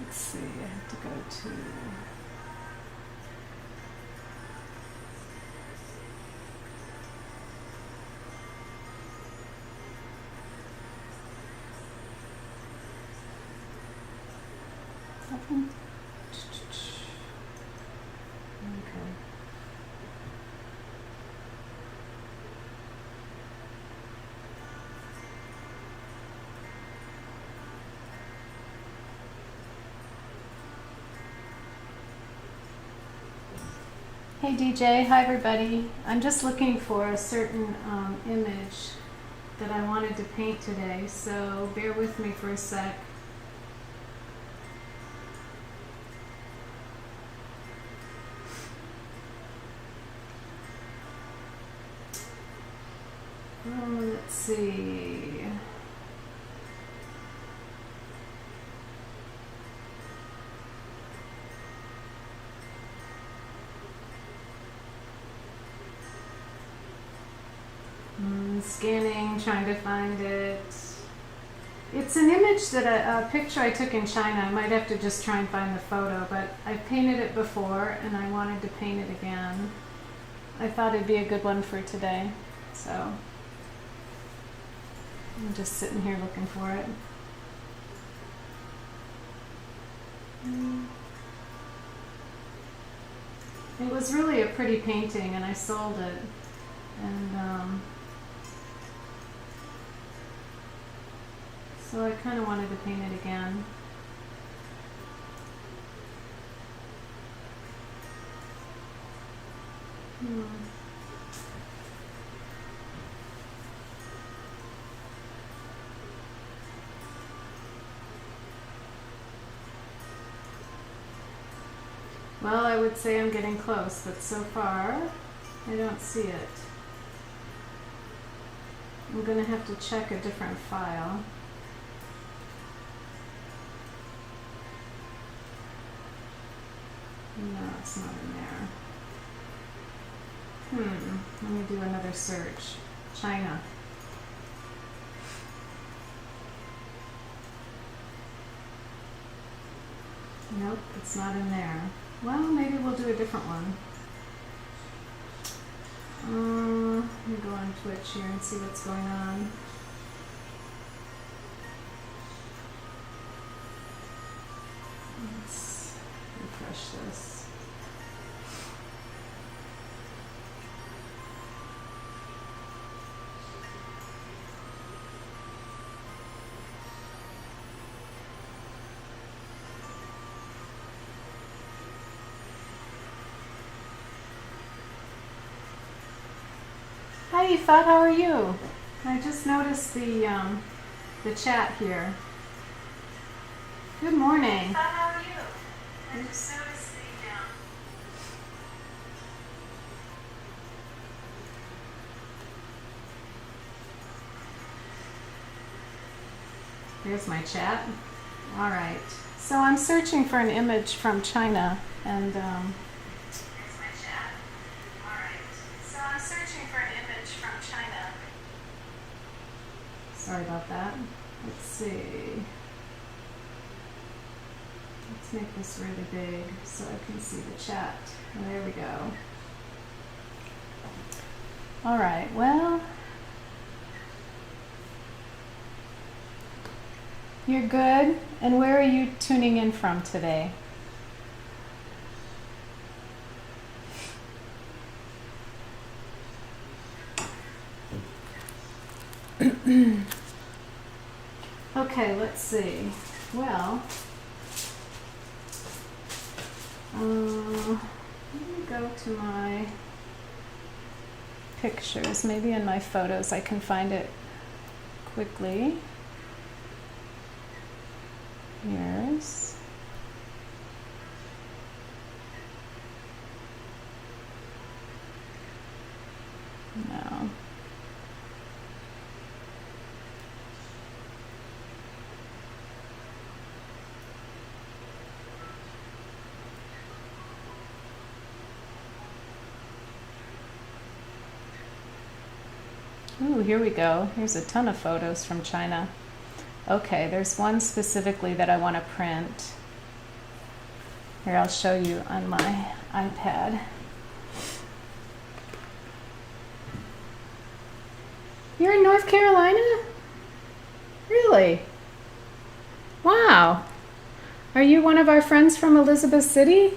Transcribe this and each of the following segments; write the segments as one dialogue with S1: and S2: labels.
S1: Let's see, I have to go to... Okay. Hey DJ, hi everybody. I'm just looking for a certain image that I wanted to paint today, so bear with me for a sec. Let's see. Scanning, trying to find it. It's an image that a picture I took in China. I might have to just try and find the photo, but I've painted it before and I wanted to paint it again. I thought it'd be a good one for today, so I'm just sitting here looking for it. It was really a pretty painting and I sold it, and so I kind of wanted to paint it again. Well, I would say I'm getting close, but so far I don't see it. I'm going to have to check a different file. No, it's not in there. Let me do another search. China. Nope, it's not in there. Well, maybe we'll do a different one. Let me go on Twitch here and see what's going on. Let's refresh this. Hi Ifat, how are you? I just noticed the chat here. Good morning. Ifat, how are you? I just noticed Here's my chat. All right. So I'm searching for an image from China, and sorry about that. Let's see. Let's make this really big so I can see the chat. There we go. All right, well, you're good. And where are you tuning in from today? Okay, let's see. Well, let me go to my pictures. Maybe in my photos I can find it quickly. Here's. No. Ooh, here we go. Here's a ton of photos from China. Okay, there's one specifically that I want to print. Here, I'll show you on my iPad. You're in North Carolina? Really? Wow. Are you one of our friends from Elizabeth City?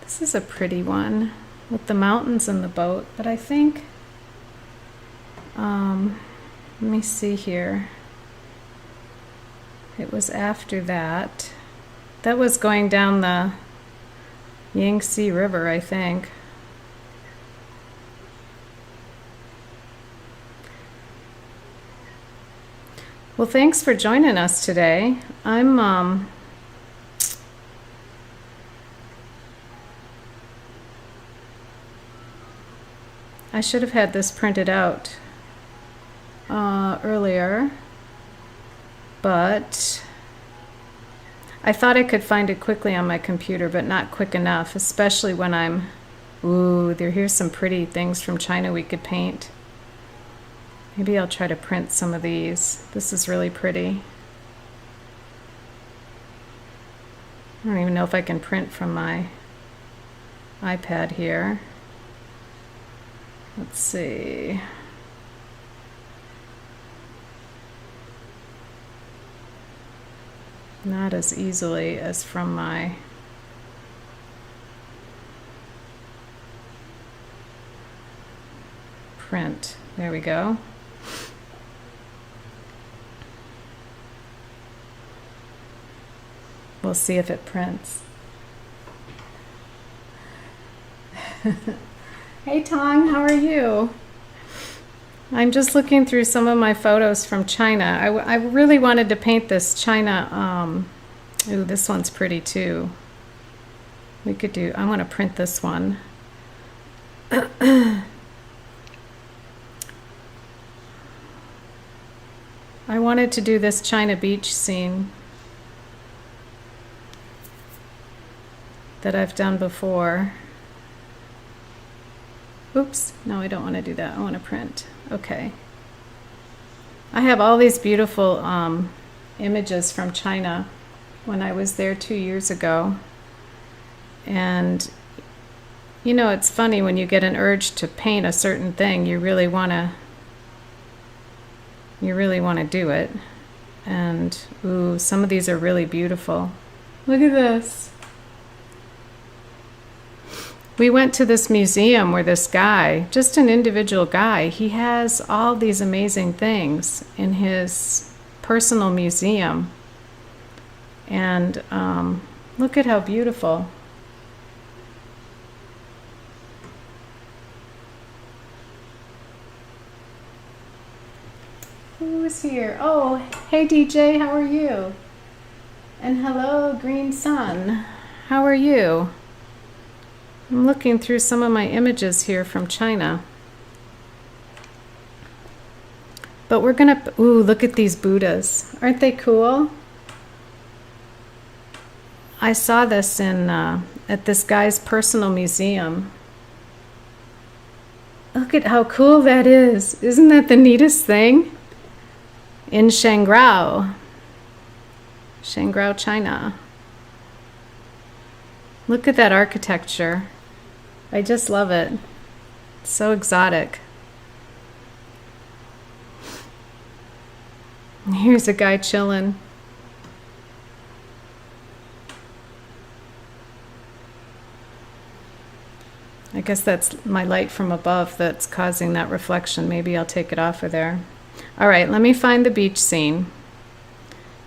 S1: This is a pretty one with the mountains and the boat, but I think, let me see here. It was after that. That was going down the Yangtze River, I think. Well, thanks for joining us today. I should have had this printed out earlier, but I thought I could find it quickly on my computer, but not quick enough, especially when here's some pretty things from China we could paint. Maybe I'll try to print some of these. This is really pretty. I don't even know if I can print from my iPad here. Let's see. Not as easily as from my print. There we go. We'll see if it prints. Hey Tong, how are you? I'm just looking through some of my photos from China. I really wanted to paint this China. Ooh, this one's pretty too. I want to print this one. I wanted to do this China beach scene that I've done before. Oops, no, I don't want to do that. I want to print. Okay. I have all these beautiful images from China when I was there 2 years ago. And, you know, it's funny when you get an urge to paint a certain thing, you really want to do it. And, ooh, some of these are really beautiful. Look at this. We went to this museum where this guy, just an individual guy, he has all these amazing things in his personal museum. And look at how beautiful. Who's here? Oh, hey DJ, how are you? And hello, Green Sun. How are you? I'm looking through some of my images here from China. But we're gonna, ooh, look at these Buddhas. Aren't they cool? I saw this at this guy's personal museum. Look at how cool that is. Isn't that the neatest thing? In Shangrao, China. Look at that architecture. I just love it. It's so exotic. Here's a guy chilling. I guess that's my light from above that's causing that reflection. Maybe I'll take it off of there. All right, let me find the beach scene.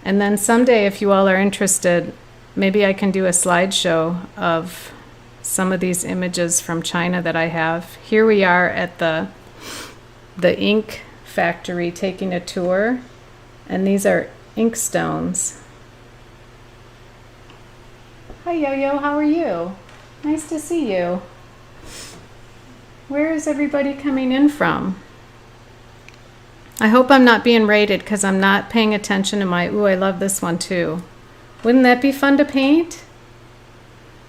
S1: And then someday, if you all are interested, maybe I can do a slideshow of some of these images from China that I have. Here we are at the ink factory taking a tour, and these are ink stones. Hi Yo-Yo, how are you? Nice to see you. Where is everybody coming in from? I hope I'm not being rated because I'm not paying attention to my, ooh, I love this one too. Wouldn't that be fun to paint?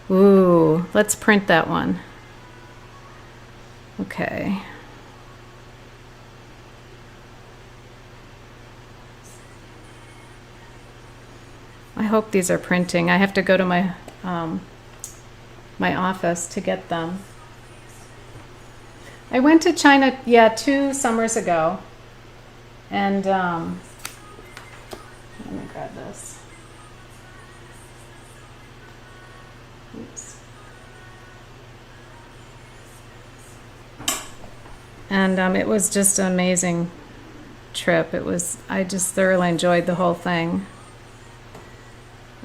S1: Ooh, let's print that one. Okay. I hope these are printing. I have to go to my my office to get them. I went to China, 2 summers ago, and let me grab this. Oops. And it was just an amazing trip. I just thoroughly enjoyed the whole thing.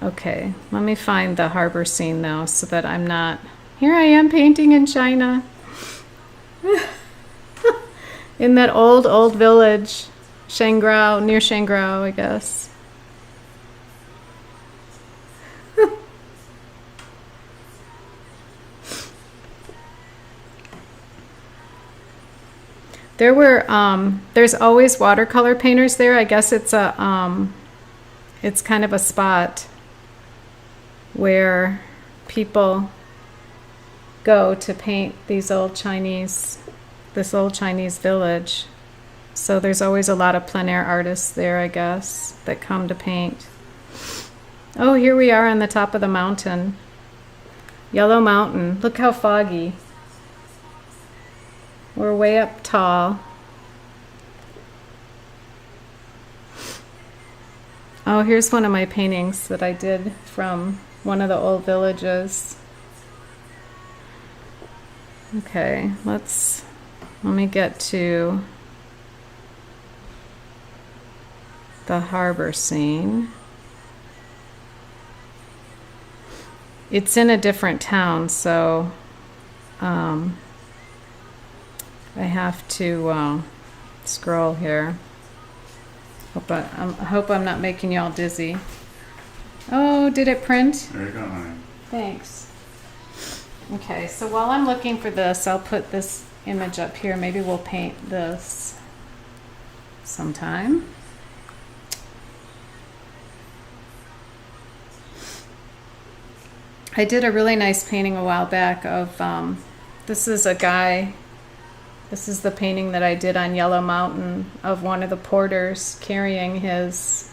S1: Okay, let me find the harbor scene though, so that I'm not... Here I am painting in China. In that old village, Shangrao, near Shangrao, I guess. There's always watercolor painters there. I guess it's it's kind of a spot where people go to paint this old Chinese village. So there's always a lot of plein air artists there, I guess, that come to paint. Oh, here we are on the top of the mountain. Yellow Mountain. Look how foggy. We're way up tall. Oh, here's one of my paintings that I did from one of the old villages. Okay, let me get to the harbor scene. It's in a different town, so I have to scroll here. I hope I'm not making y'all dizzy. Oh, did it print?
S2: There you go, honey.
S1: Thanks. Okay, so while I'm looking for this, I'll put this image up here. Maybe we'll paint this sometime. I did a really nice painting a while back of, this is a guy, this is the painting that I did on Yellow Mountain of one of the porters carrying his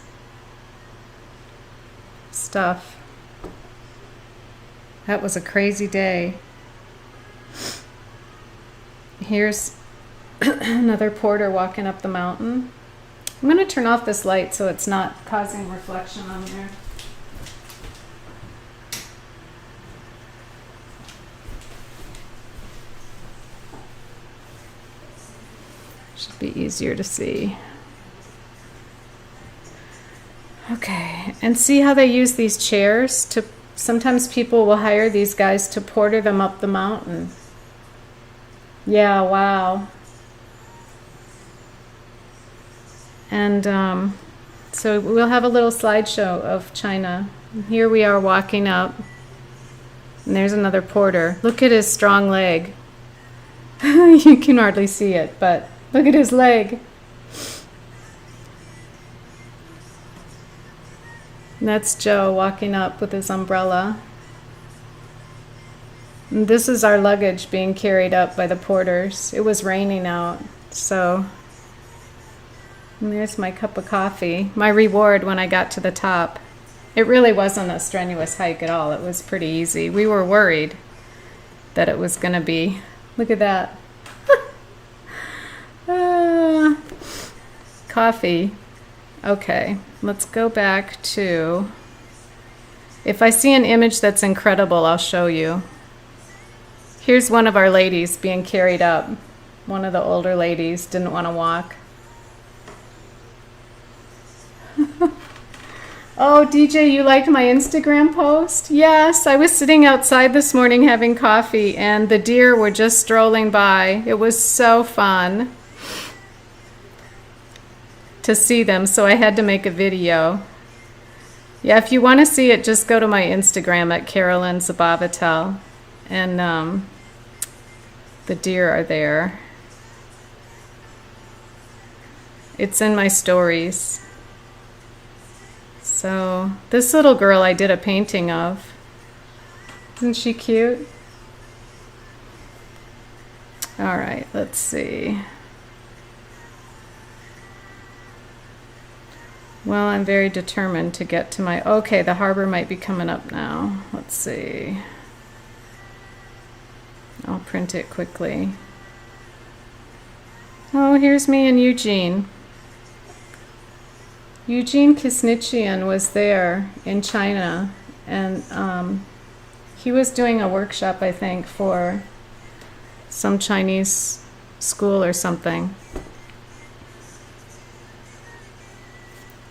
S1: stuff. That was a crazy day. Here's another porter walking up the mountain. I'm going to turn off this light so it's not causing reflection on there. Should be easier to see. Okay, and see how they use these chairs to... Sometimes people will hire these guys to porter them up the mountain. Yeah, wow. And so we'll have a little slideshow of China. Here we are walking up, and there's another porter. Look at his strong leg. You can hardly see it, but look at his leg. And that's Joe walking up with his umbrella. And this is our luggage being carried up by the porters. It was raining out, so... And there's my cup of coffee. My reward when I got to the top. It really wasn't a strenuous hike at all. It was pretty easy. We were worried that it was going to be... Look at that. Coffee. Okay, let's go back to... If I see an image that's incredible, I'll show you. Here's one of our ladies being carried up. One of the older ladies didn't want to walk. Oh, DJ, you liked my Instagram post? Yes, I was sitting outside this morning having coffee, and the deer were just strolling by. It was so fun to see them, so I had to make a video. Yeah, if you want to see it, just go to my Instagram at Carolyn Zabavitel, and the deer are there. It's in my stories. So this little girl I did a painting of. Isn't she cute? All right, let's see. Well, I'm very determined to get to my... Okay, the harbor might be coming up now. Let's see. I'll print it quickly. Oh, here's me and Eugene. Eugene Kisnichian was there in China, and he was doing a workshop, I think, for some Chinese school or something.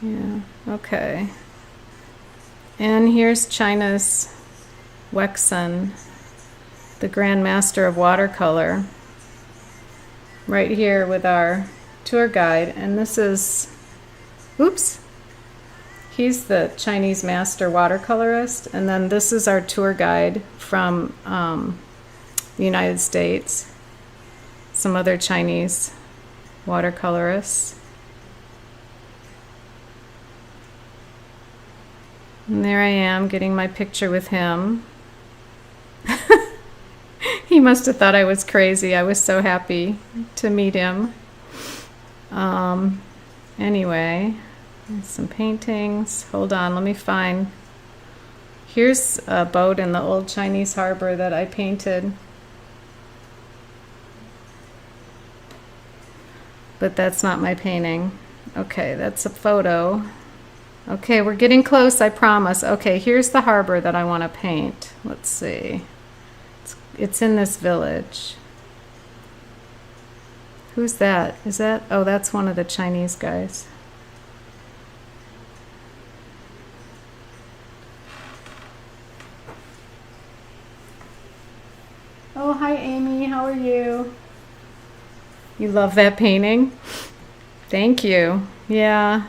S1: Yeah, okay. And here's China's Wexen, the Grand Master of Watercolor, right here with our tour guide. And this is, oops, he's the Chinese master watercolorist. And then this is our tour guide from the United States, some other Chinese watercolorists. And there I am getting my picture with him. He must have thought I was crazy. I was so happy to meet him. Anyway, some paintings. Hold on, let me find. Here's a boat in the old Chinese harbor that I painted. But that's not my painting. Okay, that's a photo. Okay, we're getting close, I promise. Okay, here's the harbor that I want to paint. Let's see. It's in this village. Who's that? Is that? Oh, that's one of the Chinese guys. Oh, hi Amy, how are you? You love that painting? Thank you. Yeah.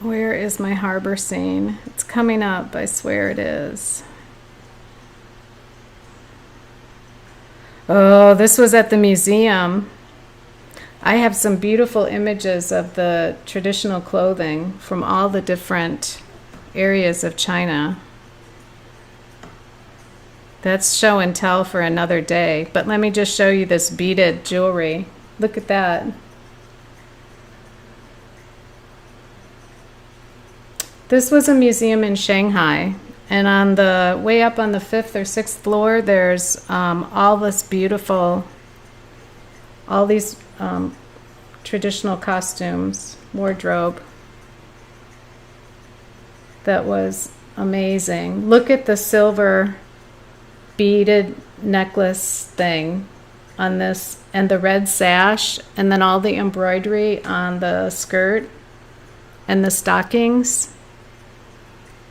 S1: Where is my harbor scene? It's coming up, I swear it is. Oh, this was at the museum. I have some beautiful images of the traditional clothing from all the different areas of China. That's show and tell for another day. But let me just show you this beaded jewelry. Look at that. This was a museum in Shanghai, and on the way up on the 5th or 6th floor, there's all this beautiful, all these traditional costumes, wardrobe. That was amazing. Look at the silver beaded necklace thing on this, and the red sash, and then all the embroidery on the skirt and the stockings.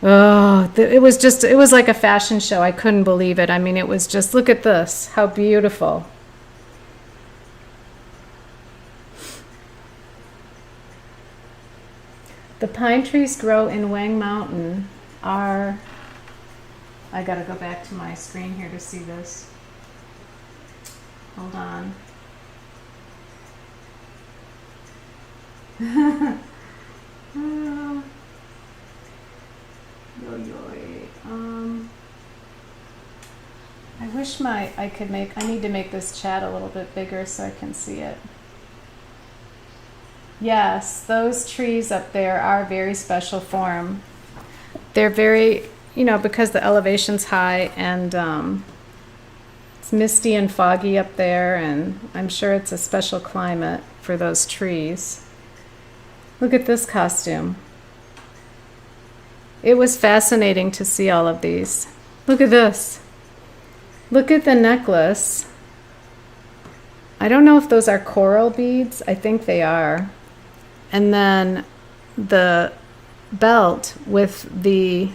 S1: Oh, it was like a fashion show. I couldn't believe it. I mean, it was just, look at this, how beautiful. The pine trees grow in Wang Mountain are, I gotta go back to my screen here to see this. Hold on. I wish I need to make this chat a little bit bigger so I can see it. Yes, those trees up there are very special form. They're very, because the elevation's high and it's misty and foggy up there, and I'm sure it's a special climate for those trees. Look at this costume. It was fascinating to see all of these. Look at this. Look at the necklace. I don't know if those are coral beads. I think they are. And then the belt with the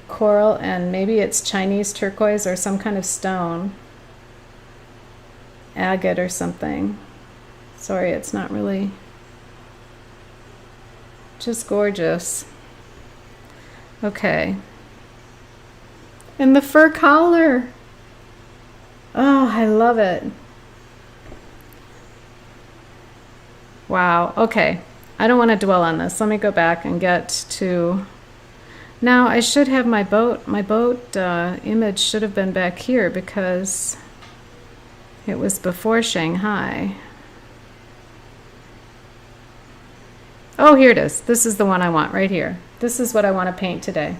S1: coral, and maybe it's Chinese turquoise or some kind of stone. Agate or something. Sorry, it's not really... Just gorgeous. Okay. And the fur collar. Oh, I love it. Wow. Okay. I don't want to dwell on this. Let me go back and get to Now I should have my boat. My boat image should have been back here because it was before Shanghai. Oh, here it is. This is the one I want right here. This is what I want to paint today.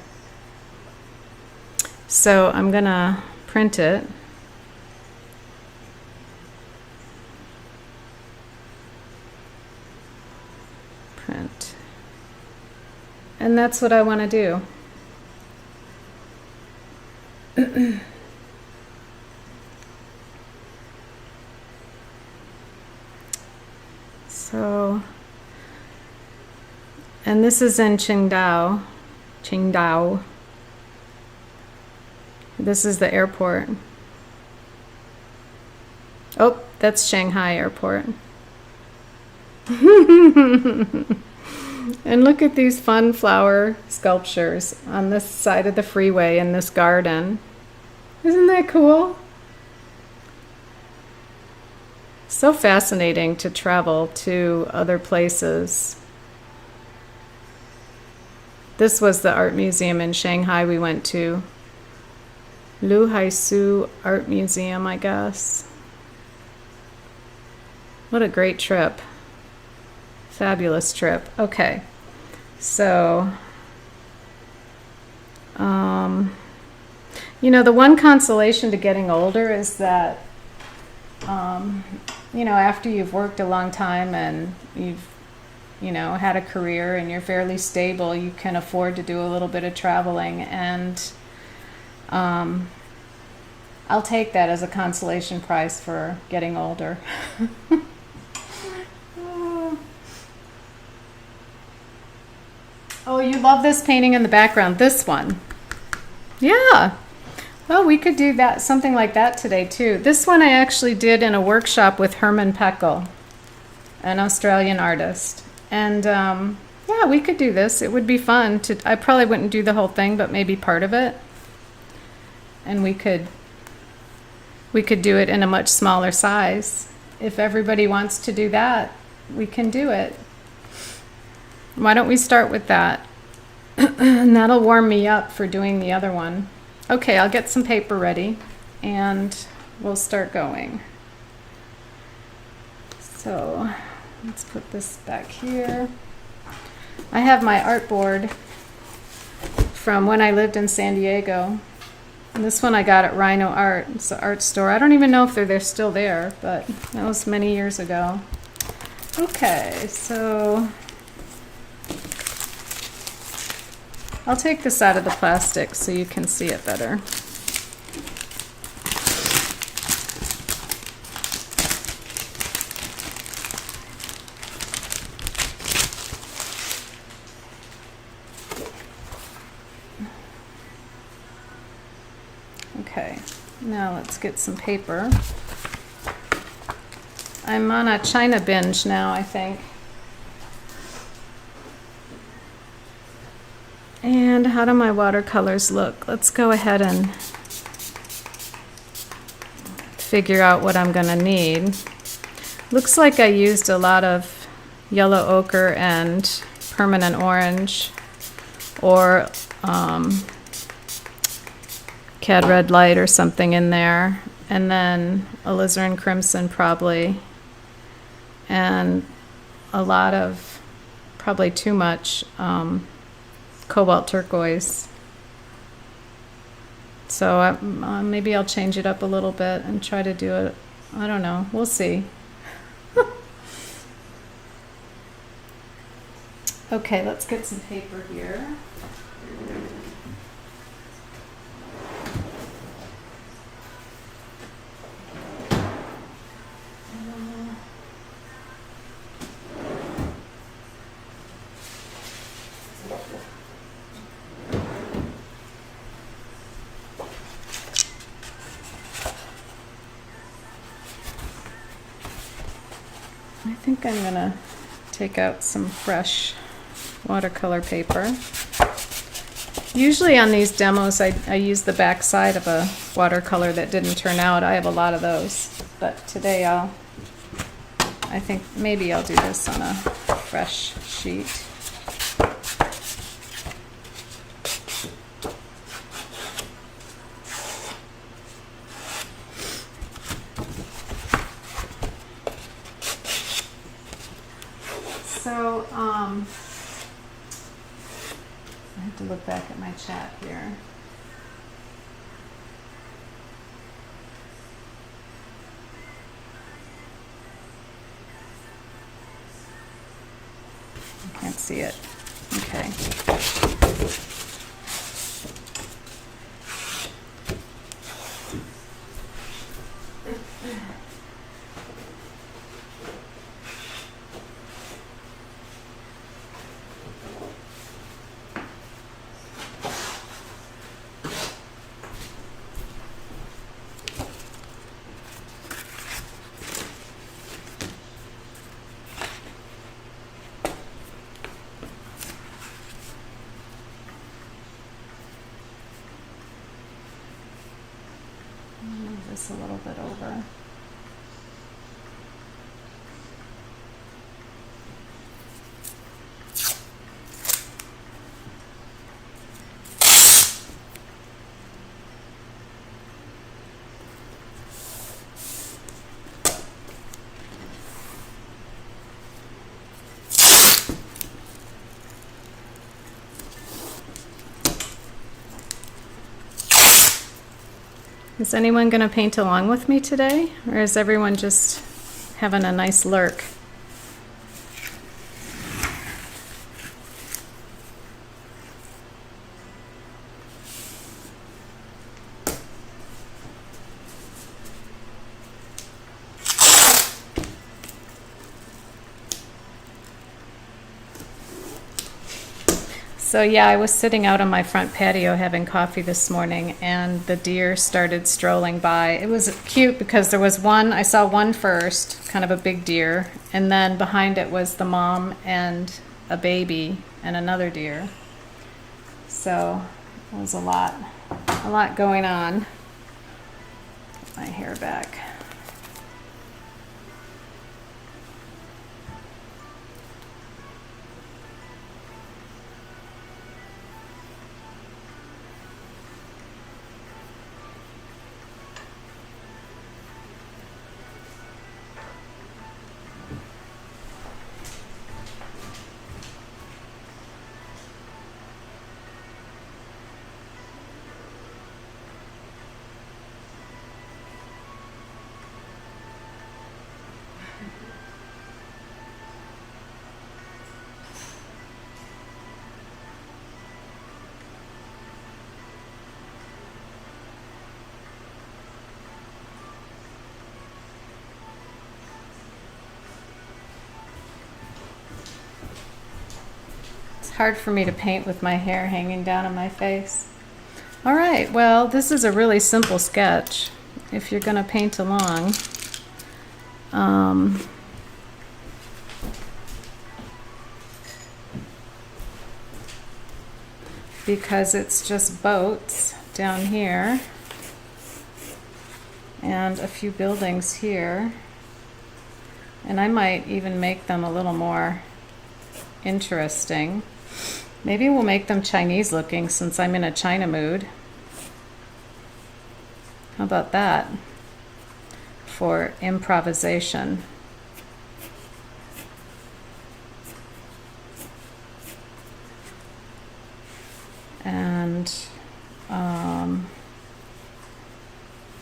S1: So I'm gonna print it. Print. And that's what I want to do. So, and this is in Qingdao. Qingdao. This is the airport. Oh, that's Shanghai Airport. And look at these fun flower sculptures on this side of the freeway in this garden. Isn't that cool? So fascinating to travel to other places. This was the art museum in Shanghai we went to. Lu Haisu Art Museum, I guess. What a great trip. Fabulous trip. Okay, so you know, the one consolation to getting older is that you know, after you've worked a long time and you've, you know, had a career and you're fairly stable, you can afford to do a little bit of traveling, and I'll take that as a consolation prize for getting older. Oh, you love this painting in the background, this one. Yeah. Well, we could do that, something like that today too. This one I actually did in a workshop with Herman Peckel, an Australian artist. And yeah, we could do this. It would be fun to, I probably wouldn't do the whole thing, but maybe part of it. And we could do it in a much smaller size. If everybody wants to do that, we can do it. Why don't we start with that? And that'll warm me up for doing the other one. Okay, I'll get some paper ready and we'll start going. So let's put this back here. I have my artboard from when I lived in San Diego. And this one I got at Rhino Art. It's an art store. I don't even know if they're still there, but that was many years ago. Okay, so I'll take this out of the plastic so you can see it better. Okay, now let's get some paper. I'm on a China binge now, I think. And how do my watercolors look? Let's go ahead and figure out what I'm gonna need. Looks like I used a lot of yellow ochre and permanent orange, or cad red light or something in there, and then alizarin crimson probably, and a lot of, probably too much, cobalt turquoise. So maybe I'll change it up a little bit and try to do it. I don't know. We'll see. Okay, let's get some paper here. I think I'm gonna take out some fresh watercolor paper. Usually on these demos I use the back side of a watercolor that didn't turn out. I have a lot of those, but today I think maybe I'll do this on a fresh sheet. So, I have to look back at my chat here. I can't see it. Okay. Move this a little bit over. Is anyone going to paint along with me today, or is everyone just having a nice lurk? So yeah, I was sitting out on my front patio having coffee this morning, and the deer started strolling by. It was cute because there was one, I saw one first, kind of a big deer, and then behind it was the mom and a baby and another deer. So it was a lot going on. Get my hair back. Hard for me to paint with my hair hanging down on my face. All right, well, this is a really simple sketch if you're going to paint along. Because it's just boats down here and a few buildings here. And I might even make them a little more interesting. Maybe we'll make them Chinese looking since I'm in a China mood. How about that for improvisation? And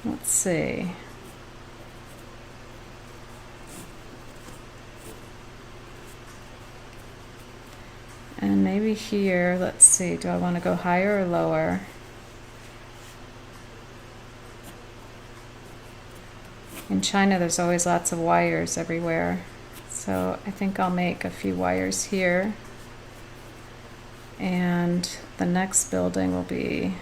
S1: let's see. And maybe here, let's see, do I want to go higher or lower? In China, there's always lots of wires everywhere. So I think I'll make a few wires here. And the next building will be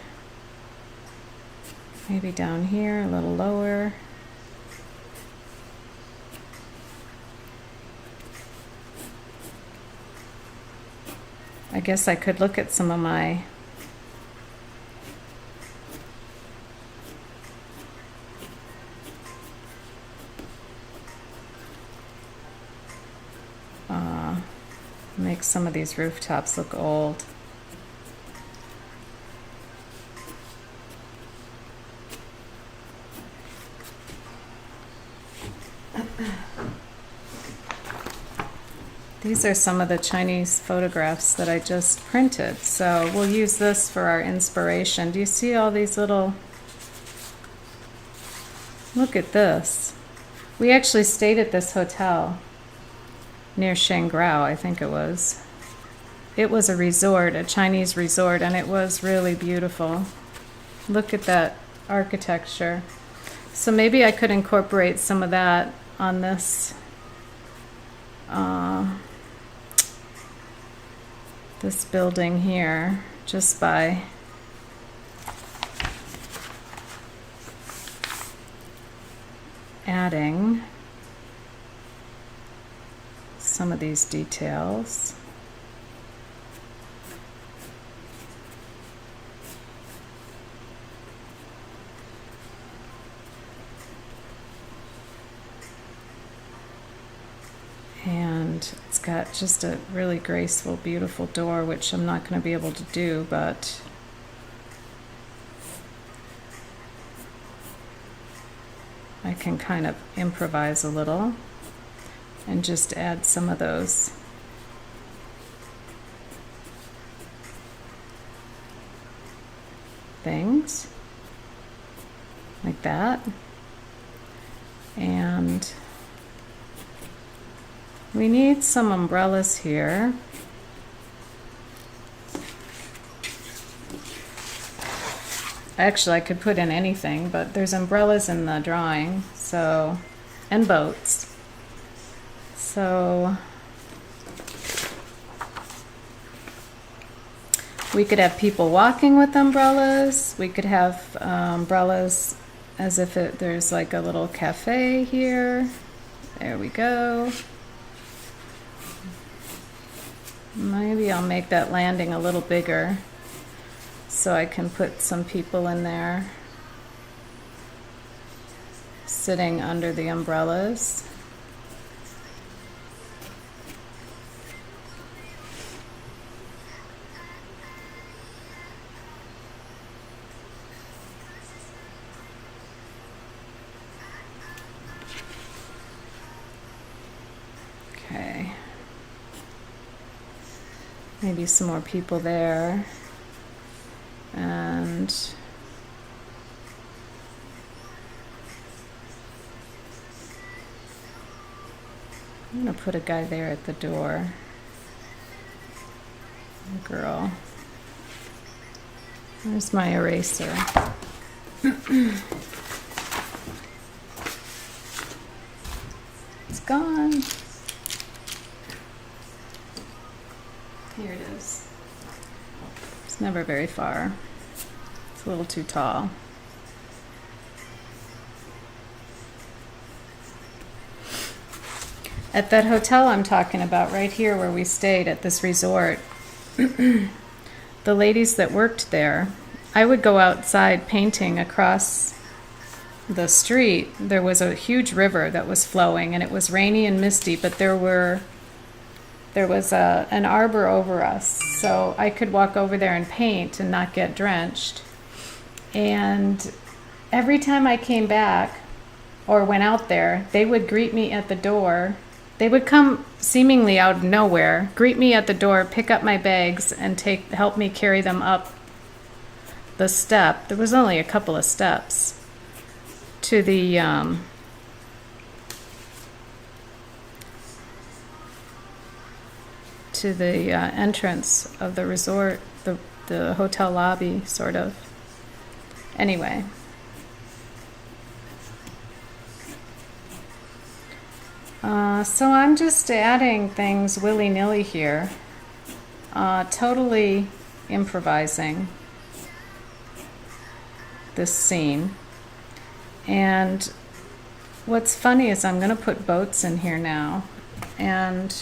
S1: maybe down here, a little lower. I guess I could look at some of my make some of these rooftops look old. These are some of the Chinese photographs that I just printed. So we'll use this for our inspiration. Do you see all these little... Look at this. We actually stayed at this hotel near Shangrao, I think it was. It was a resort, a Chinese resort, and it was really beautiful. Look at that architecture. So maybe I could incorporate some of that on this this building here, just by adding some of these details. And it's got just a really graceful, beautiful door, which I'm not going to be able to do, but I can kind of improvise a little and just add some of those things like that. And we need some umbrellas here. Actually, I could put in anything, but there's umbrellas in the drawing, so, and boats. So we could have people walking with umbrellas. We could have umbrellas as if there's like a little cafe here. There we go. Maybe I'll make that landing a little bigger so I can put some people in there sitting under the umbrellas. Okay. Maybe some more people there. And I'm going to put a guy there at the door. A girl. Where's my eraser? It's gone. Here it is. It's never very far. It's a little too tall. At that hotel I'm talking about, right here where we stayed at this resort, the ladies that worked there, I would go outside painting across the street. There was a huge river that was flowing, and it was rainy and misty, but there was an arbor over us, so I could walk over there and paint and not get drenched. And every time I came back or went out there, they would greet me at the door. They would come seemingly out of nowhere, greet me at the door, pick up my bags, and help me carry them up the step. There was only a couple of steps to the entrance of the resort, the hotel lobby, sort of. Anyway. So I'm just adding things willy-nilly here, totally improvising this scene. And what's funny is I'm going to put boats in here now, and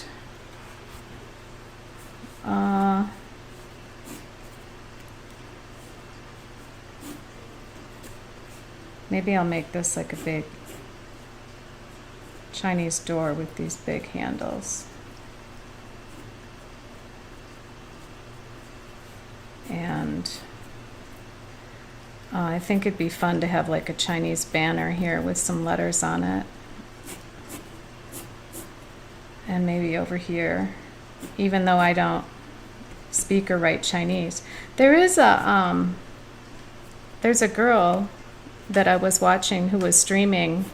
S1: maybe I'll make this like a big Chinese door with these big handles. And I think it'd be fun to have like a Chinese banner here with some letters on it. And maybe over here even though I don't speak or write Chinese. There's a girl that I was watching who was streaming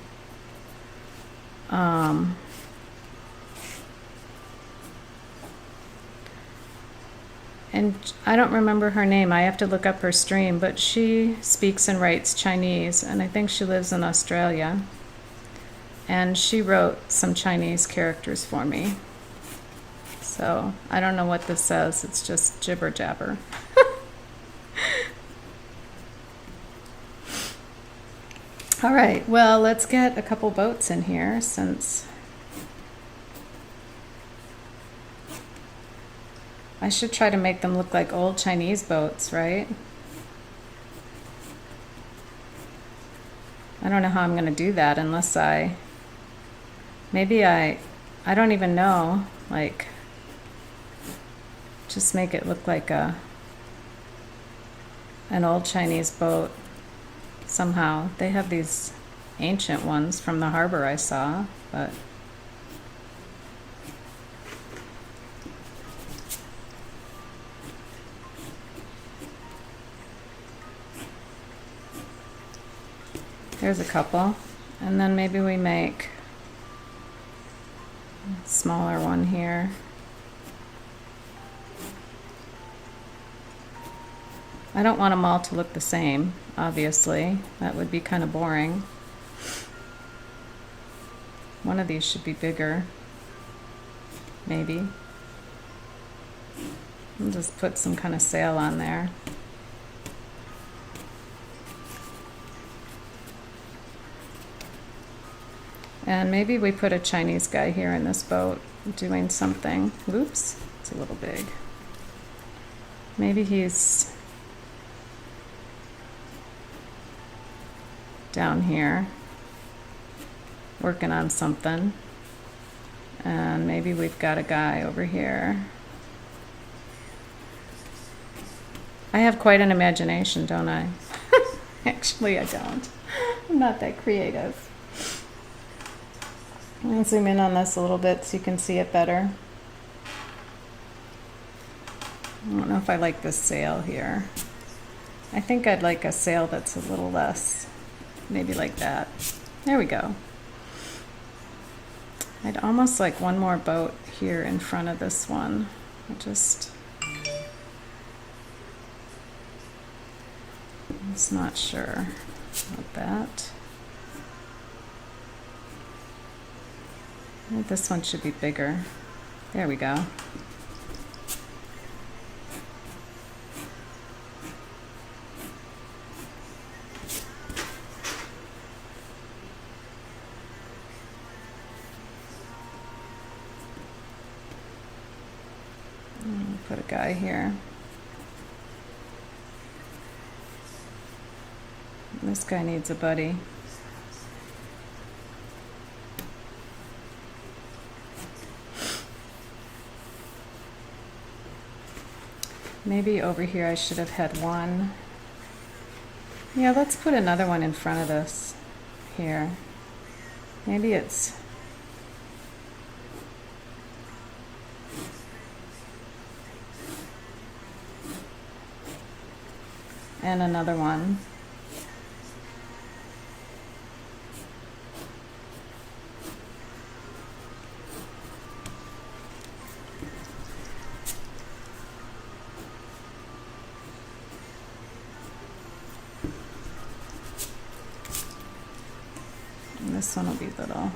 S1: and I don't remember her name. I have to look up her stream, but she speaks and writes Chinese, and I think she lives in Australia. And she wrote some Chinese characters for me. So I don't know what this says. It's just jibber jabber. All right, well, let's get a couple boats in here since I should try to make them look like old Chinese boats, right? I don't know how I'm going to do that unless maybe I don't even know, like, just make it look like an old Chinese boat somehow. They have these ancient ones from the harbor I saw, but there's a couple. And then maybe we make a smaller one here. I don't want them all to look the same, obviously. That would be kind of boring. One of these should be bigger, maybe. I'll just put some kind of sail on there. And maybe we put a Chinese guy here in this boat doing something. Oops, it's a little big. Maybe he's down here working on something. And maybe we've got a guy over here. I have quite an imagination, don't I? Actually, I don't. I'm not that creative. Let me zoom in on this a little bit so you can see it better. I don't know if I like this sail here. I think I'd like a sail that's a little less, maybe like that. There we go. I'd almost like one more boat here in front of this one. I'm just not sure about that. I think this one should be bigger. There we go. Put a guy here. This guy needs a buddy. Maybe over here I should have had one. Yeah, let's put another one in front of this here. Maybe it's and another one. And this one will be little.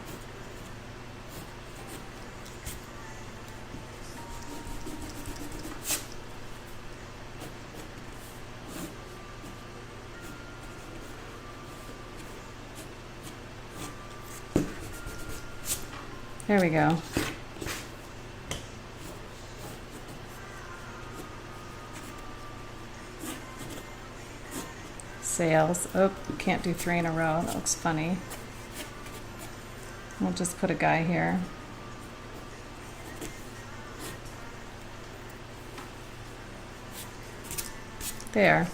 S1: There we go. Sails. Oh, can't do 3 in a row. That looks funny. We'll just put a guy here. There.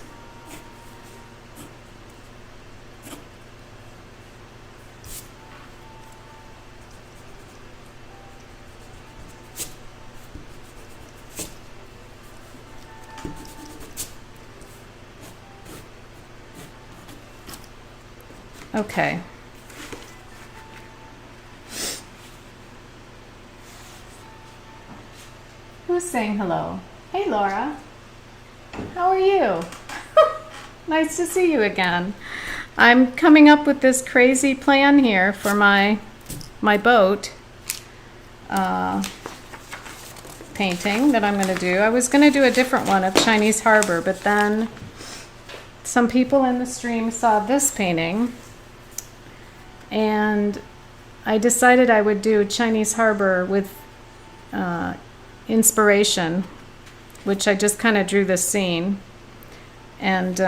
S1: Okay. Who's saying hello? Hey, Laura. How are you? Nice to see you again. I'm coming up with this crazy plan here for my boat painting that I'm going to do. I was going to do a different one of Chinese Harbor, but then some people in the stream saw this painting, and I decided I would do Chinese Harbor with inspiration, which I just kind of drew this scene, and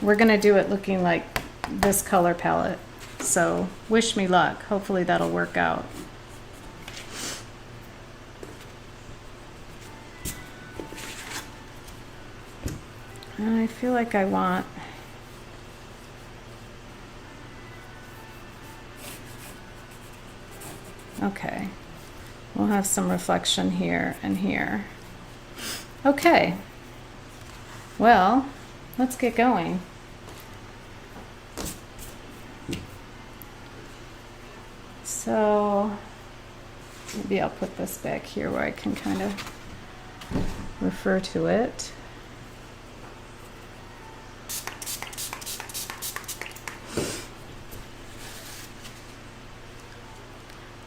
S1: we're going to do it looking like this color palette. So wish me luck. Hopefully that'll work out. And I feel like I want okay. We'll have some reflection here and here. Okay. Well, let's get going. So maybe I'll put this back here where I can kind of refer to it.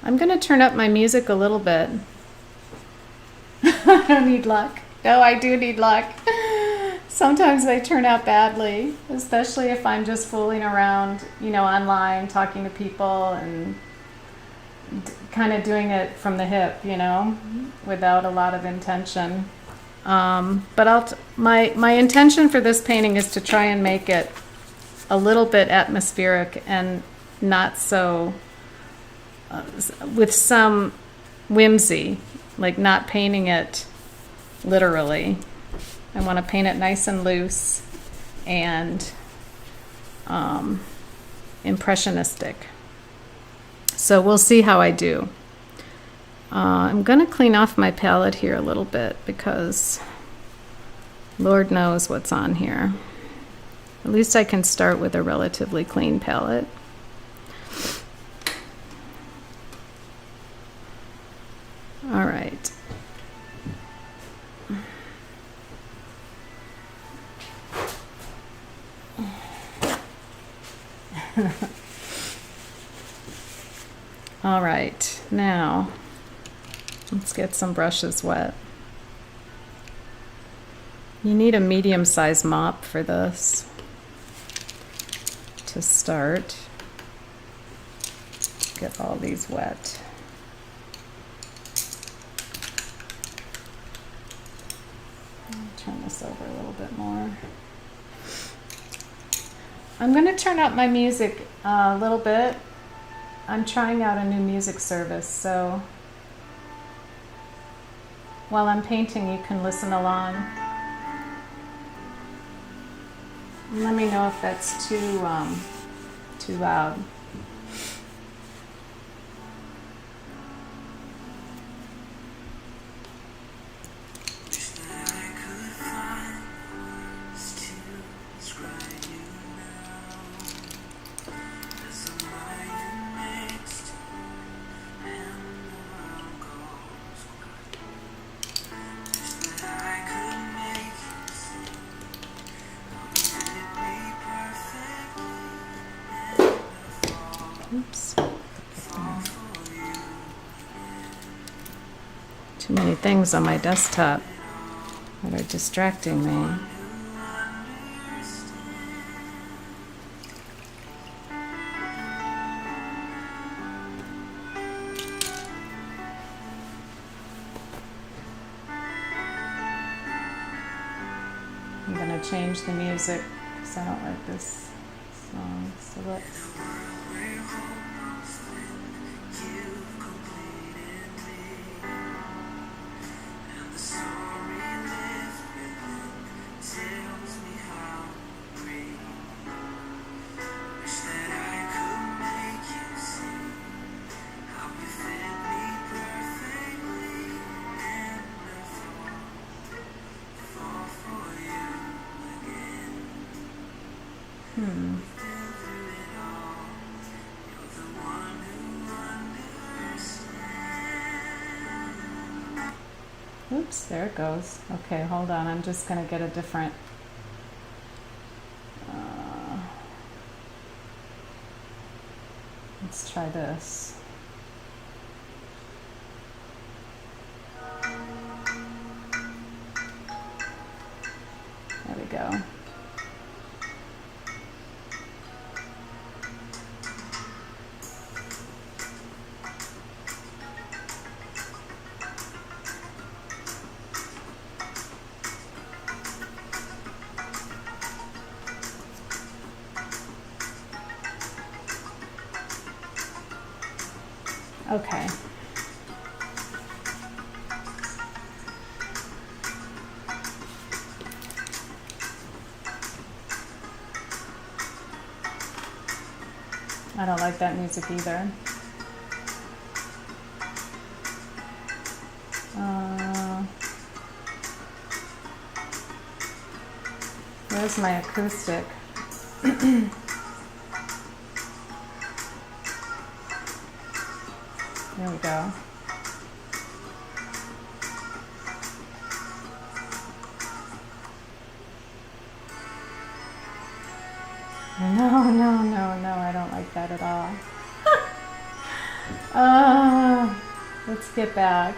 S1: I'm going to turn up my music a little bit. I don't need luck. No, I do need luck. Sometimes they turn out badly, especially if I'm just fooling around, you know, online, talking to people and kind of doing it from the hip, you know, without a lot of intention. But my intention for this painting is to try and make it a little bit atmospheric and not so with some whimsy, like not painting it literally. I want to paint it nice and loose and impressionistic. So we'll see how I do. I'm going to clean off my palette here a little bit because Lord knows what's on here. At least I can start with a relatively clean palette. All right. All right, now let's get some brushes wet. You need a medium-sized mop for this to start. Get all these wet. Turn this over a little bit more. I'm going to turn up my music a little bit. I'm trying out a new music service, so while I'm painting, you can listen along. Let me know if that's too loud. Oops. Too many things on my desktop that are distracting me. I'm going to change the music because I don't like this song. So let's... Oops, there it goes. Okay, hold on. I'm just going to get a different... let's try this. There we go. Okay. I don't like that music either. Where's my acoustic? There we go. No, I don't like that at all. Let's get back.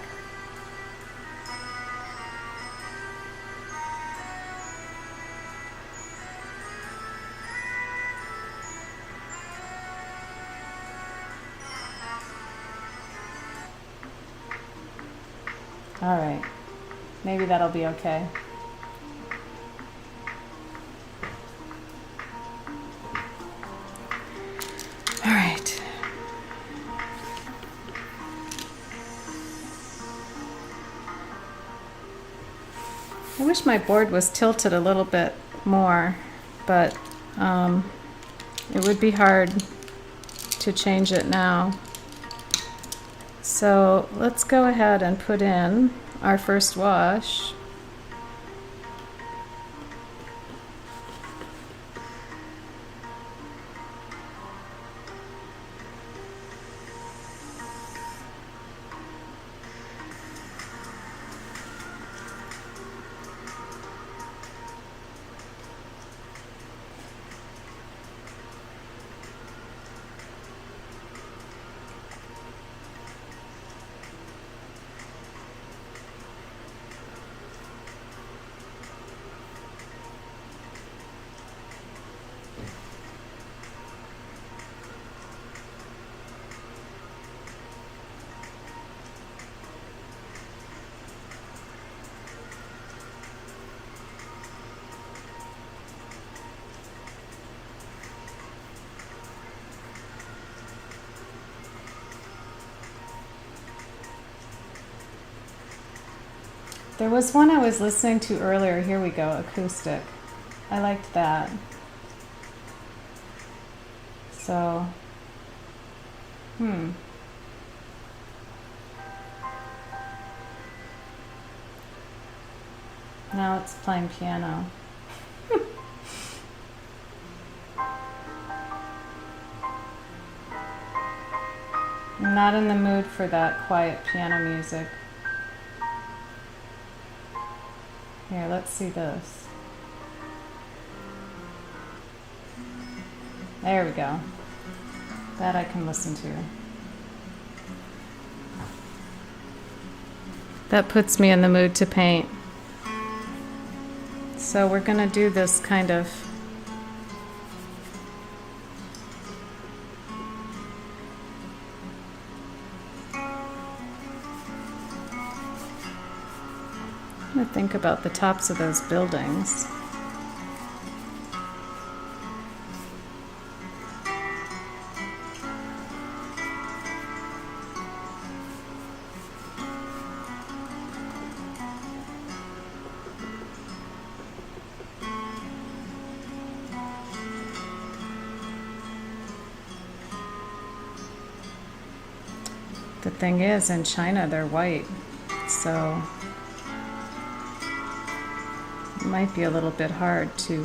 S1: All right, maybe that'll be okay. All right. I wish my board was tilted a little bit more, but it would be hard to change it now. So let's go ahead and put in our first wash. There was one I was listening to earlier. Here we go, acoustic. I liked that. So, now it's playing piano. I'm not in the mood for that quiet piano music. Here, let's see this. There we go. That I can listen to. That puts me in the mood to paint. So we're going to do this kind of think about the tops of those buildings. The thing is, in China, they're white, so it might be a little bit hard to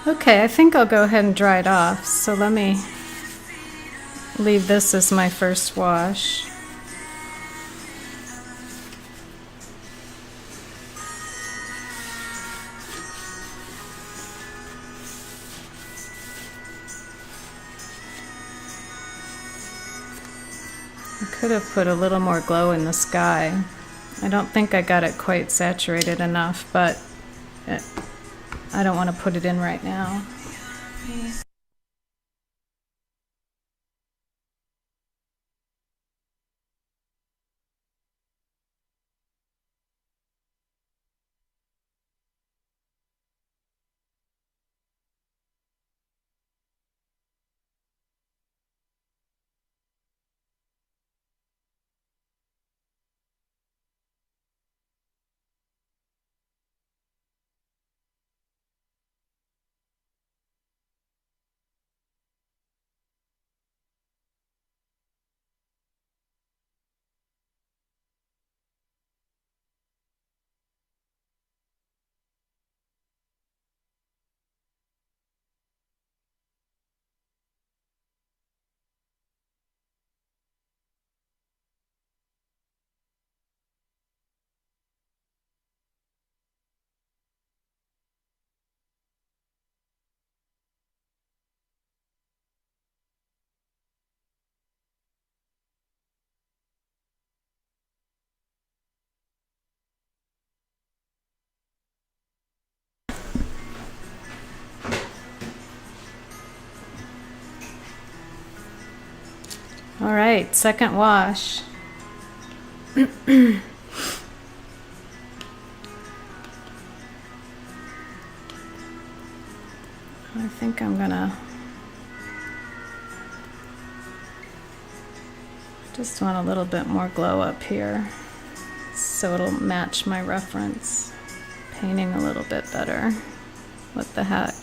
S1: Okay, I think I'll go ahead and dry it off. So let me leave this as my first wash. I could have put a little more glow in the sky. I don't think I got it quite saturated enough, but I don't want to put it in right now. All right, second wash. I think I'm gonna just want a little bit more glow up here so it'll match my reference painting a little bit better. What the heck?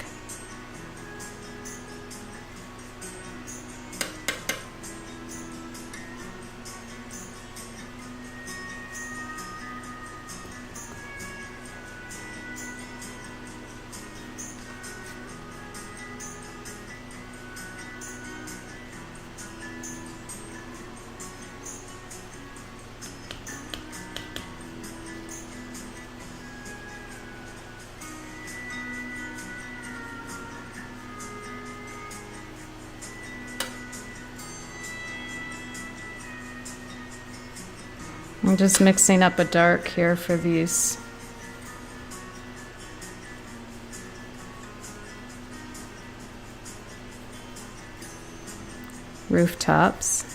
S1: I'm just mixing up a dark here for these. rooftops.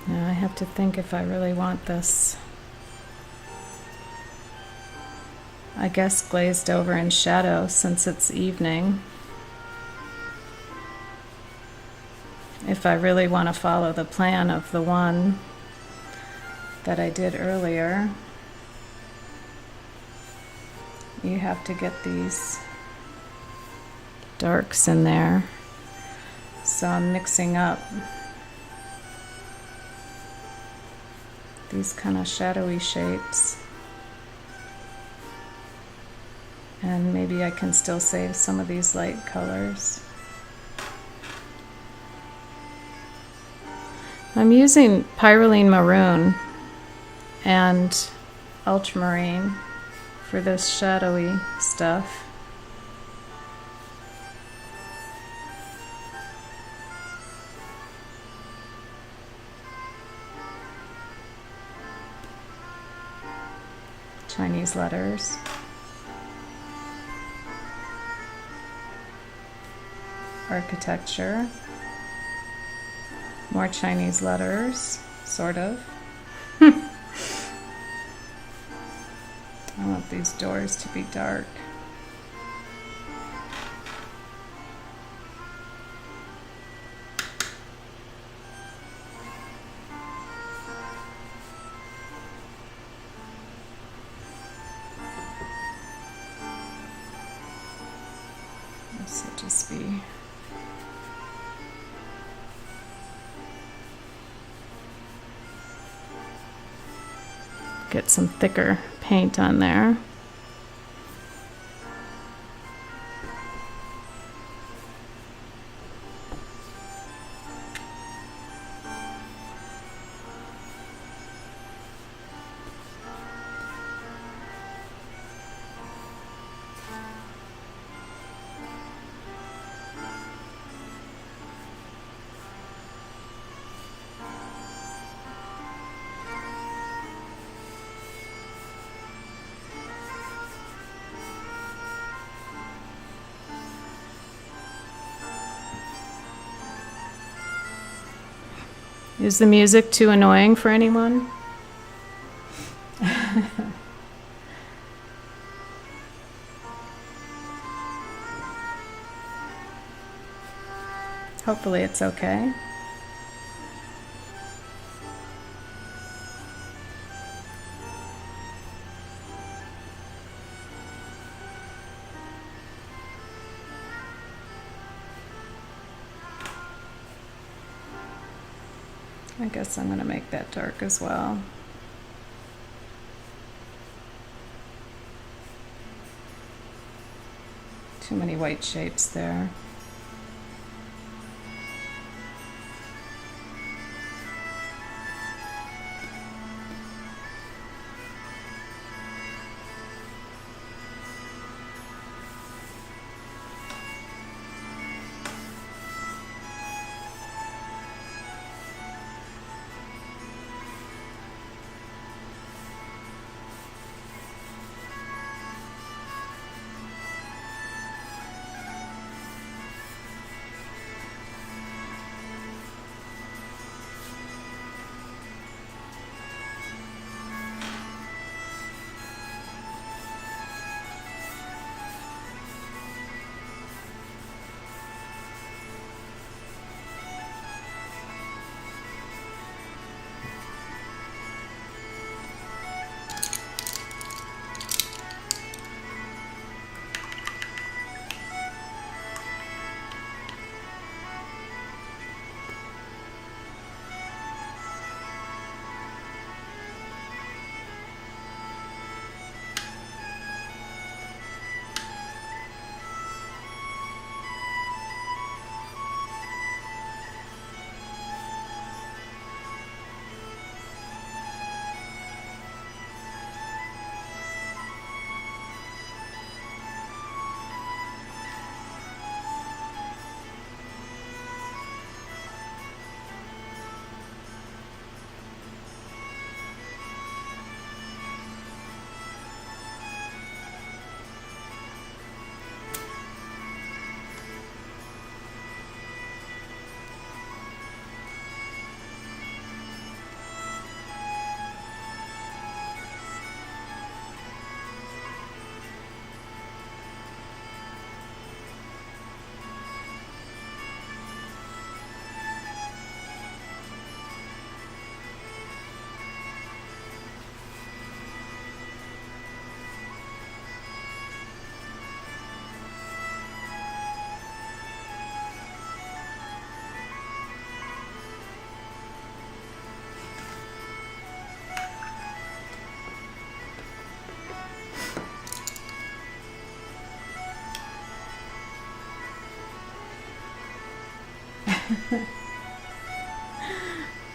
S1: Now I have to think if I really want this. I guess glazed over in shadow since it's evening. If I really want to follow the plan of the one that I did earlier, you have to get these darks in there. So I'm mixing up these kind of shadowy shapes, and maybe I can still save some of these light colors. I'm using Pyroline Maroon and Ultramarine for this shadowy stuff. Chinese letters. Architecture. More Chinese letters, sort of. I want these doors to be dark. This will just be get some thicker paint on there. Is the music too annoying for anyone? Hopefully it's okay. I guess I'm going to make that dark as well. Too many white shapes there.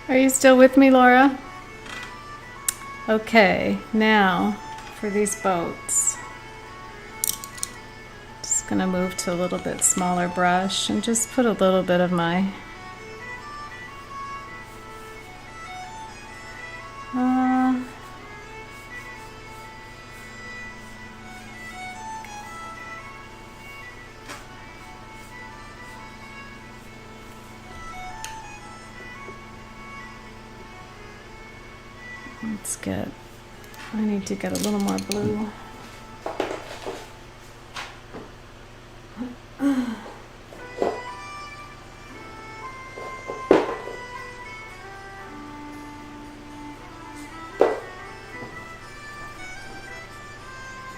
S1: Are you still with me, Laura? Okay, now for these boats. Just gonna move to a little bit smaller brush and just put a little bit of my I need to get a little more blue.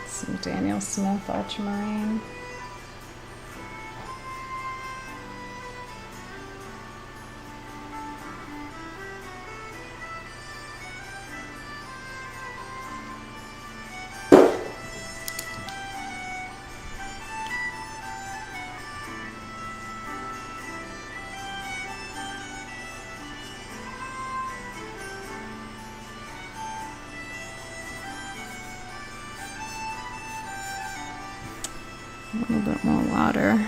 S1: Some Daniel Smith ultramarine. A little bit more water.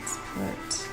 S1: Let's put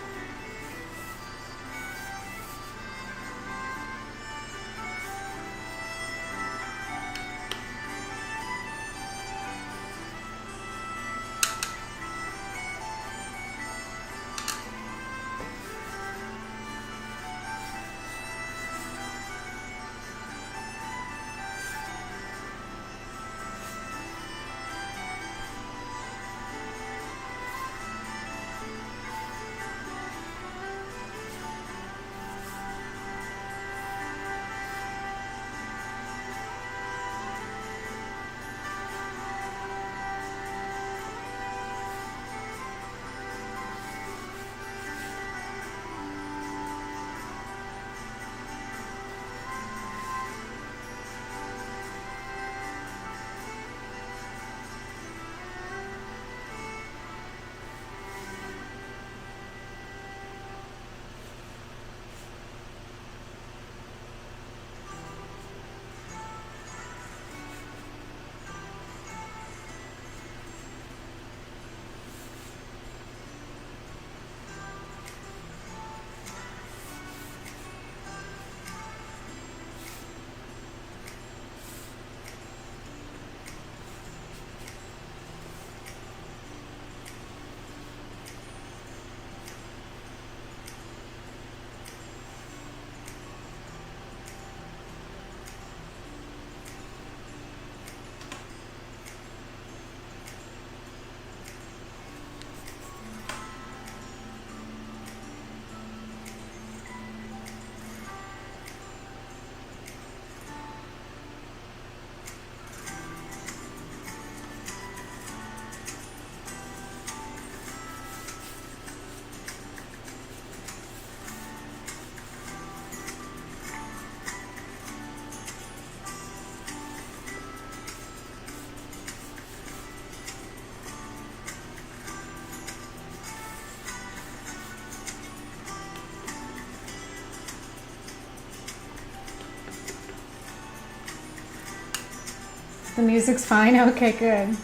S1: the music's fine? Okay, good.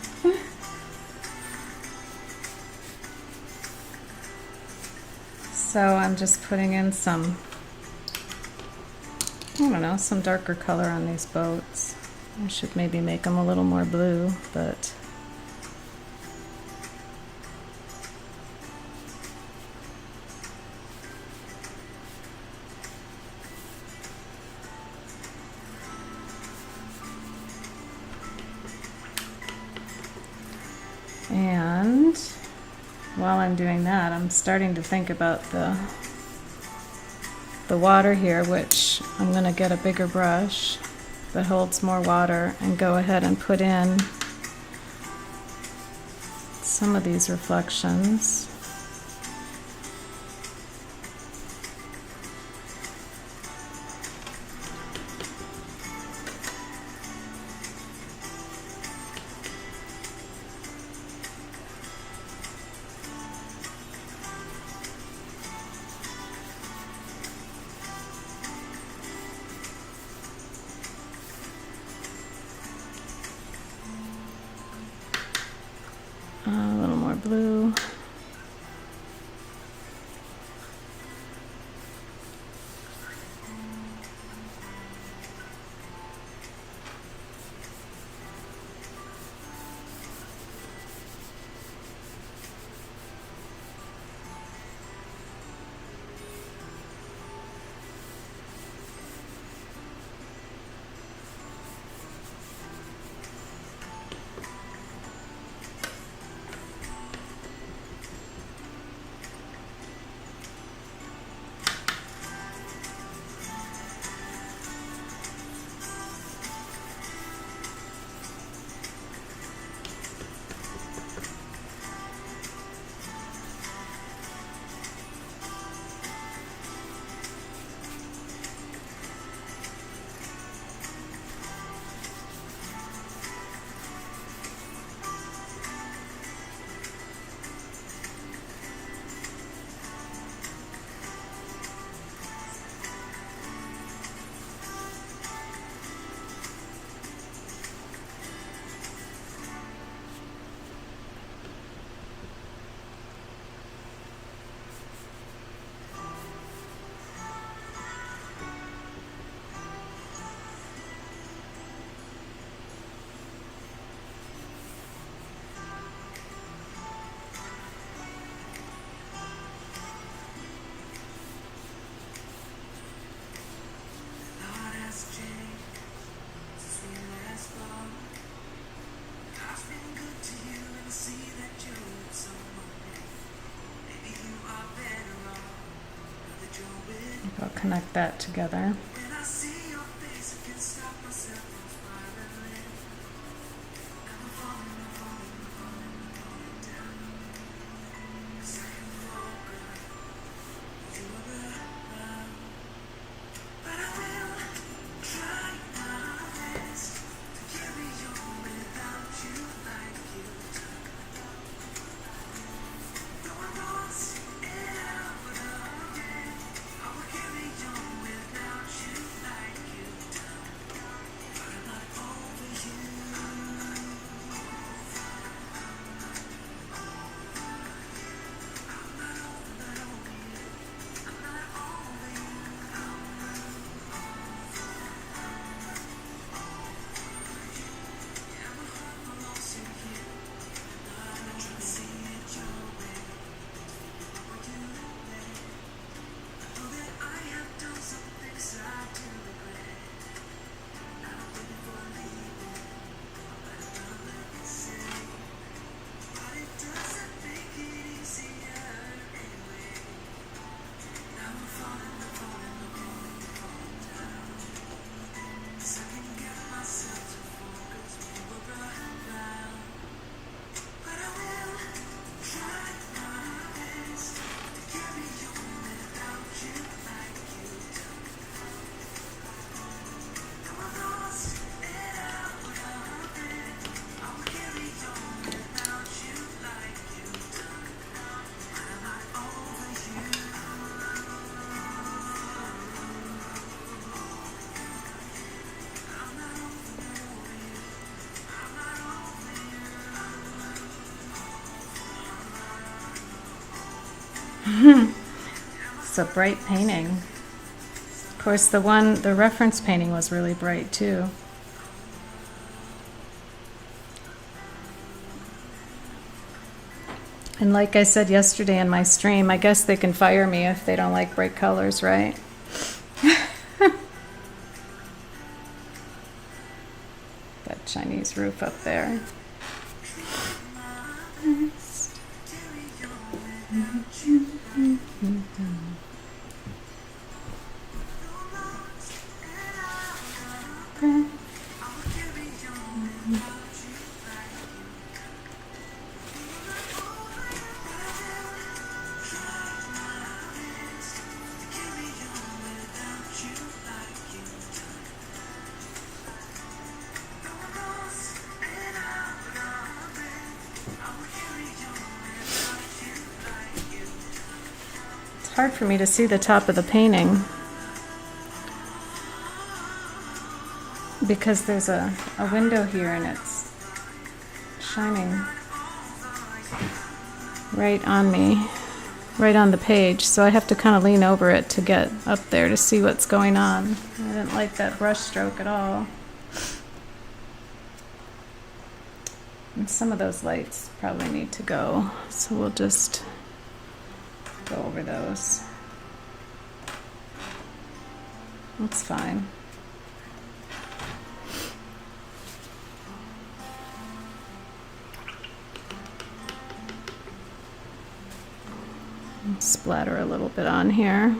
S1: So I'm just putting in some, I don't know, some darker color on these boats. I should maybe make them a little more blue, but and while I'm doing that, I'm starting to think about the water here, which I'm going to get a bigger brush that holds more water and go ahead and put in some of these reflections. A little more blue. connect that together. It's a bright painting. Of course, the reference painting was really bright too. And like I said yesterday in my stream, I guess they can fire me if they don't like bright colors, right? That Chinese roof up there. It's hard for me to see the top of the painting because there's a window here and it's shining right on me, right on the page, so I have to kind of lean over it to get up there to see what's going on. I didn't like that brush stroke at all. And some of those lights probably need to go, so we'll just go over those. That's fine. Splatter a little bit on here.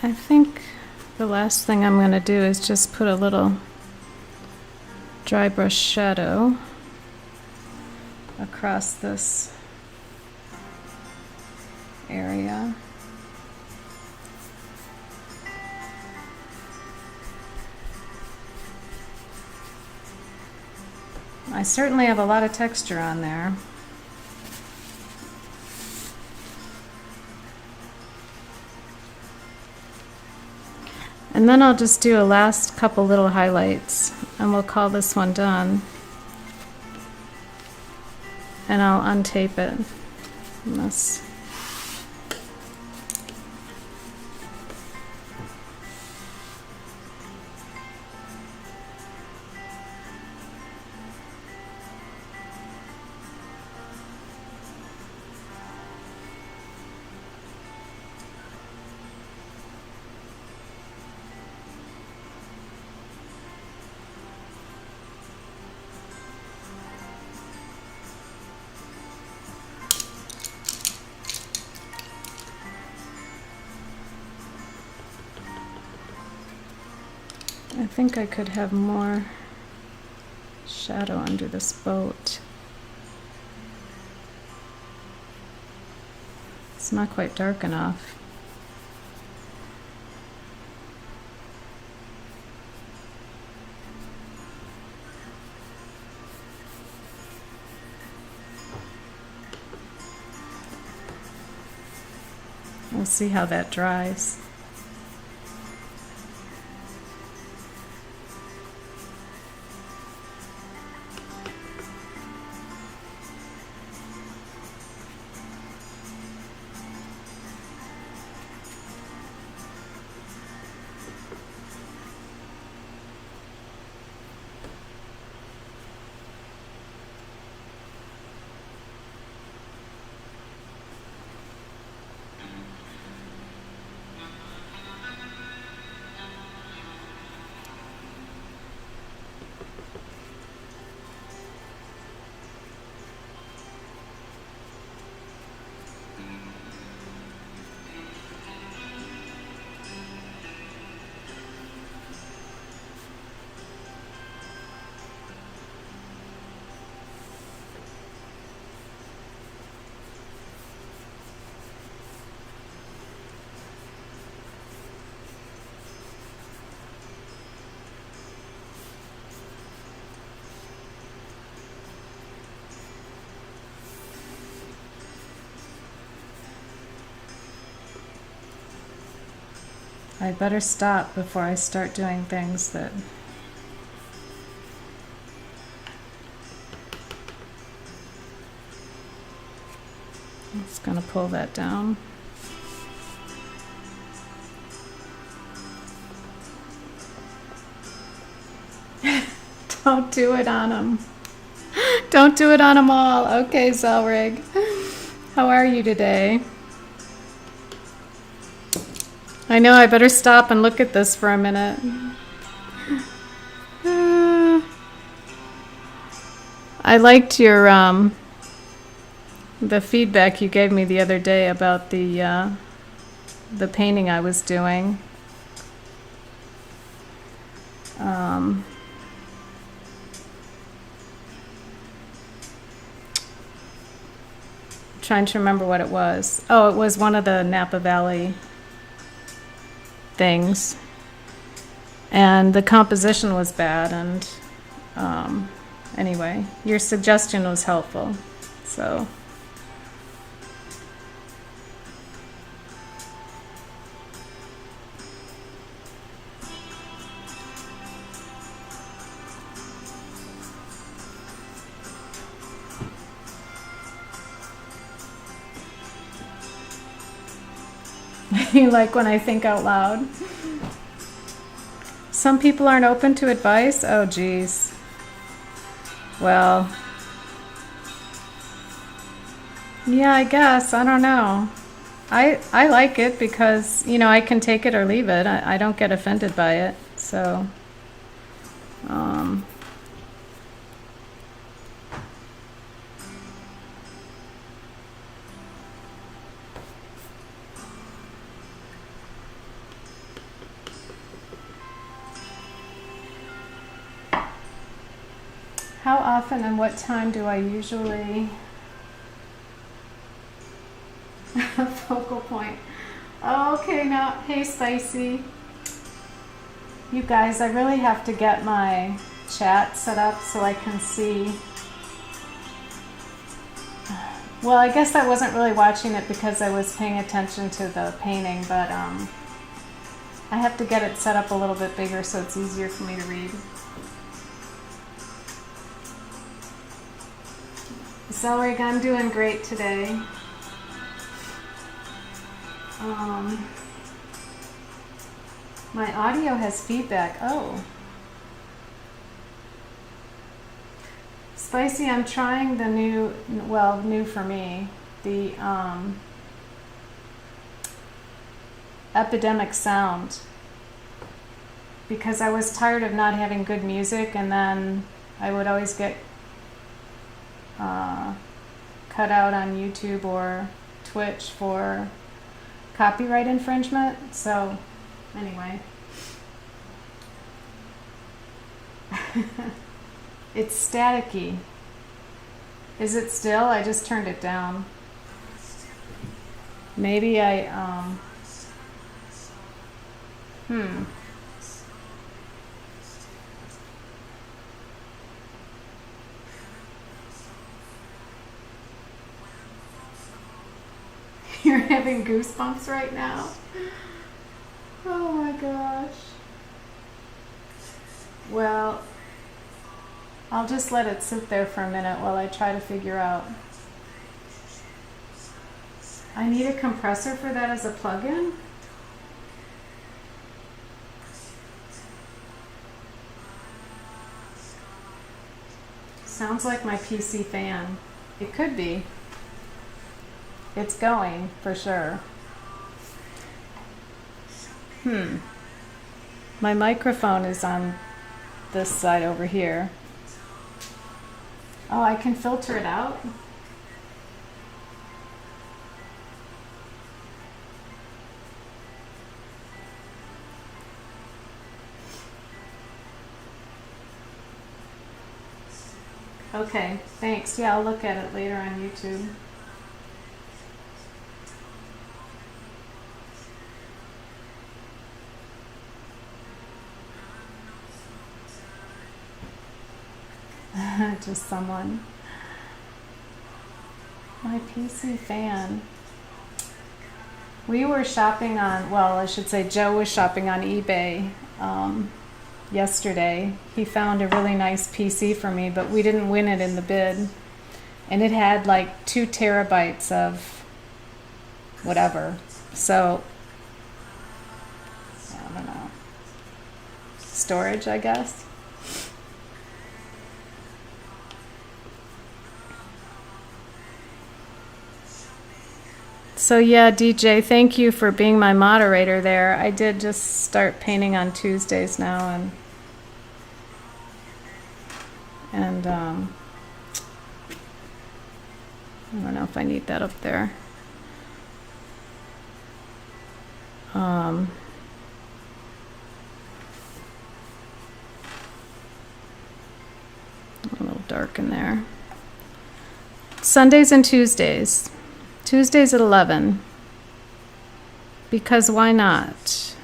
S1: I think the last thing I'm going to do is just put a little dry brush shadow across this area. I certainly have a lot of texture on there. And then I'll just do a last couple little highlights, and we'll call this one done. And I'll untape it. And this. I think I could have more shadow under this boat. It's not quite dark enough. We'll see how that dries. I better stop before I start doing things that I'm just going to pull that down. Don't do it on them. Don't do it on them all. Okay, Zelrig. How are you today? I know I better stop and look at this for a minute. I liked your the feedback you gave me the other day about the painting I was doing. Trying to remember what it was. Oh, it was one of the Napa Valley things, and the composition was bad, and anyway, your suggestion was helpful, so you like when I think out loud? Some people aren't open to advice? Oh, geez. Well, yeah, I guess. I don't know. I like it because, you know, I can take it or leave it. I don't get offended by it. So, How often and what time do I usually focal point? Oh, okay, now, hey Spicy. You guys, I really have to get my chat set up so I can see. Well, I guess I wasn't really watching it because I was paying attention to the painting, but I have to get it set up a little bit bigger so it's easier for me to read. Celery, I'm doing great today. My audio has feedback. Oh. Spicy, I'm trying the new, well, new for me, the Epidemic Sound, because I was tired of not having good music, and then I would always get cut out on YouTube or Twitch for copyright infringement. So anyway, it's staticky. Is it still? I just turned it down. Maybe I You're having goosebumps right now? Oh my gosh. Well, I'll just let it sit there for a minute while I try to figure out. I need a compressor for that as a plug-in? Sounds like my PC fan. It could be. It's going, for sure. My microphone is on this side over here. Oh, I can filter it out? Okay, thanks. Yeah, I'll look at it later on YouTube. Just someone. My PC fan. We were shopping on, well, I should say Joe was shopping on eBay yesterday. He found a really nice PC for me, but we didn't win it in the bid. And it had like 2 terabytes of whatever. So, I don't know. Storage, I guess. So yeah, DJ, thank you for being my moderator there. I did just start painting on Tuesdays now, and I don't know if I need that up there. A little dark in there. Sundays and Tuesdays. Tuesdays at 11. Because why not?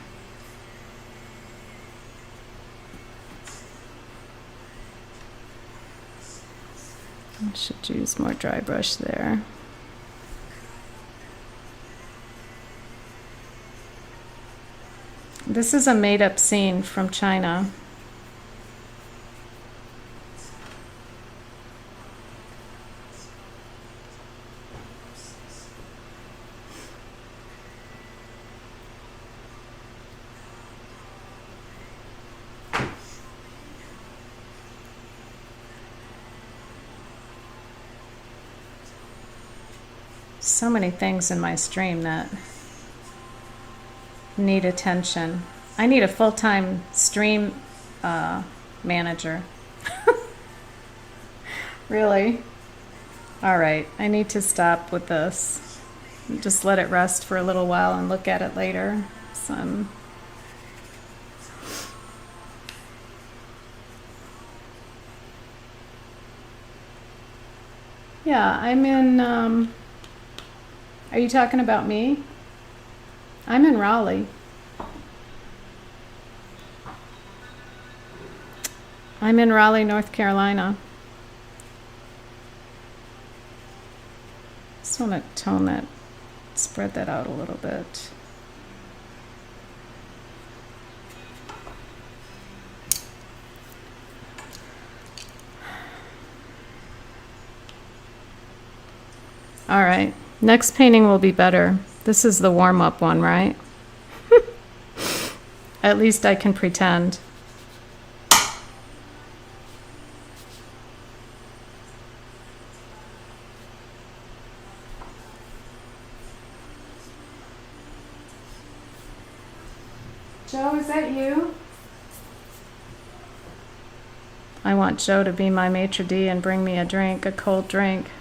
S1: I should use more dry brush there. This is a made-up scene from China. So many things in my stream that need attention. I need a full-time stream manager. Really? All right, I need to stop with this. Just let it rest for a little while and look at it later. So Yeah, I'm in, are you talking about me? I'm in Raleigh. I'm in Raleigh, North Carolina. Just want to tone that, spread that out a little bit. All right, next painting will be better. This is the warm-up one, right? At least I can pretend. Joe, is that you? I want Joe to be my maitre d' and bring me a drink, a cold drink.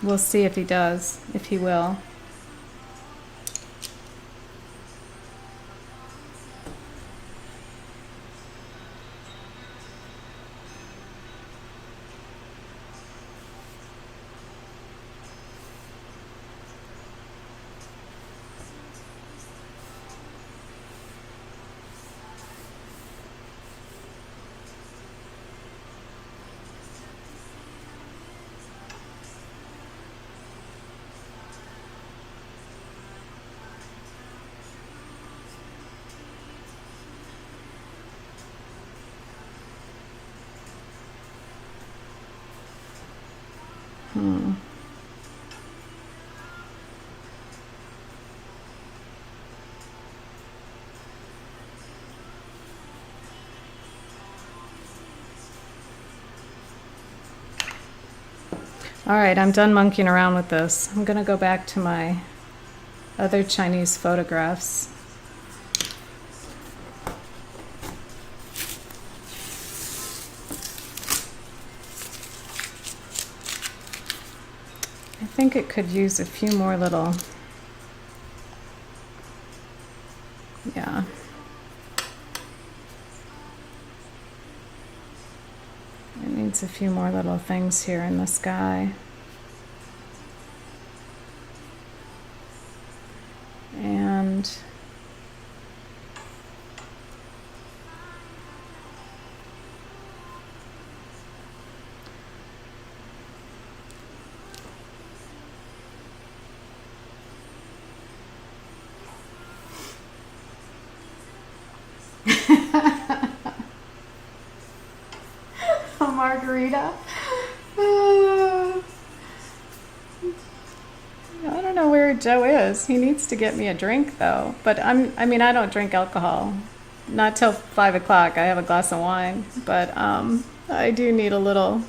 S1: We'll see if he does, if he will. All right, I'm done monkeying around with this. I'm gonna go back to my other Chinese photographs. I think it could use a few more little, yeah. It needs a few more little things here in the sky. And a margarita. I don't know where Joe is. He needs to get me a drink though. But I mean, I don't drink alcohol. Not till 5 o'clock. I have a glass of wine. But I do need a little.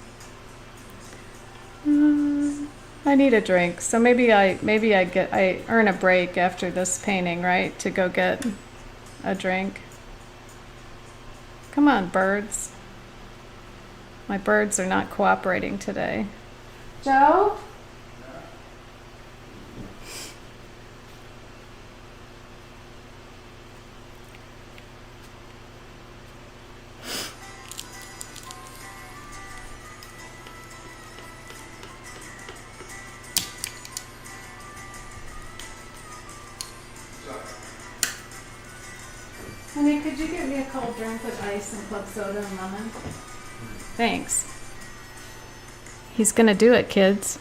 S1: I need a drink. So maybe I earn a break after this painting, right? To go get a drink. Come on, birds. My birds are not cooperating today. Joe? Honey, could you get me a cold drink with ice and club soda and lemon? Thanks. He's gonna do it, kids.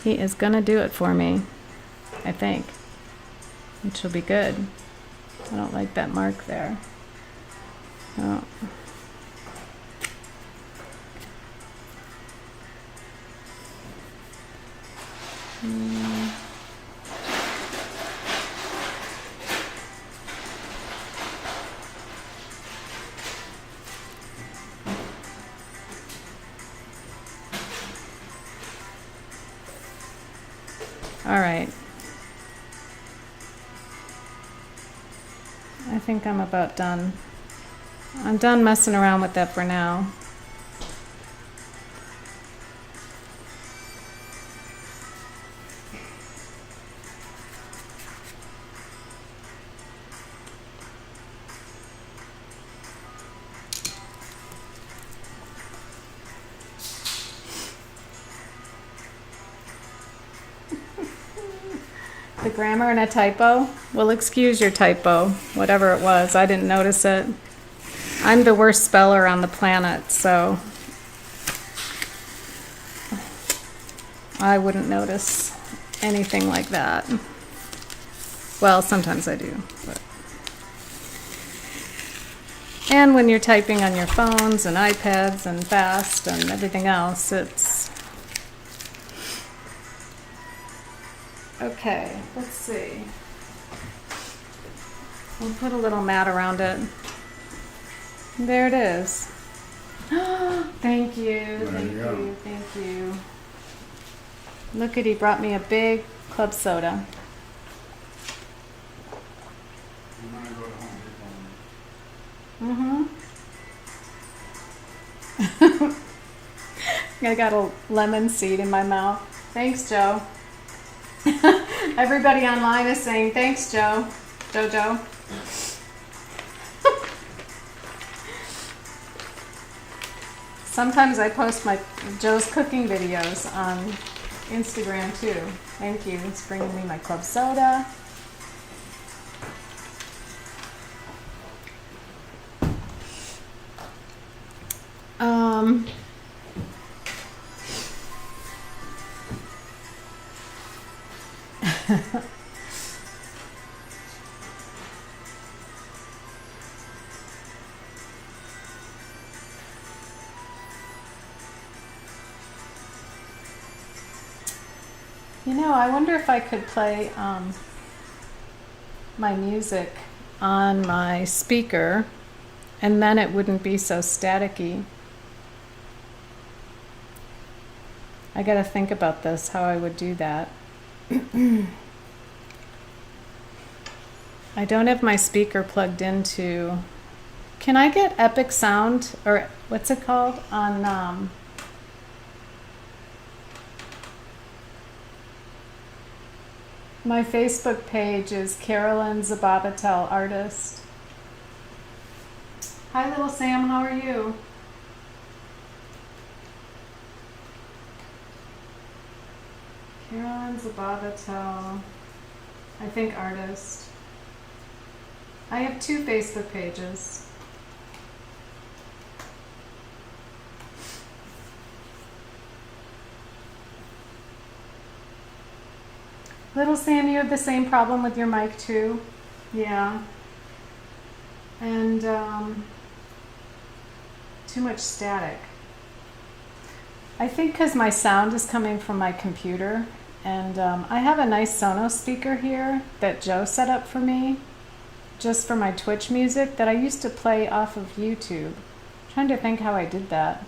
S1: He is gonna do it for me, I think. Which will be good. I don't like that mark there. Oh. All right. I think I'm about done. I'm done messing around with that for now. The grammar and a typo? Well, excuse your typo, whatever it was. I didn't notice it. I'm the worst speller on the planet, so I wouldn't notice anything like that. Well, sometimes I do. But. And when you're typing on your phones and iPads and fast and everything else, it's... Okay, let's see. We'll put a little mat around it. There it is. Thank you, thank you. Look at, he brought me a big club soda. I got a lemon seed in my mouth. Thanks, Joe. Everybody online is saying thanks, Joe. Jojo. Sometimes I post my Joe's cooking videos on Instagram too. Thank you. It's bringing me my club soda. You know, I wonder if I could play my music on my speaker and then it wouldn't be so staticky. I gotta think about this, how I would do that. I don't have my speaker plugged into... Can I get Epic Sound, or what's it called, on... My Facebook page is Carolyn Zababatel Artist. Hi, little Sam, how are you? Carolyn Zababatel, I think Artist. I have 2 Facebook pages. Little Sam, you have the same problem with your mic too? Yeah. And too much static. I think because my sound is coming from my computer, and I have a nice Sonos speaker here that Joe set up for me, just for my Twitch music that I used to play off of YouTube. I'm trying to think how I did that.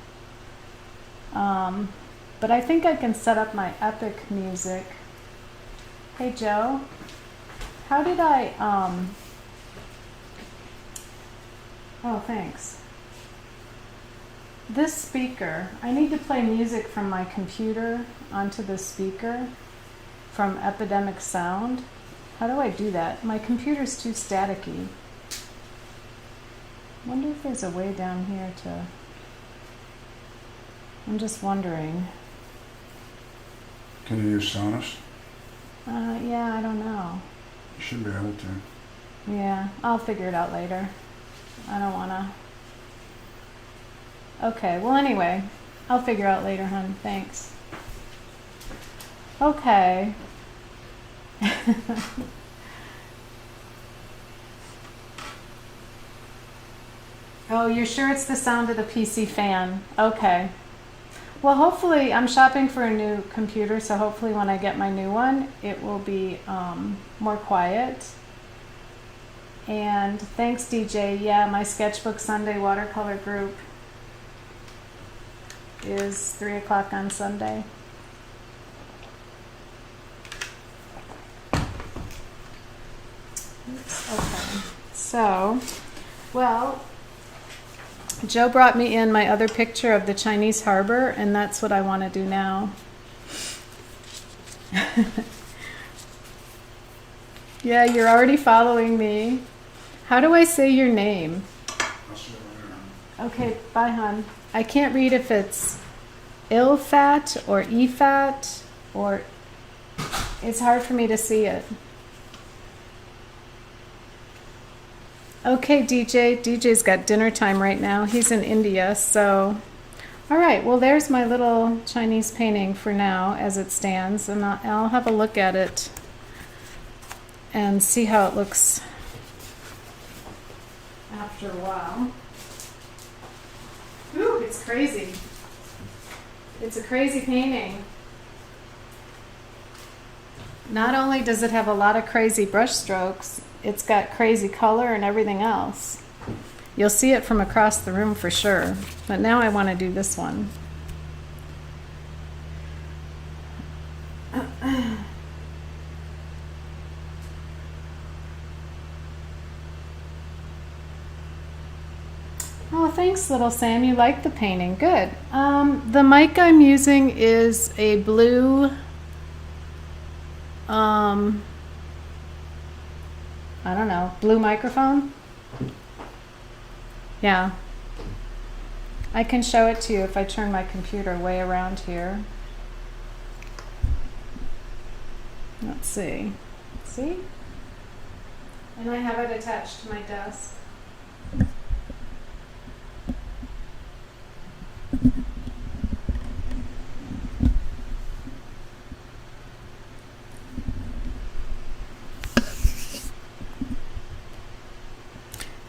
S1: But I think I can set up my Epic music. Hey Joe, how did I, oh thanks. This speaker, I need to play music from my computer onto the speaker from Epidemic Sound. How do I do that? My computer's too staticky. I wonder if there's a way down here to... I'm just wondering.
S2: Can you use Sonos?
S1: Yeah, I don't know.
S2: You should be able to.
S1: Yeah, I'll figure it out later. I don't wanna... Okay, well anyway, I'll figure out later, hon. Thanks. Okay. Oh, you're sure it's the sound of the PC fan? Okay. Well, hopefully, I'm shopping for a new computer, so hopefully when I get my new one, it will be more quiet. And thanks, DJ. Yeah, my Sketchbook Sunday watercolor group is 3 o'clock on Sunday. Oops, okay. So, well, Joe brought me in my other picture of the Chinese harbor, and that's what I want to do now. Yeah, you're already following me. How do I say your name?
S2: I'll show you later.
S1: Okay, bye, hon. I can't read if it's Ilfat or Efat or It's hard for me to see it. Okay, DJ. DJ's got dinner time right now. He's in India, so... All right, well, there's my little Chinese painting for now as it stands, and I'll have a look at it and see how it looks after a while. Ooh, it's crazy. It's a crazy painting. Not only does it have a lot of crazy brush strokes, it's got crazy color and everything else. You'll see it from across the room for sure. But now I want to do this one. Oh, thanks, little Sam. You like the painting. Good. The mic I'm using is a blue... I don't know, blue microphone? Yeah. I can show it to you if I turn my computer way around here. Let's see. See? And I have it attached to my desk.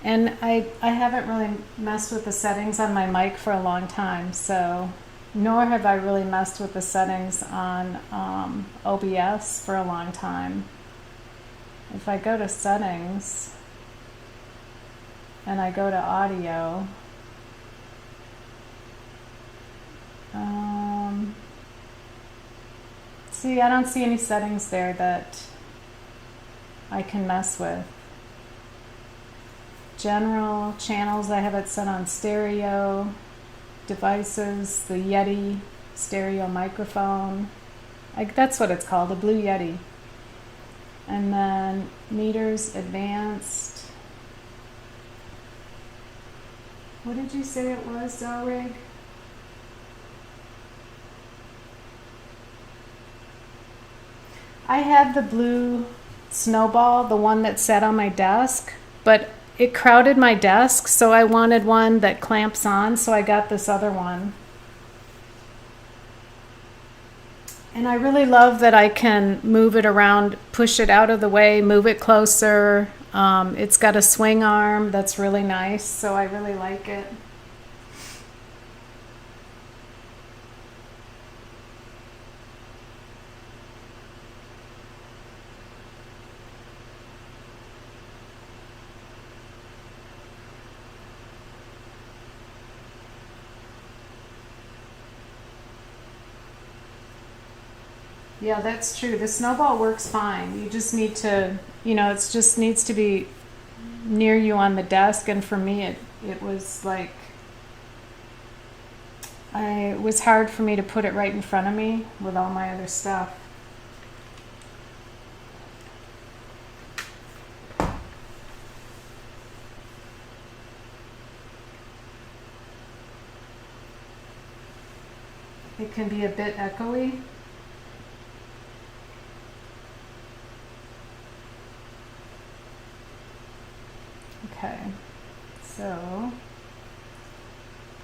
S1: And I haven't really messed with the settings on my mic for a long time, so nor have I really messed with the settings on OBS for a long time. If I go to settings and I go to audio, see, I don't see any settings there that I can mess with. General channels, I have it set on stereo. Devices, the Yeti stereo microphone. That's what it's called, a Blue Yeti. And then meters, advanced. What did you say it was, Zellrig? I had the blue snowball, the one that sat on my desk, but it crowded my desk, so I wanted one that clamps on, so I got this other one. And I really love that I can move it around, push it out of the way, move it closer. It's got a swing arm that's really nice, so I really like it. Yeah, that's true. The snowball works fine. You just need to, it just needs to be near you on the desk. And for me, it was like, it was hard for me to put it right in front of me with all my other stuff. It can be a bit echoey. Okay, so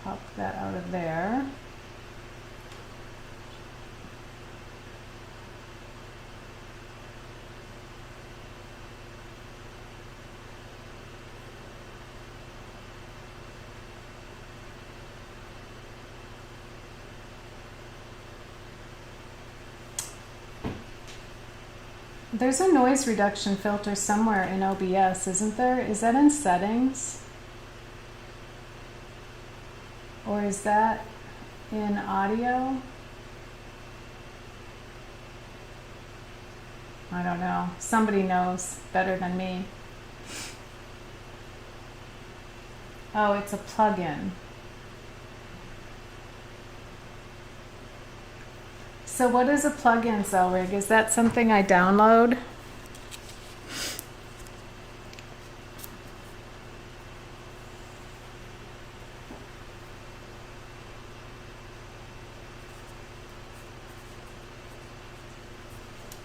S1: pop that out of there. There's a noise reduction filter somewhere in OBS, isn't there? Is that in settings? Or is that in audio? I don't know. Somebody knows better than me. Oh, it's a plugin. So what is a plugin, Zellrig? Is that something I download?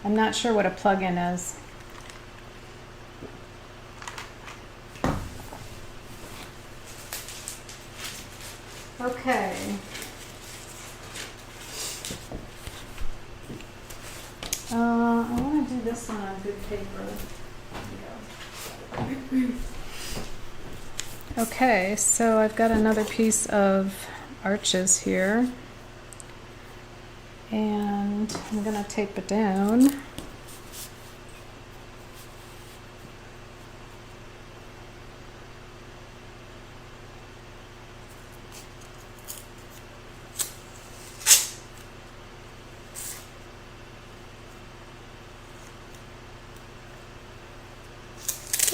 S1: I'm not sure what a plug-in is. Okay. I want to do this one on good paper. There we go. Okay, so I've got another piece of arches here. And I'm going to tape it down.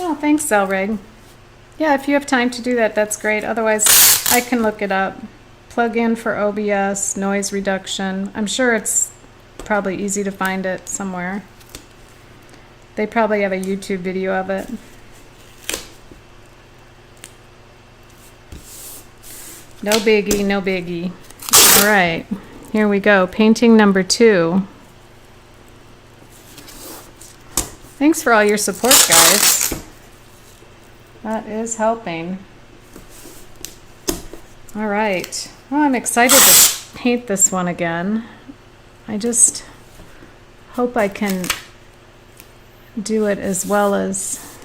S1: Oh, thanks, Zelrig. Yeah, if you have time to do that, that's great. Otherwise, I can look it up. Plug-in for OBS, noise reduction. I'm sure it's probably easy to find it somewhere. They probably have a YouTube video of it. No biggie, no biggie. All right, here we go. Painting number 2. Thanks for all your support, guys. That is helping. All right. Well, I'm excited to paint this one again. I just hope I can do it as well as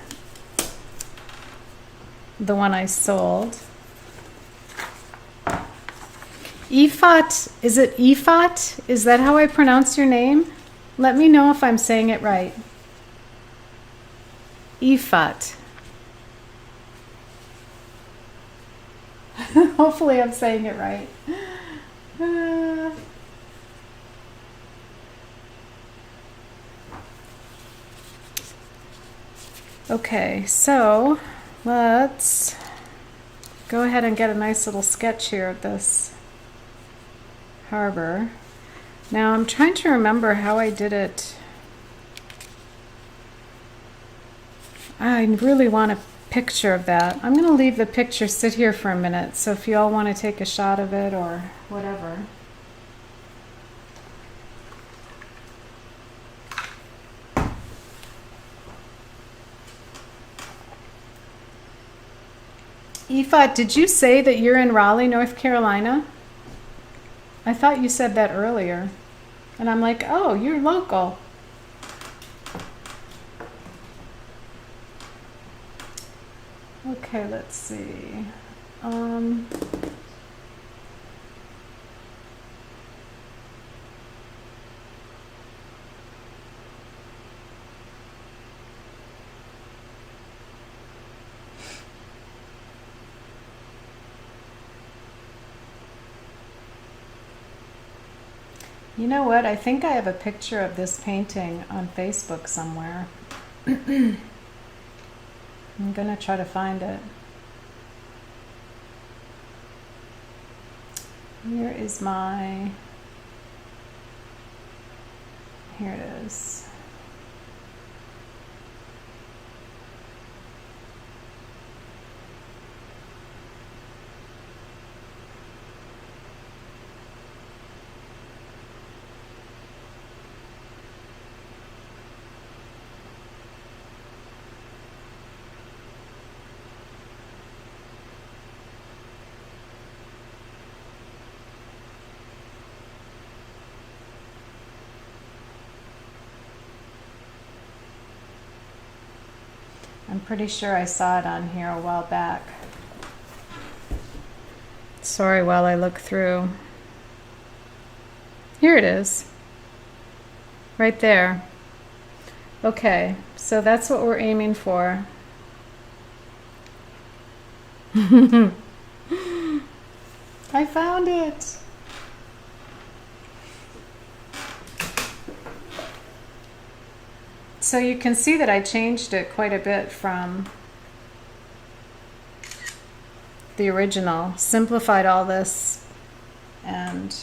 S1: the one I sold. Ifat, is it Ifat? Is that how I pronounce your name? Let me know if I'm saying it right. Ifat. Hopefully I'm saying it right. Okay, so let's go ahead and get a nice little sketch here of this harbor. Now I'm trying to remember how I did it. I really want a picture of that. I'm going to leave the picture sit here for a minute, so if you all want to take a shot of it or whatever. Ifat, did you say that you're in Raleigh, North Carolina? I thought you said that earlier. And I'm like, oh, you're local. Okay, let's see. You know what? I think I have a picture of this painting on Facebook somewhere. I'm gonna try to find it. Here is my, here it is. I'm pretty sure I saw it on here a while back. Sorry while I look through. Here it is. Right there. Okay, so that's what we're aiming for. I found it. So you can see that I changed it quite a bit from the original. Simplified all this and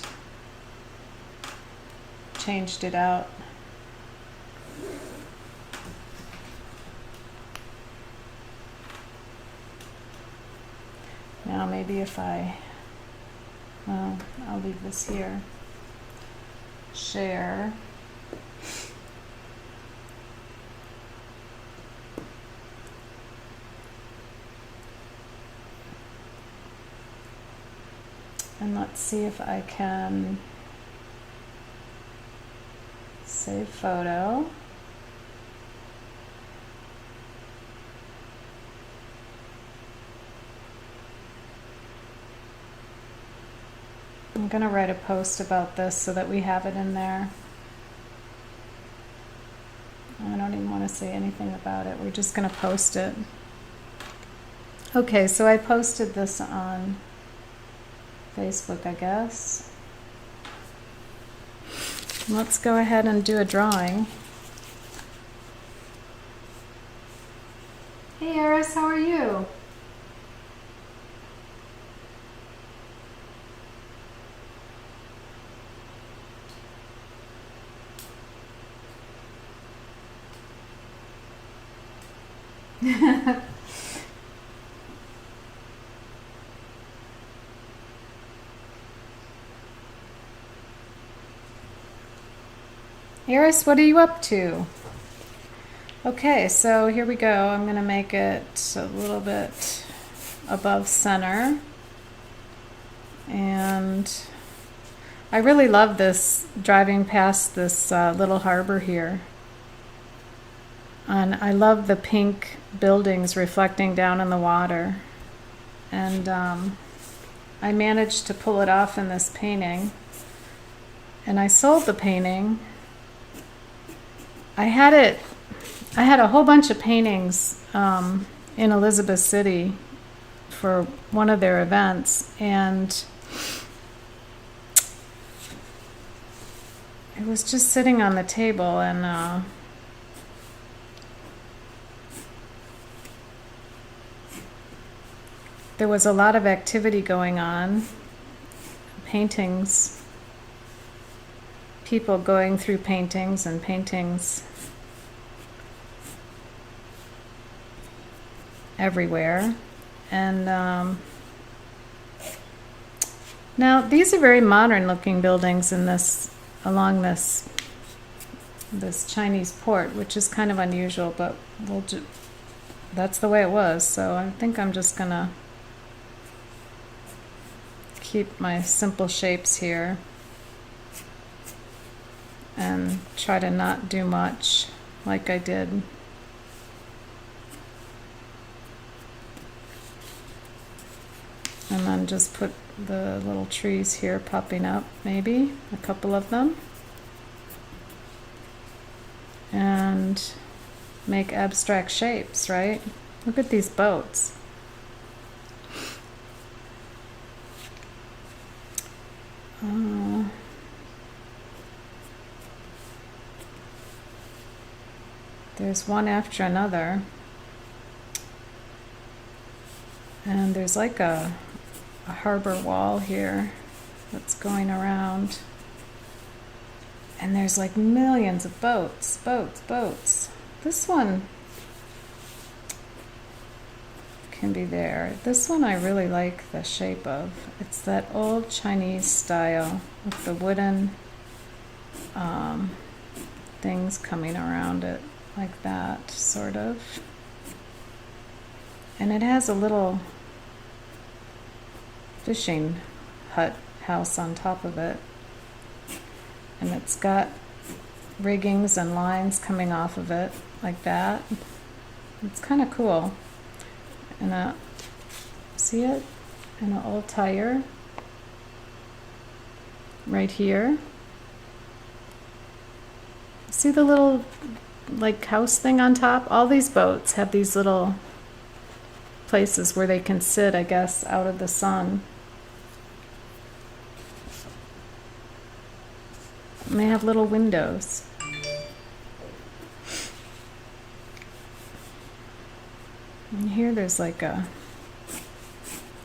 S1: changed it out. Now maybe if I, well, I'll leave this here. Share. And let's see if I can save photo. I'm going to write a post about this so that we have it in there. I don't even want to say anything about it. We're just going to post it. Okay, so I posted this on Facebook, I guess. Let's go ahead and do a drawing. Hey Eris, how are you? Eris, what are you up to? Okay, so here we go. I'm going to make it a little bit above center. And I really love this, driving past this little harbor here. And I love the pink buildings reflecting down in the water. And I managed to pull it off in this painting. And I sold the painting. I had a whole bunch of paintings in Elizabeth City for one of their events, and it was just sitting on the table, and there was a lot of activity going on, paintings, people going through paintings and paintings everywhere. And now these are very modern looking buildings in this, along this Chinese port, which is kind of unusual, but that's the way it was. So I think I'm just gonna keep my simple shapes here and try to not do much like I did. And then just put the little trees here popping up, maybe a couple of them, and make abstract shapes, right? Look at these boats. There's one after another, and there's like a harbor wall here that's going around, and there's like millions of boats. This one can be there. This one I really like the shape of. It's that old Chinese style with the wooden things coming around it, like that, sort of. And it has a little fishing hut house on top of it. And it's got riggings and lines coming off of it, like that. It's kind of cool. And see it? And an old tire right here. See the little like house thing on top? All these boats have these little places where they can sit, I guess, out of the sun. And they have little windows. And here there's like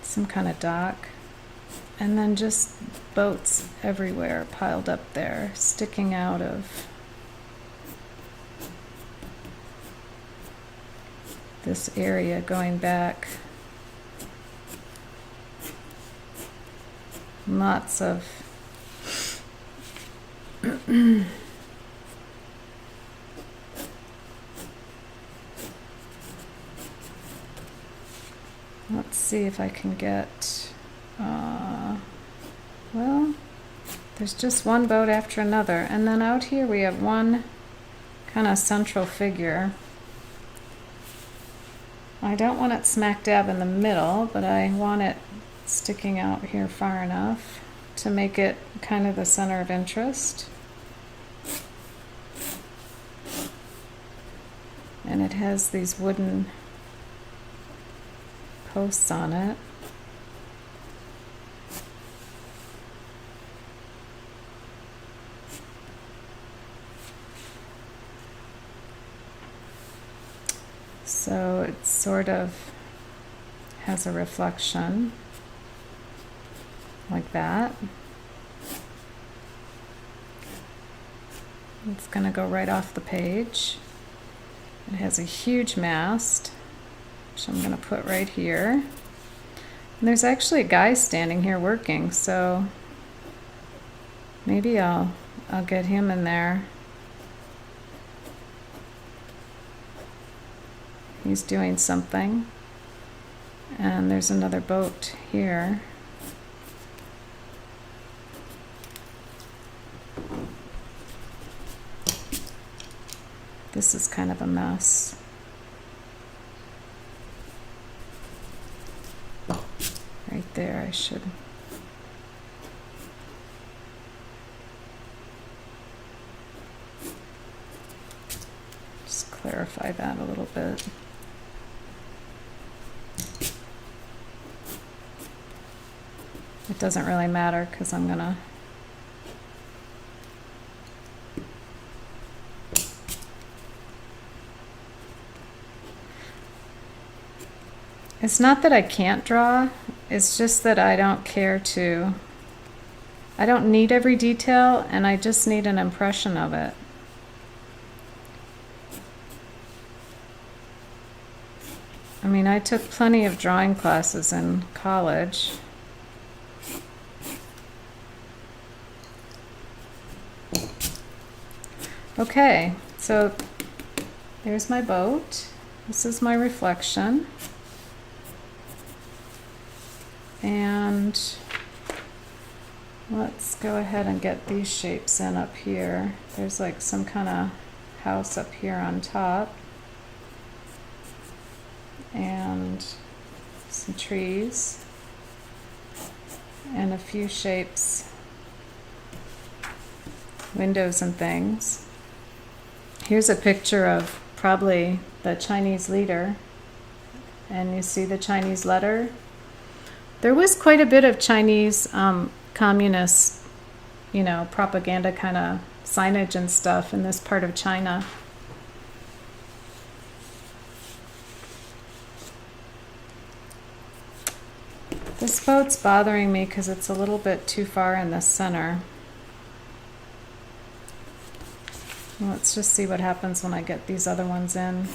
S1: some kind of dock. And then just boats everywhere piled up there, sticking out of this area, going back. Lots of let's see if I can get There's just one boat after another. And then out here we have one kind of central figure. I don't want it smack dab in the middle, but I want it sticking out here far enough to make it kind of the center of interest. And it has these wooden posts on it. So it sort of has a reflection like that. It's going to go right off the page. It has a huge mast, which I'm going to put right here. And there's actually a guy standing here working, so maybe I'll get him in there. He's doing something. And there's another boat here. This is kind of a mess. Right there, I should. Just clarify that a little bit. It doesn't really matter because I'm gonna It's not that I can't draw, it's just that I don't care to. I don't need every detail, and I just need an impression of it. I mean, I took plenty of drawing classes in college. Okay, so there's my boat. This is my reflection. And let's go ahead and get these shapes in up here. There's like some kind of house up here on top. And some trees. And a few shapes. Windows and things. Here's a picture of probably the Chinese leader. And you see the Chinese letter. There was quite a bit of Chinese communist, propaganda kind of signage and stuff in this part of China. This boat's bothering me because it's a little bit too far in the center. Let's just see what happens when I get these other ones in.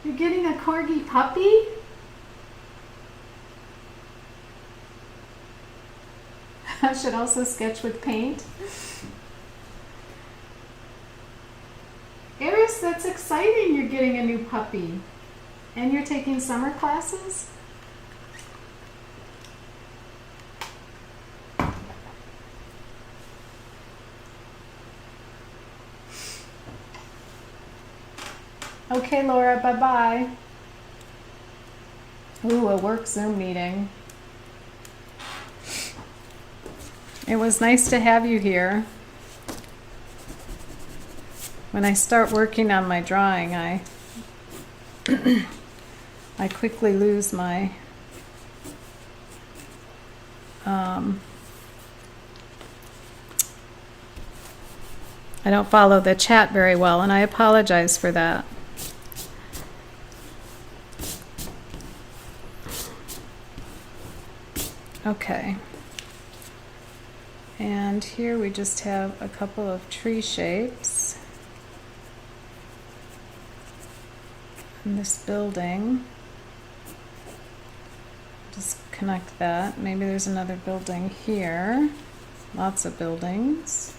S1: You're getting a corgi puppy? I should also sketch with paint. Eris, that's exciting. You're getting a new puppy. And you're taking summer classes? Okay, Laura, bye-bye. Ooh, a work Zoom meeting. It was nice to have you here. When I start working on my drawing, I quickly lose my I don't follow the chat very well, and I apologize for that. Okay. And here we just have a couple of tree shapes. And this building, just connect that. Maybe there's another building here. Lots of buildings.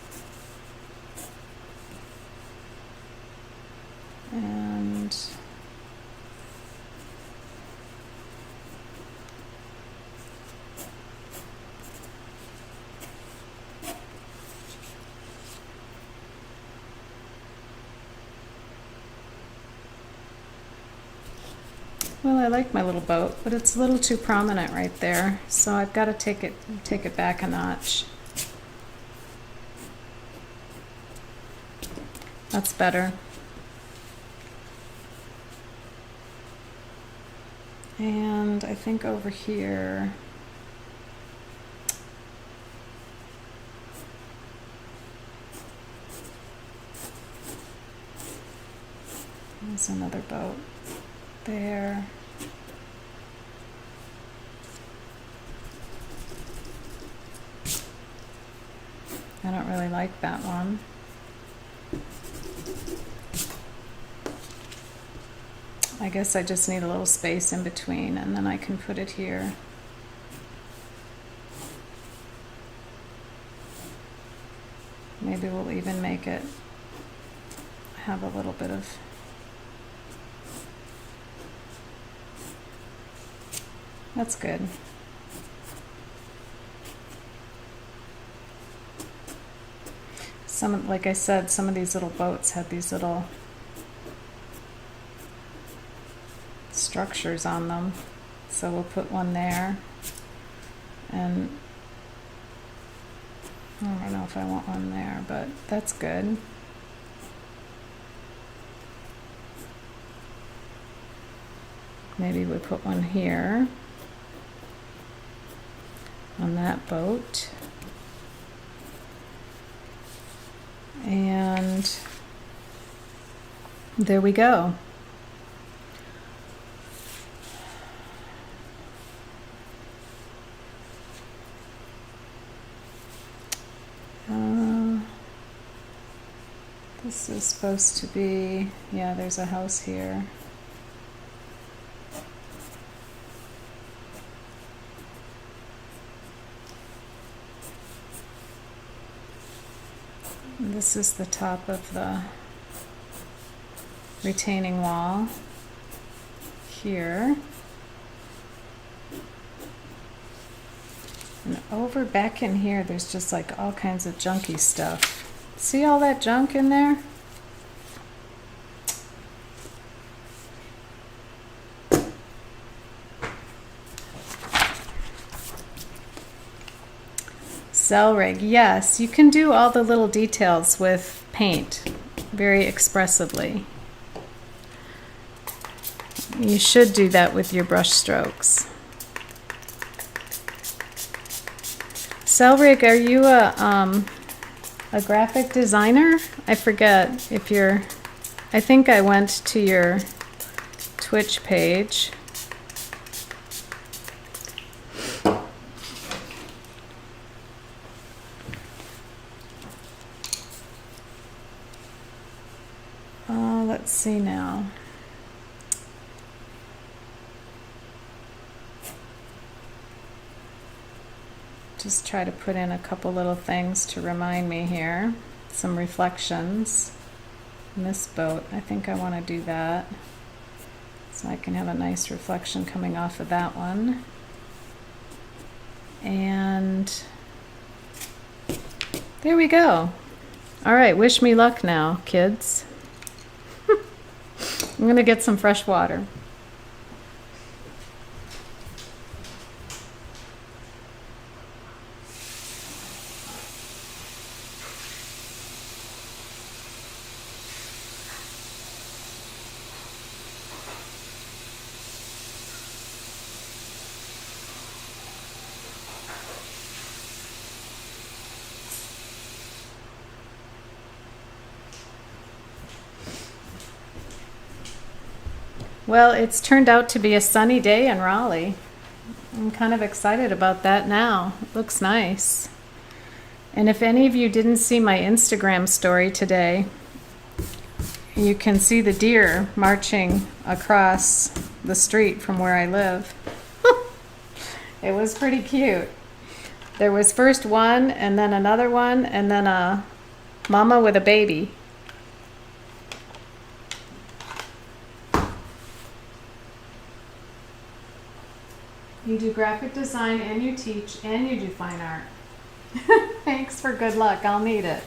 S1: And well, I like my little boat, but it's a little too prominent right there, so I've got to take it back a notch. That's better. And I think over here, there's another boat there. I don't really like that one. I guess I just need a little space in between, and then I can put it here. Maybe we'll even make it have a little bit of that's good. Some, like I said, some of these little boats have these little structures on them. So we'll put one there. And I don't know if I want one there, but that's good. Maybe we put one here on that boat. And there we go. This is supposed to be, yeah, there's a house here. This is the top of the retaining wall here. And over back in here, there's just like all kinds of junky stuff. See all that junk in there? Cell rig, yes, you can do all the little details with paint very expressively. You should do that with your brush strokes. Cell rig, are you a graphic designer? I forget if you're, I think I went to your Twitch page. Let's see now. Just try to put in a couple little things to remind me here. Some reflections in this boat. I think I want to do that so I can have a nice reflection coming off of that one. And there we go. All right, wish me luck now, kids. I'm going to get some fresh water. Well, it's turned out to be a sunny day in Raleigh. I'm kind of excited about that now. It looks nice. And if any of you didn't see my Instagram story today, you can see the deer marching across the street from where I live. It was pretty cute. There was first one, and then another one, and then a mama with a baby. You do graphic design, and you teach, and you do fine art. Thanks for good luck. I'll need it.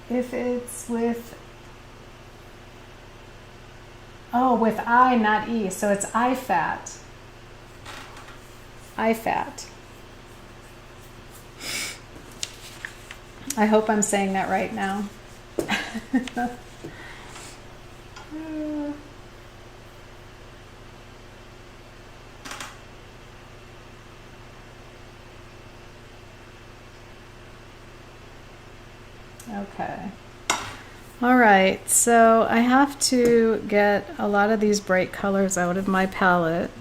S1: If it's with, oh, with I, not E, so it's IFAT. IFAT. I hope I'm saying that right now. Okay. All right, so I have to get a lot of these bright colors out of my palette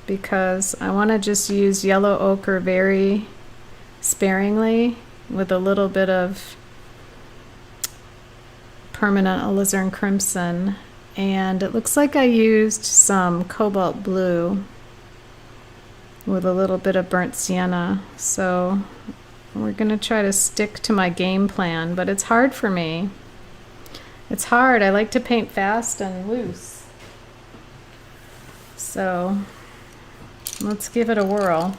S1: because I want to just use yellow ochre very sparingly with a little bit of permanent alizarin crimson, and it looks like I used some cobalt blue with a little bit of burnt sienna, so we're gonna try to stick to my game plan, but it's hard for me. It's hard. I like to paint fast and loose. So let's give it a whirl.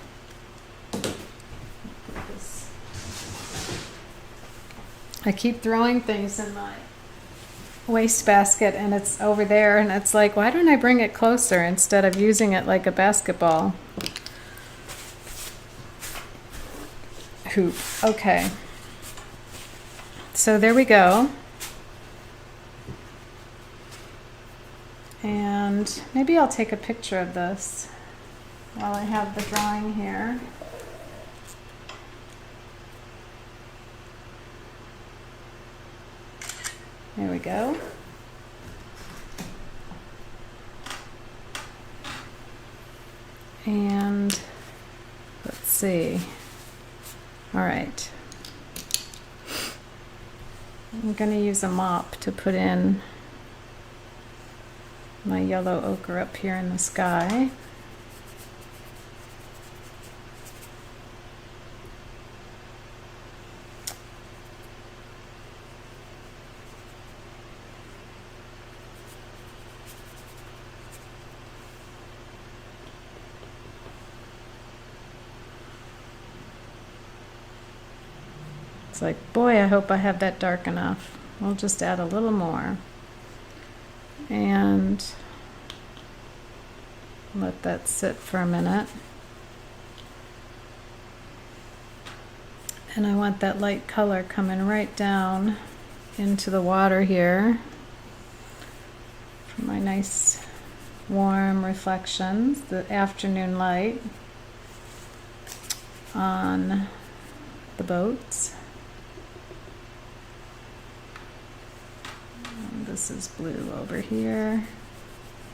S1: I keep throwing things in my wastebasket and it's over there, and it's like, why don't I bring it closer instead of using it like a basketball hoop? Okay. So there we go. And maybe I'll take a picture of this while I have the drawing here. There we go. And let's see. All right. I'm going to use a mop to put in my yellow ochre up here in the sky. It's like, boy, I hope I have that dark enough. We'll just add a little more. And let that sit for a minute. And I want that light color coming right down into the water here for my nice warm reflections, the afternoon light on the boats. And this is blue over here,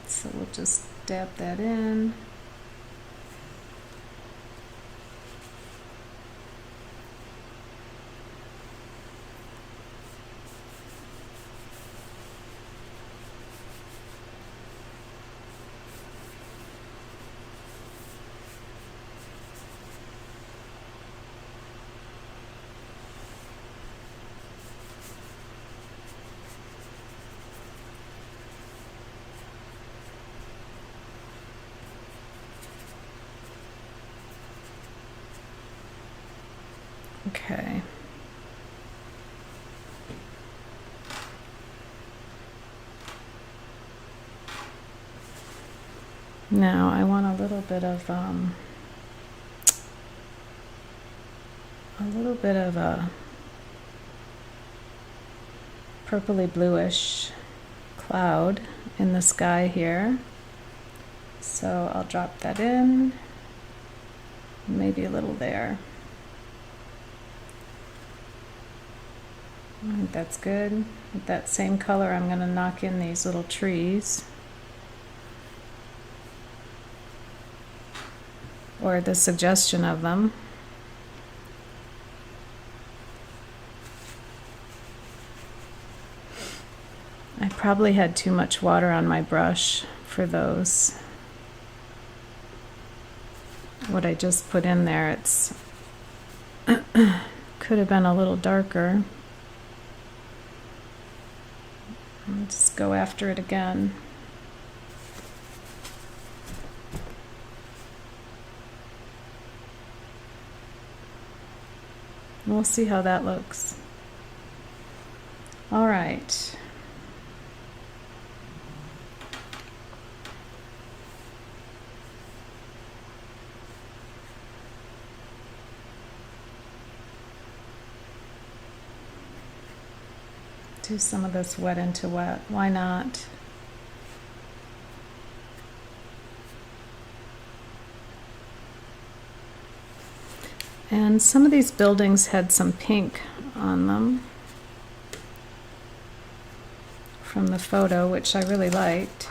S1: so we'll just dab that in. Okay. Now I want a little bit of a purpley bluish cloud in the sky here. So I'll drop that in, maybe a little there. I think that's good. With that same color, I'm going to knock in these little trees. Or the suggestion of them. I probably had too much water on my brush for those. What I just put in there, it's could have been a little darker. I'll just go after it again. We'll see how that looks. All right. Do some of this wet into wet. Why not? And some of these buildings had some pink on them from the photo, which I really liked.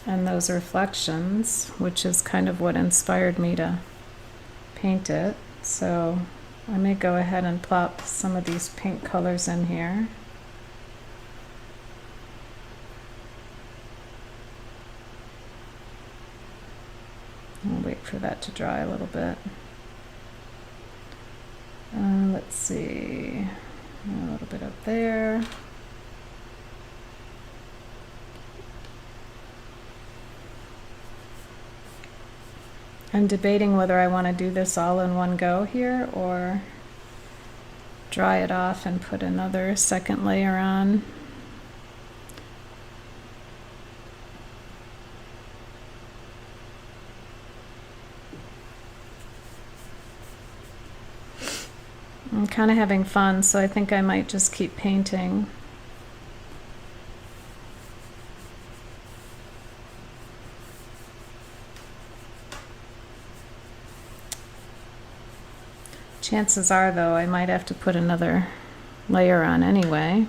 S1: And those reflections, which is kind of what inspired me to paint it. So I may go ahead and plop some of these pink colors in here. I'll wait for that to dry a little bit. Let's see, a little bit up there. I'm debating whether I want to do this all in one go here or dry it off and put another second layer on. I'm kind of having fun, so I think I might just keep painting. Chances are, though, I might have to put another layer on anyway.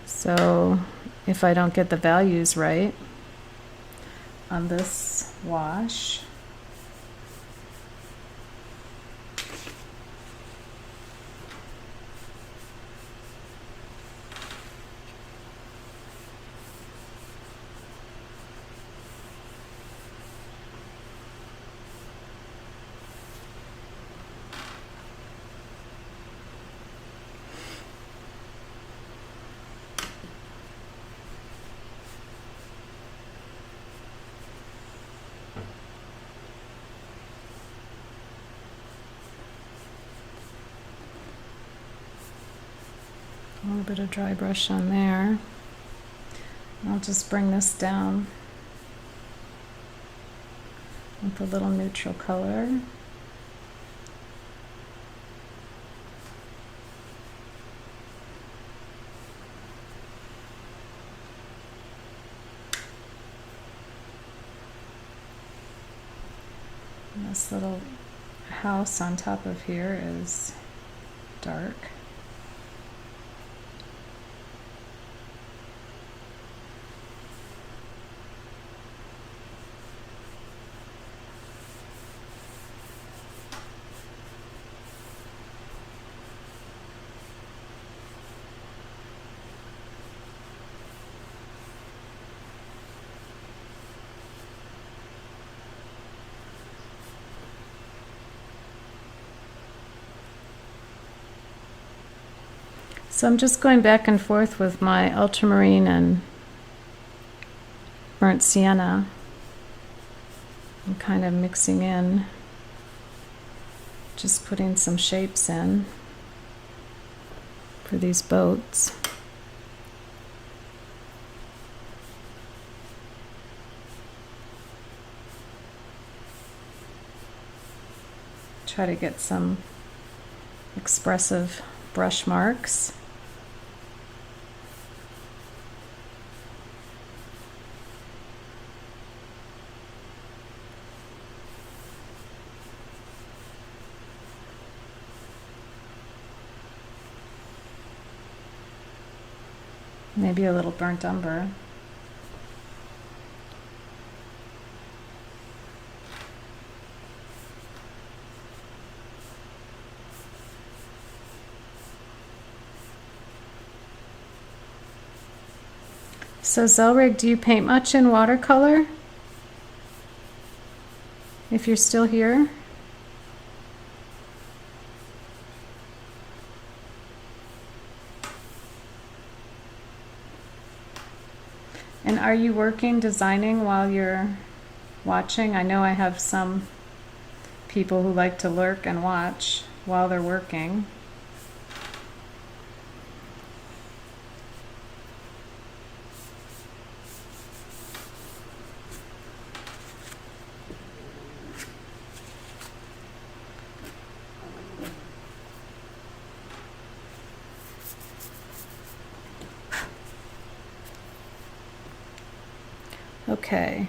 S1: So if I don't get the values right on this wash, a little bit of dry brush on there. I'll just bring this down with a little neutral color. And this little house on top of here is dark. So I'm just going back and forth with my ultramarine and burnt sienna. I'm kind of mixing in, just putting some shapes in for these boats. Try to get some expressive brush marks. Maybe a little burnt umber. So Zelrig, do you paint much in watercolor? If you're still here? And are you working, designing while you're watching? I know I have some people who like to lurk and watch while they're working. Okay.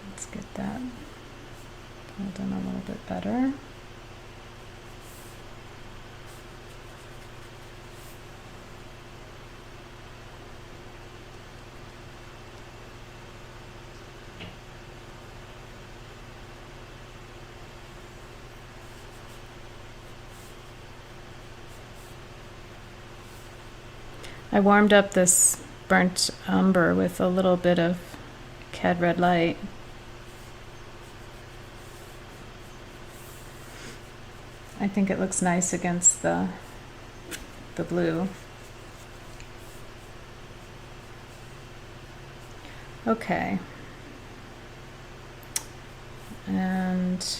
S1: Let's get that pulled in a little bit better. I warmed up this burnt umber with a little bit of cad red light. I think it looks nice against the blue. Okay. And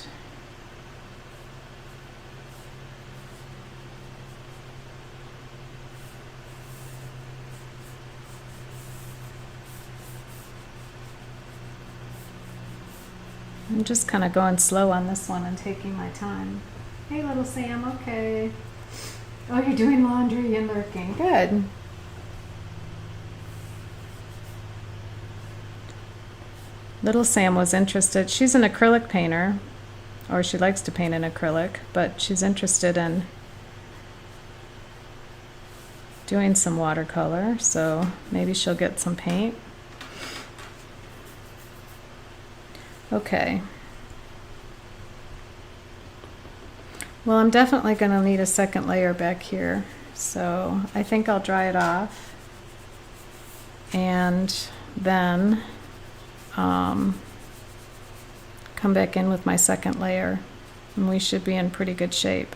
S1: I'm just kind of going slow on this one and taking my time. Hey, little Sam, okay. Oh, you're doing laundry and lurking. Good. Little Sam was interested. She's an acrylic painter, or she likes to paint in acrylic, but she's interested in doing some watercolor, so maybe she'll get some paint. Okay. Well, I'm definitely going to need a second layer back here, so I think I'll dry it off and then come back in with my second layer, and we should be in pretty good shape.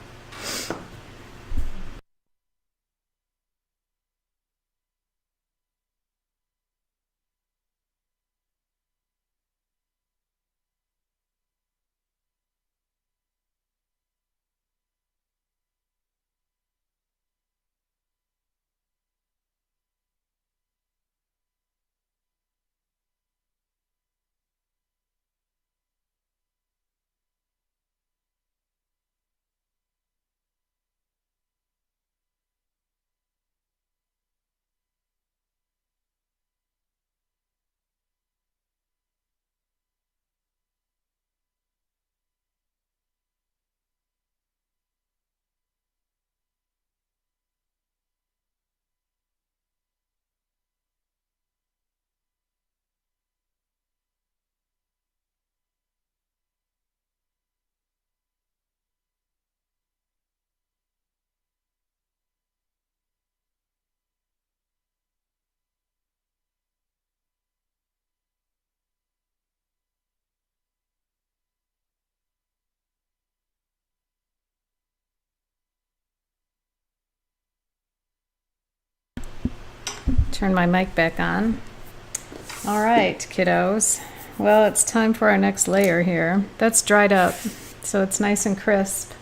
S1: Turn my mic back on. All right, kiddos. Well, it's time for our next layer here. That's dried up, so it's nice and crisp.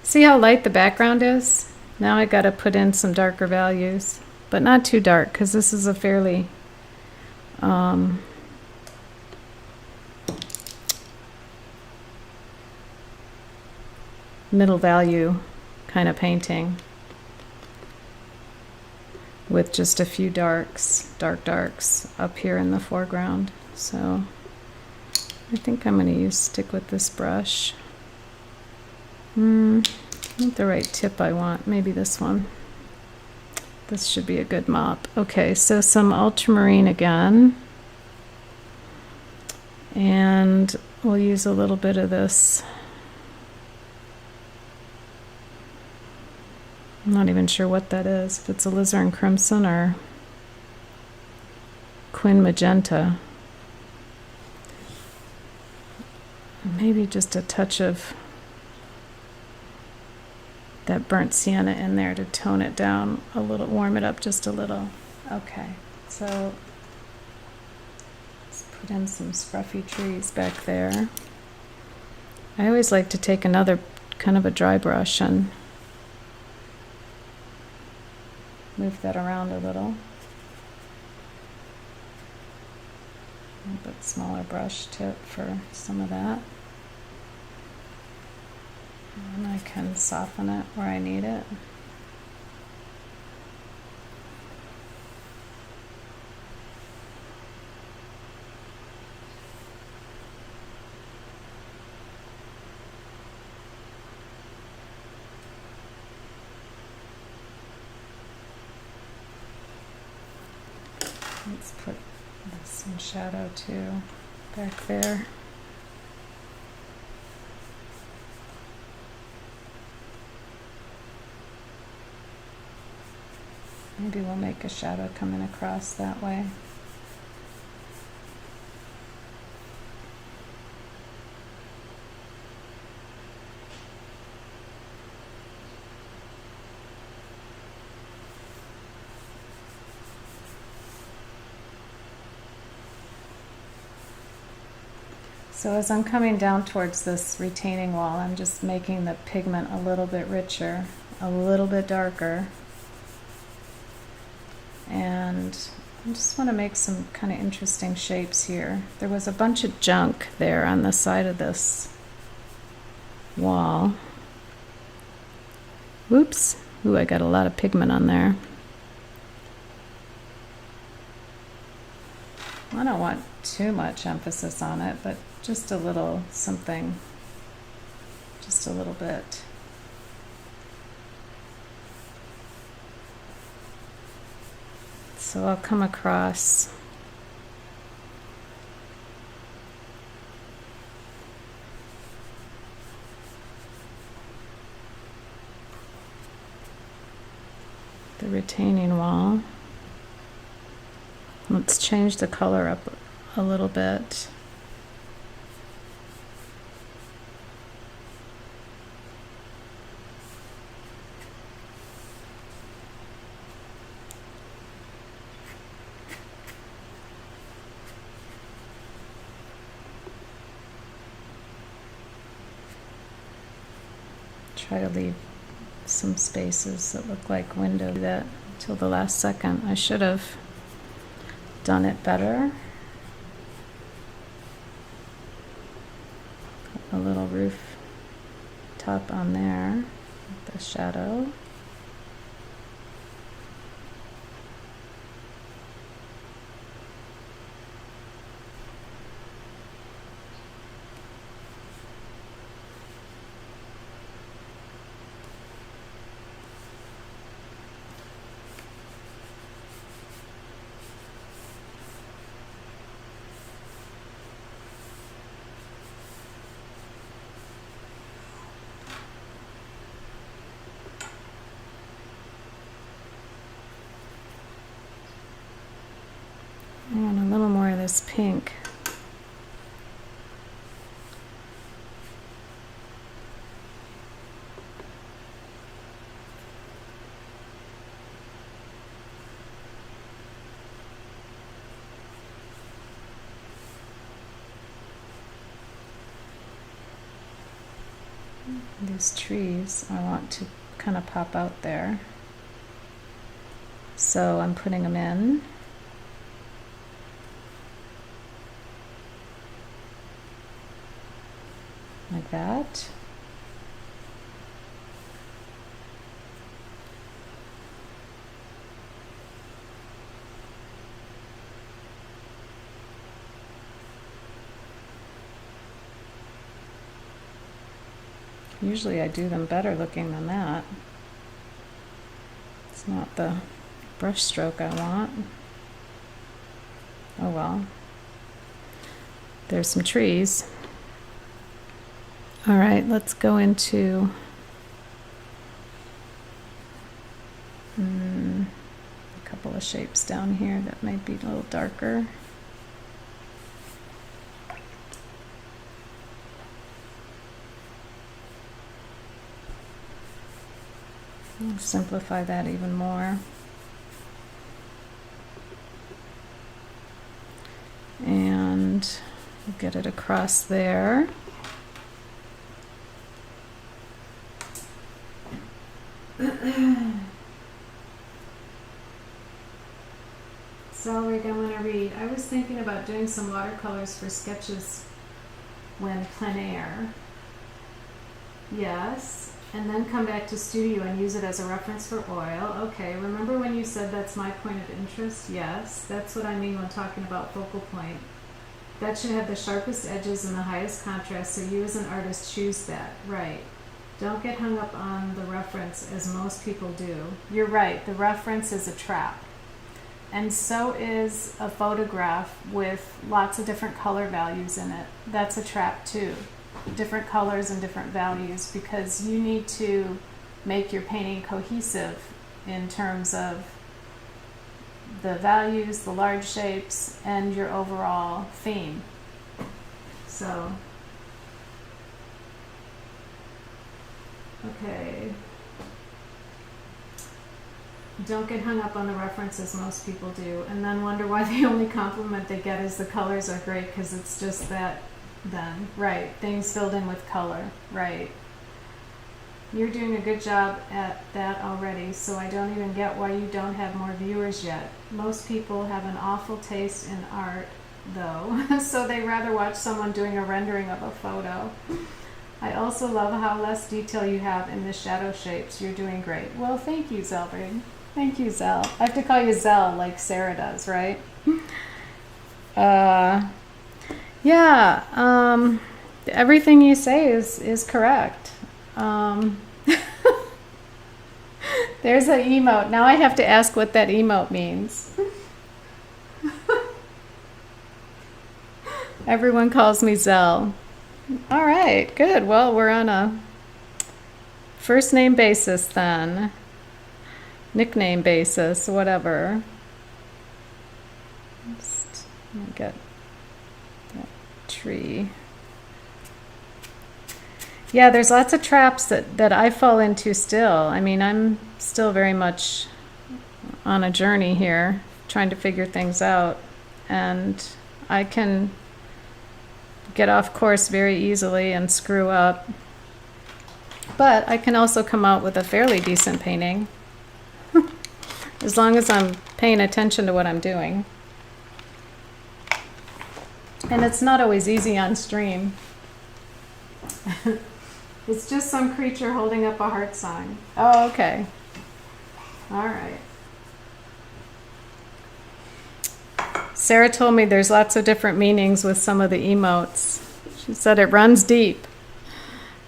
S1: See how light the background is? Now I gotta put in some darker values, but not too dark, because this is a fairly middle value kind of painting, with just a few darks, darks up here in the foreground. So I think I'm going to stick with this brush. Not the right tip I want. Maybe this one. This should be a good mop. Okay, so some ultramarine again. And we'll use a little bit of this. I'm not even sure what that is, if it's alizarin crimson or quin magenta. Maybe just a touch of that burnt sienna in there to tone it down a little, warm it up just a little. Okay, so let's put in some scruffy trees back there. I always like to take another kind of a dry brush and move that around a little. A bit smaller brush tip for some of that. And I can soften it where I need it. Let's put some shadow too back there. Maybe we'll make a shadow coming across that way. So as I'm coming down towards this retaining wall, I'm just making the pigment a little bit richer, a little bit darker. And I just want to make some kind of interesting shapes here. There was a bunch of junk there on the side of this wall. Whoops. Ooh, I got a lot of pigment on there. I don't want too much emphasis on it, but just a little something, just a little bit. So I'll come across the retaining wall. Let's change the color up a little bit. Try to leave some spaces that look like windows that till the last second. I should have done it better. Put a little roof top on there with the shadow. I want a little more of this pink. These trees I want to kind of pop out there. So I'm putting them in. Like that. Usually I do them better looking than that. It's not the brush stroke I want. Oh well. There's some trees. All right, let's go into a couple of shapes down here that might be a little darker. I'll simplify that even more. And we'll get it across there. Zellrig, I'm going to read. I was thinking about doing some watercolors for sketches when plein air. Yes. And then come back to studio and use it as a reference for oil. Okay, remember when you said that's my point of interest? Yes, that's what I mean when talking about focal point. That should have the sharpest edges and the highest contrast, so you as an artist choose that. Right. Don't get hung up on the reference as most people do. You're right, the reference is a trap. And so is a photograph with lots of different color values in it. That's a trap too. Different colors and different values, because you need to make your painting cohesive in terms of the values, the large shapes, and your overall theme. So, okay. Don't get hung up on the references most people do, and then wonder why the only compliment they get is the colors are great, because it's just that then. Right, things filled in with color. Right. You're doing a good job at that already, so I don't even get why you don't have more viewers yet. Most people have an awful taste in art, though, so they rather watch someone doing a rendering of a photo. I also love how less detail you have in the shadow shapes. You're doing great. Well, thank you, Zellrig. Thank you, Zell. I have to call you Zell like Sarah does, right? Yeah, everything you say is correct. There's an emote. Now I have to ask what that emote means. Everyone calls me Zell. All right, good. Well, we're on a first name basis then. Nickname basis, whatever. Just get that tree. Yeah, there's lots of traps that I fall into still. I mean, I'm still very much on a journey here, trying to figure things out. And I can get off course very easily and screw up. But I can also come out with a fairly decent painting, as long as I'm paying attention to what I'm doing. And it's not always easy on stream. It's just some creature holding up a heart sign. Oh, okay. All right. Sarah told me there's lots of different meanings with some of the emotes. She said it runs deep.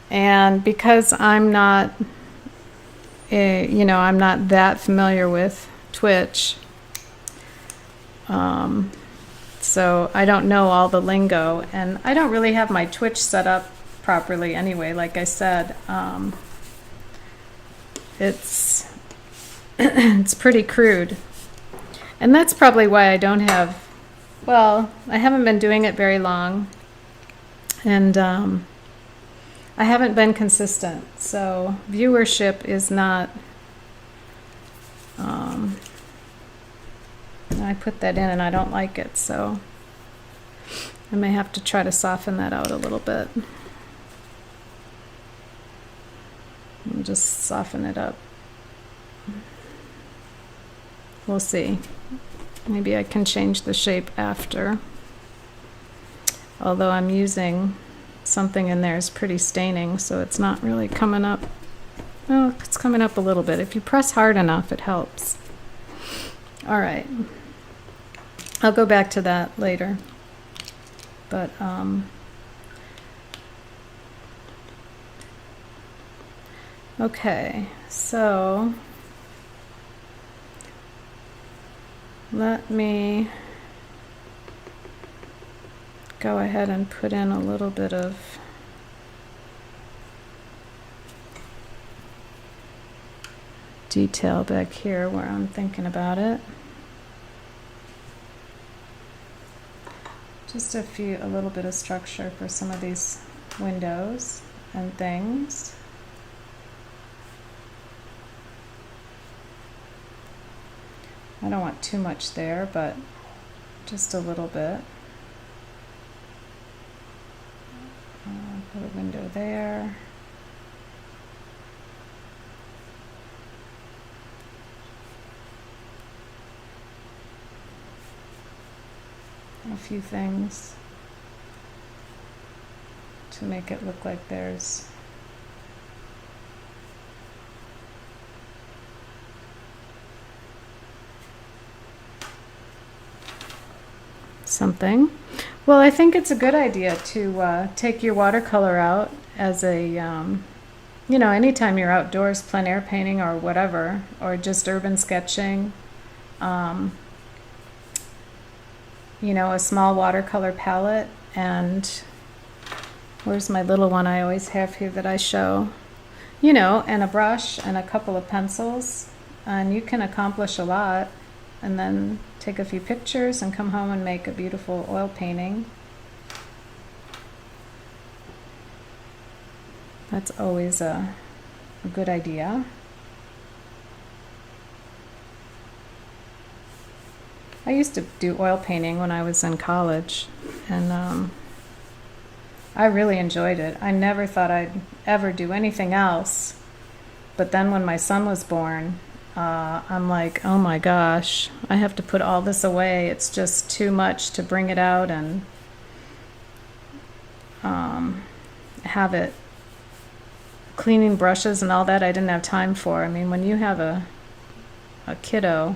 S1: And because I'm not, I'm not that familiar with Twitch, so I don't know all the lingo, and I don't really have my Twitch set up properly anyway. Like I said, it's it's pretty crude, and that's probably why I don't have. Well, I haven't been doing it very long, and I haven't been consistent, so viewership is not. I put that in and I don't like it, so I may have to try to soften that out a little bit. And just soften it up. We'll see. Maybe I can change the shape after. Although I'm using something in there is pretty staining, so it's not really coming up. Oh, it's coming up a little bit. If you press hard enough, it helps. All right. I'll go back to that later. But, okay, so let me go ahead and put in a little bit of detail back here where I'm thinking about it. Just a little bit of structure for some of these windows and things. I don't want too much there, but just a little bit. Put a window there. A few things to make it look like there's something. Well, I think it's a good idea to take your watercolor out as a, you know, anytime you're outdoors, plein air painting or whatever, or just urban sketching. You know, a small watercolor palette, and where's my little one I always have here that I show, you know, and a brush and a couple of pencils, and you can accomplish a lot, and then take a few pictures and come home and make a beautiful oil painting. That's always a good idea. I used to do oil painting when I was in college, and I really enjoyed it. I never thought I'd ever do anything else, but then when my son was born, I'm like, oh my gosh, I have to put all this away. It's just too much to bring it out and have it, cleaning brushes and all that I didn't have time for. I mean, when you have a kiddo,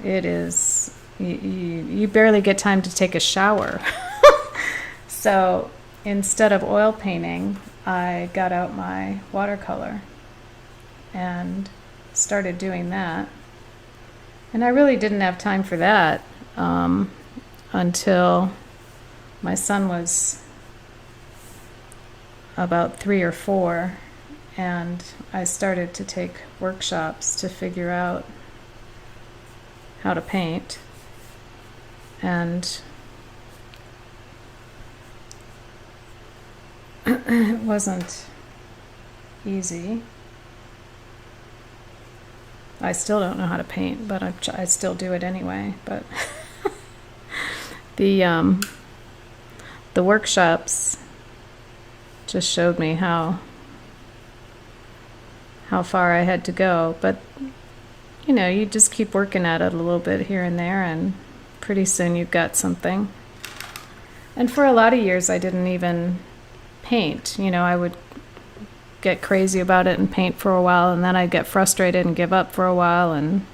S1: it is, you barely get time to take a shower. So instead of oil painting, I got out my watercolor and started doing that. And I really didn't have time for that until my son was about 3 or 4, and I started to take workshops to figure out how to paint. And it wasn't easy. I still don't know how to paint, but I still do it anyway. But the workshops just showed me how far I had to go. But you know, you just keep working at it a little bit here and there, and pretty soon you've got something. And for a lot of years, I didn't even paint. You know, I would get crazy about it and paint for a while, and then I'd get frustrated and give up for a while, and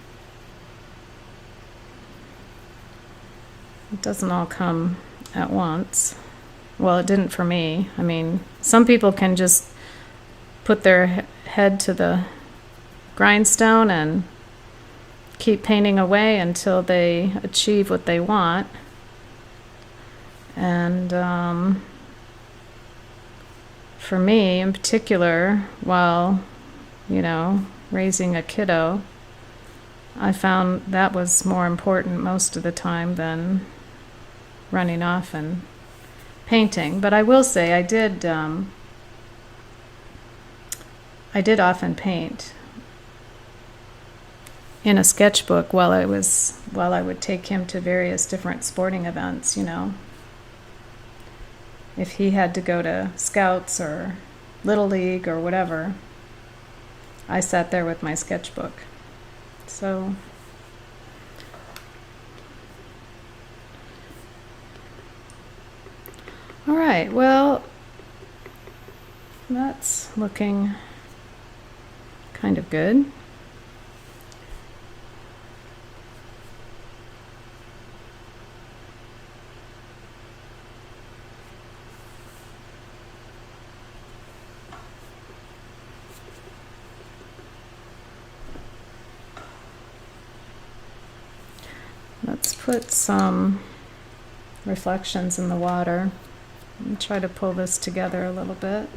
S1: it doesn't all come at once. Well, it didn't for me. I mean, some people can just put their head to the grindstone and keep painting away until they achieve what they want. And for me in particular, while, you know, raising a kiddo, I found that was more important most of the time than running off and painting. But I will say I did often paint in a sketchbook while I would take him to various different sporting events, you know. If he had to go to Scouts or Little League or whatever, I sat there with my sketchbook. So all right, well, that's looking kind of good. Let's put some reflections in the water. And try to pull this together a little bit.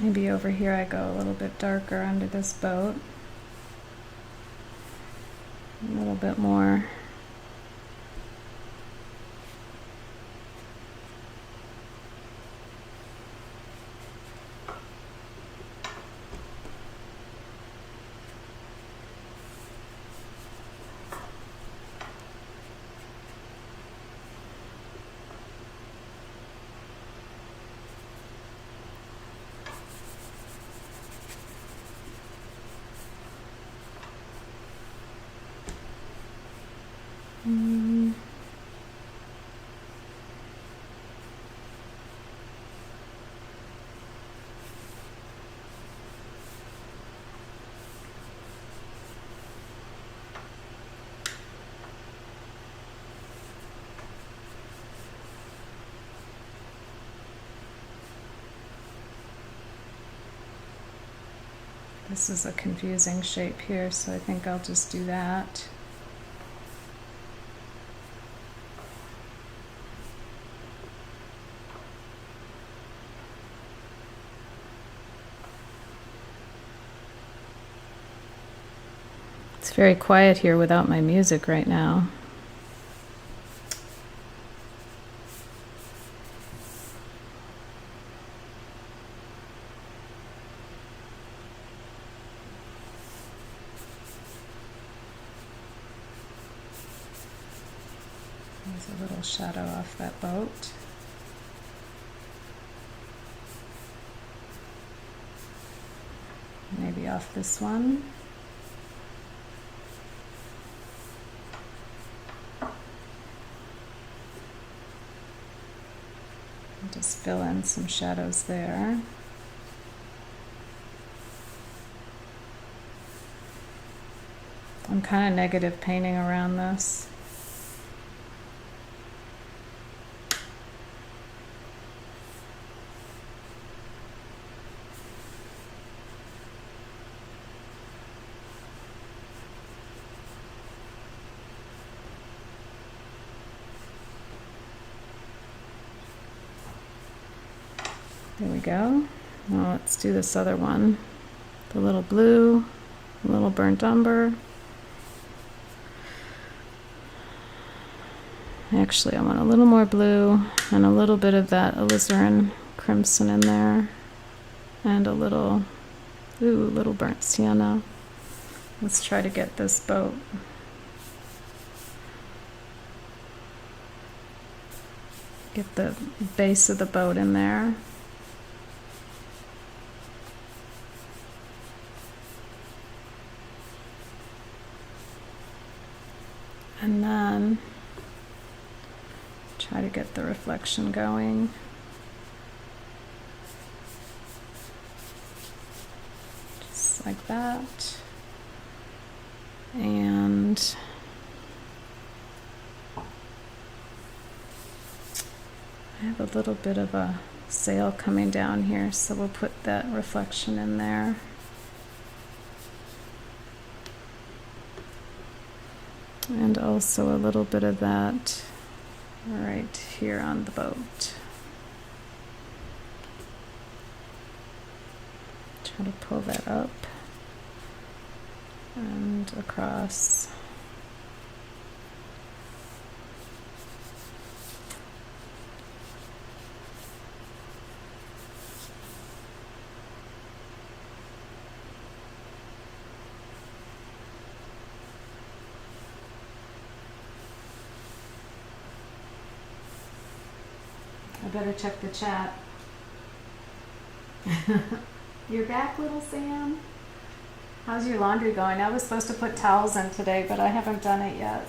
S1: Maybe over here I go a little bit darker under this boat. A little bit more. This is a confusing shape here, so I think I'll just do that. It's very quiet here without my music right now. There's a little shadow off that boat. Maybe off this one. And just fill in some shadows there. I'm kind of negative painting around this. There we go. Now let's do this other one. The little blue, a little burnt umber. Actually, I want a little more blue and a little bit of that alizarin crimson in there. And a little burnt sienna. Let's try to get this boat. Get the base of the boat in there. And then try to get the reflection going. Just like that. And I have a little bit of a sail coming down here, so we'll put that reflection in there. And also a little bit of that right here on the boat. Try to pull that up and across. I better check the chat. You're back, little Sam? How's your laundry going? I was supposed to put towels in today, but I haven't done it yet.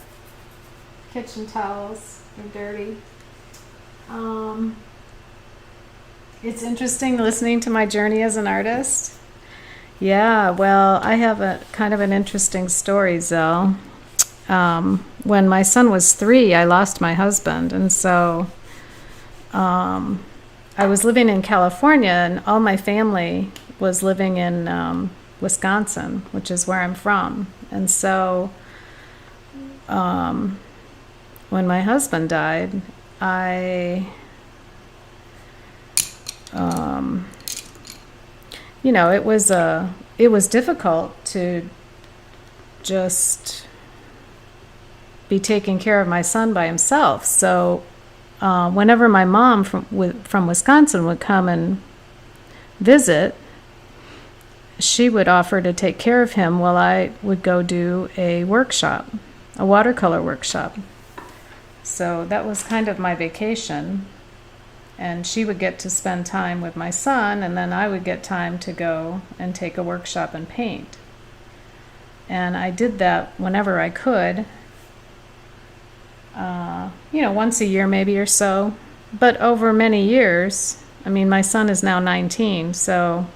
S1: Kitchen towels are dirty. It's interesting listening to my journey as an artist. Yeah, well, I have a kind of an interesting story, Zell. When my son was 3, I lost my husband, and so I was living in California, and all my family was living in Wisconsin, which is where I'm from. And so when my husband died, it was difficult to just be taking care of my son by himself. So whenever my mom from Wisconsin would come and visit, she would offer to take care of him while I would go do a workshop, a watercolor workshop. So that was kind of my vacation. And she would get to spend time with my son, and then I would get time to go and take a workshop and paint. And I did that whenever I could, once a year maybe or so. But over many years, I mean, my son is now 19, so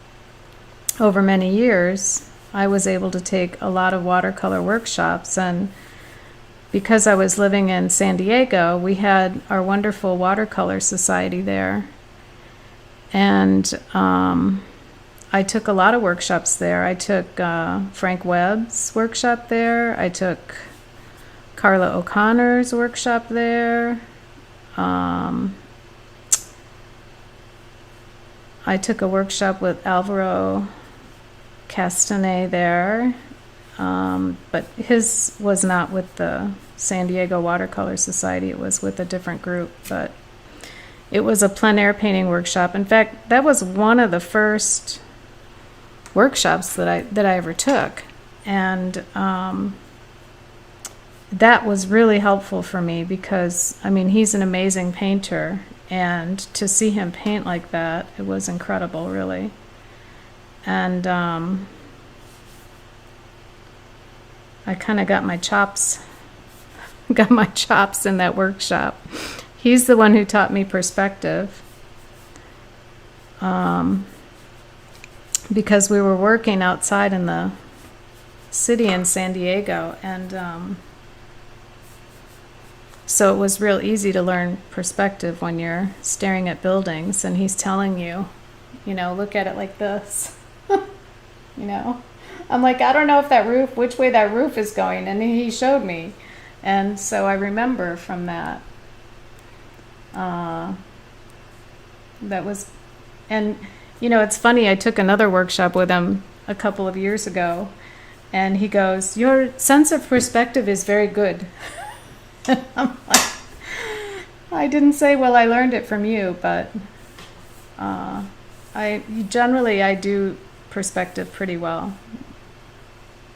S1: over many years, I was able to take a lot of watercolor workshops. And because I was living in San Diego, we had our wonderful watercolor society there. And I took a lot of workshops there. I took Frank Webb's workshop there. I took Carla O'Connor's workshop there. I took a workshop with Alvaro Castanet there. But his was not with the San Diego Watercolor Society. It was with a different group, but it was a plein air painting workshop. In fact, that was one of the first workshops that I ever took, and that was really helpful for me because, I mean, he's an amazing painter, and to see him paint like that, it was incredible, really. And I kind of got my chops in that workshop. He's the one who taught me perspective, because we were working outside in the city in San Diego, and so it was real easy to learn perspective when you're staring at buildings and he's telling you, look at it like this. I'm like, I don't know if which way that roof is going. And he showed me. And so I remember from that. It's funny, I took another workshop with him a couple of years ago. And he goes, your sense of perspective is very good. And I'm like, I didn't say, well, I learned it from you, but I do perspective pretty well.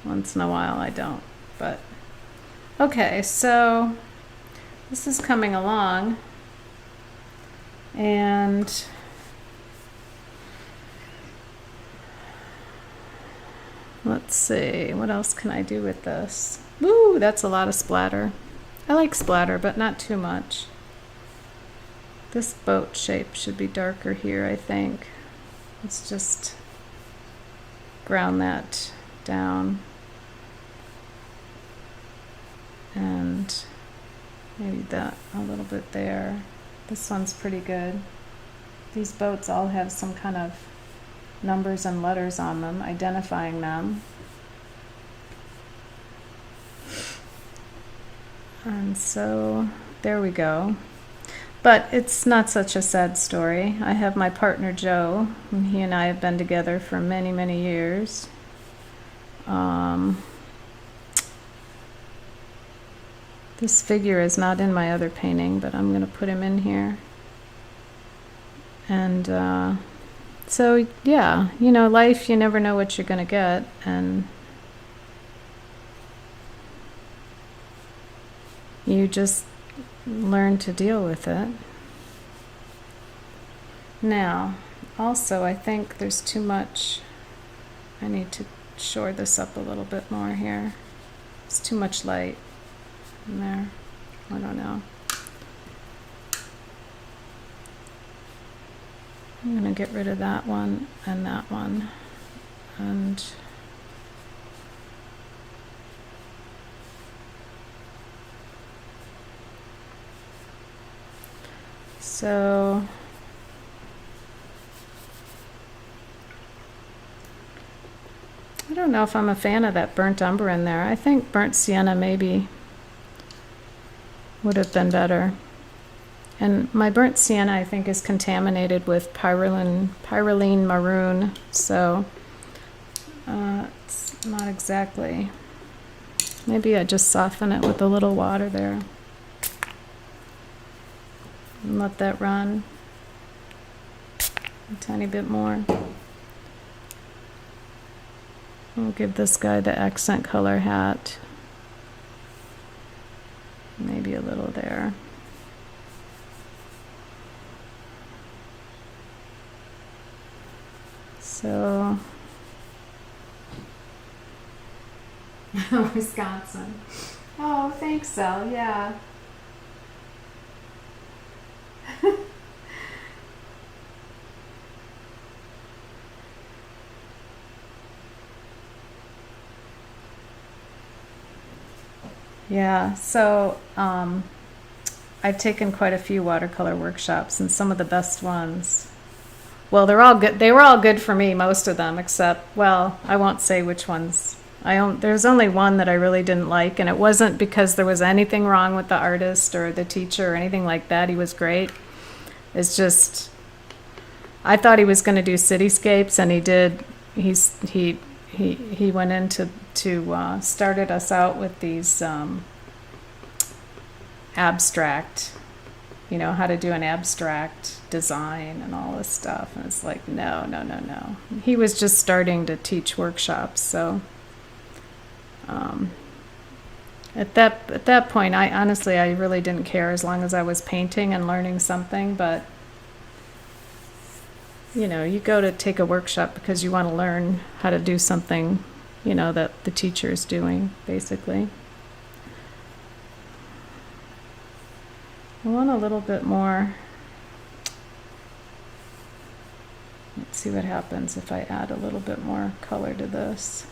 S1: Once in a while I don't, but okay, so this is coming along, and let's see, what else can I do with this? Woo, that's a lot of splatter. I like splatter, but not too much. This boat shape should be darker here, I think. Let's just ground that down. And maybe that a little bit there. This one's pretty good. These boats all have some kind of numbers and letters on them, identifying them. And so there we go. But it's not such a sad story. I have my partner Joe, and he and I have been together for many, many years. This figure is not in my other painting, but I'm going to put him in here. And so, yeah, life, you never know what you're going to get. And you just learn to deal with it. Now, also I think there's too much. I need to shore this up a little bit more here. It's too much light in there. I don't know. I'm going to get rid of that one and that one. And so I don't know if I'm a fan of that burnt umber in there. I think burnt sienna maybe would have been better. And my burnt sienna, I think, is contaminated with pyroline maroon, so it's not exactly. Maybe I just soften it with a little water there and let that run a tiny bit more. I'll give this guy the accent color hat. Maybe a little there. So, Wisconsin. Oh, thanks, Sal. Yeah. Yeah, so I've taken quite a few watercolor workshops, and some of the best ones. Well, they're all good. They were all good for me, most of them, except, well, I won't say which ones. There's only one that I really didn't like, and it wasn't because there was anything wrong with the artist or the teacher or anything like that. He was great. It's just, I thought he was going to do cityscapes, and he did. He went into started us out with these abstract, how to do an abstract design and all this stuff, and it's like no. He was just starting to teach workshops, so at that point, I honestly really didn't care as long as I was painting and learning something. But you go to take a workshop because you want to learn how to do something, that the teacher is doing, basically. I want a little bit more. Let's see what happens if I add a little bit more color to this.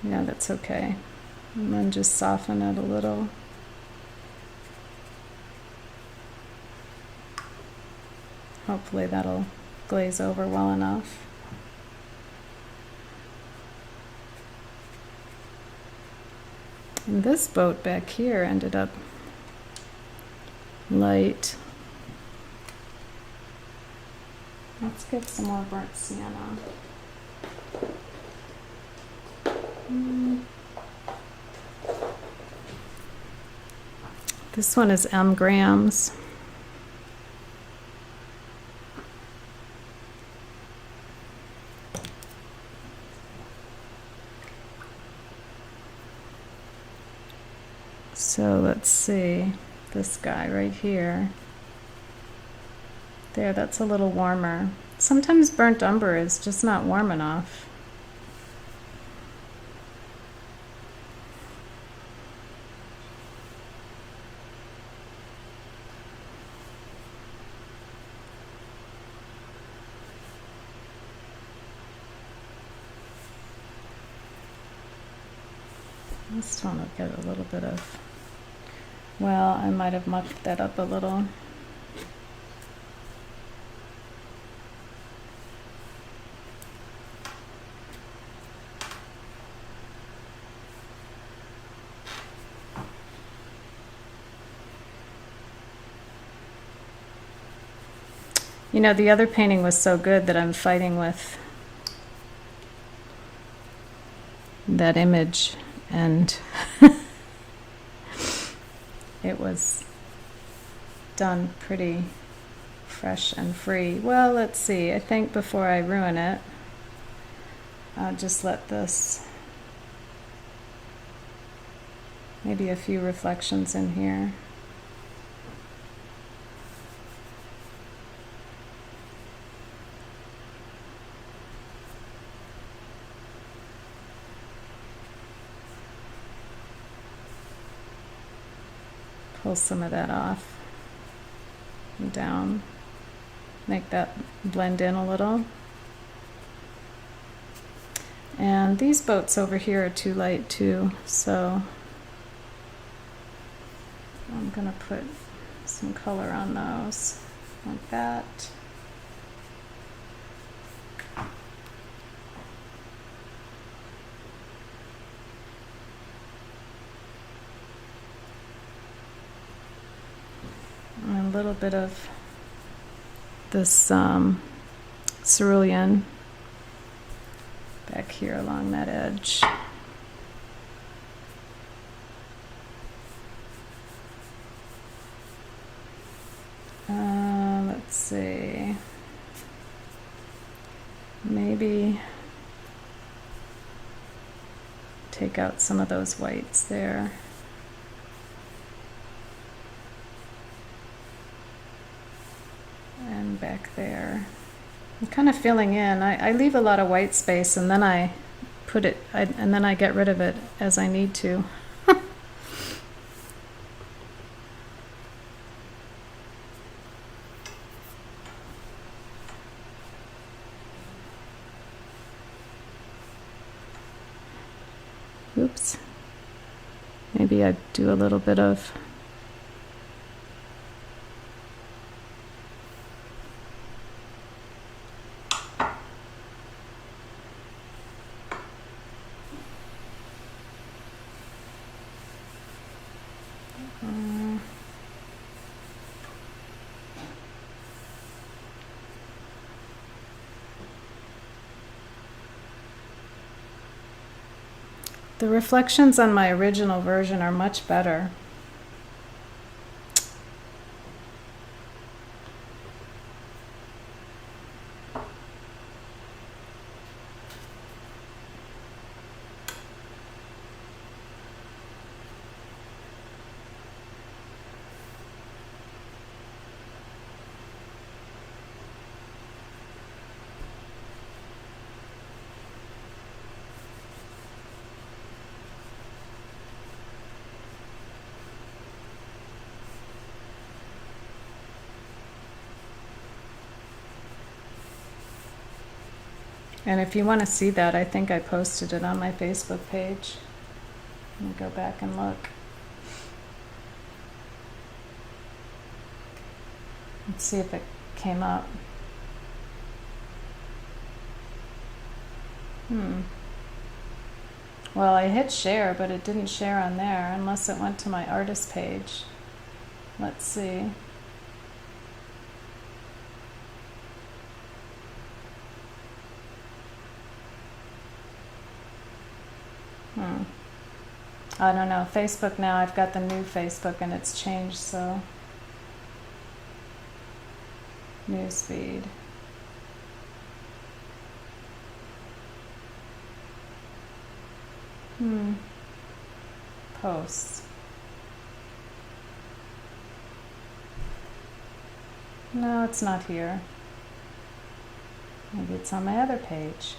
S1: Yeah, that's okay. And then just soften it a little. Hopefully that'll glaze over well enough. And this boat back here ended up light. Let's get some more burnt sienna. This one is M grams. So let's see, this guy right here. There, that's a little warmer. Sometimes burnt umber is just not warm enough. I just want to get a little bit of, well, I might have mucked that up a little. The other painting was so good that I'm fighting with that image, and it was done pretty fresh and free. Well, let's see. I think before I ruin it, I'll just let this, maybe a few reflections in here. pull some of that off and down. Make that blend in a little. And these boats over here are too light too, so I'm gonna put some color on those, like that. And a little bit of this cerulean back here along that edge. Let's see. Maybe take out some of those whites there. And back there. I'm kind of filling in. I leave a lot of white space and then I put it, and then I get rid of it as I need to. Oops. Maybe I do a little bit of the reflections on my original version are much better. And if you want to see that, I think I posted it on my Facebook page. Let me go back and look. Let's see if it came up. Well, I hit share, but it didn't share on there unless it went to my artist page. Let's see. I don't know. Facebook now, I've got the new Facebook and it's changed, so. Newsfeed. Posts. No, it's not here. Maybe it's on my other page.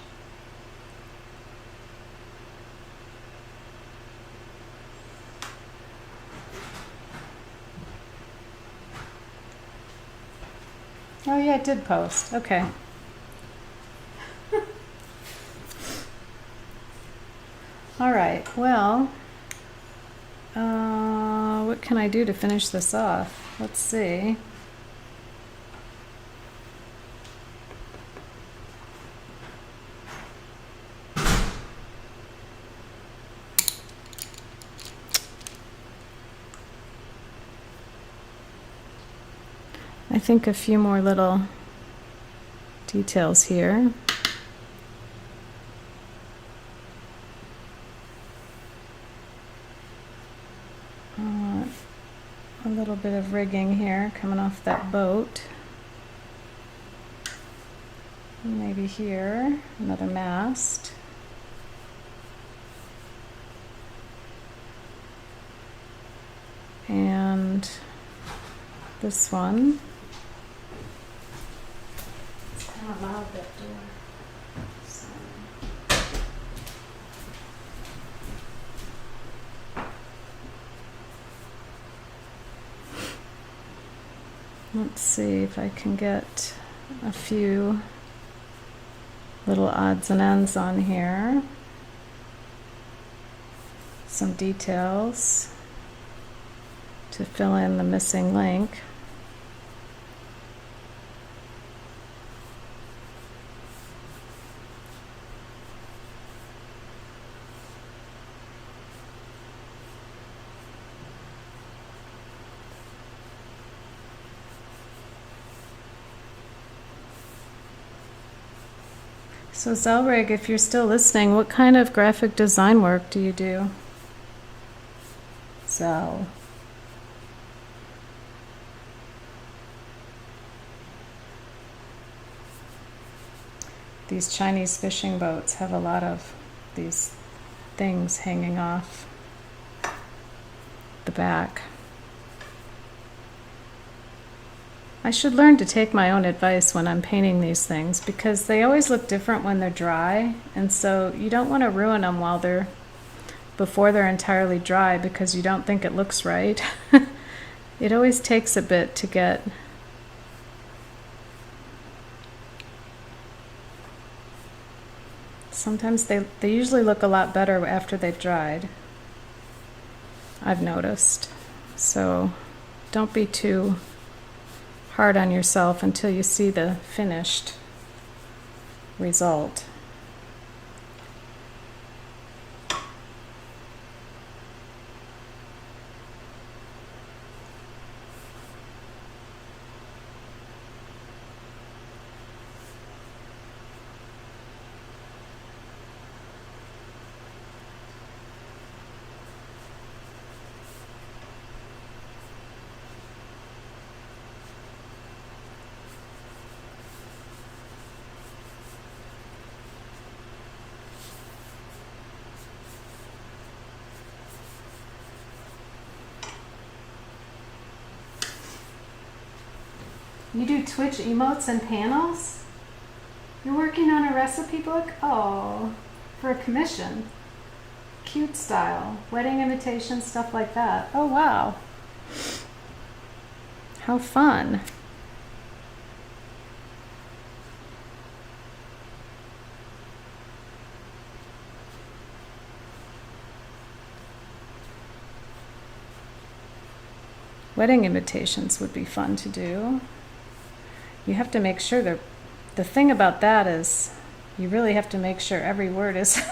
S1: Oh yeah, I did post. Okay. All right, well, what can I do to finish this off? Let's see. I think a few more little details here. A little bit of rigging here coming off that boat. Maybe here, another mast. And this one. It's kind of loud, that door. So. Let's see if I can get a few little odds and ends on here. Some details to fill in the missing link. So Zelrig, if you're still listening, what kind of graphic design work do you do? Zel. These Chinese fishing boats have a lot of these things hanging off the back. I should learn to take my own advice when I'm painting these things because they always look different when they're dry, and so you don't want to ruin them before they're entirely dry because you don't think it looks right. It always takes a bit to get sometimes they usually look a lot better after they've dried, I've noticed. So don't be too hard on yourself until you see the finished result. You do Twitch emotes and panels? You're working on a recipe book? Oh, for a commission. Cute style. Wedding invitations, stuff like that. Oh, wow. How fun. Wedding invitations would be fun to do. You have to make sure the thing about that is you really have to make sure every word is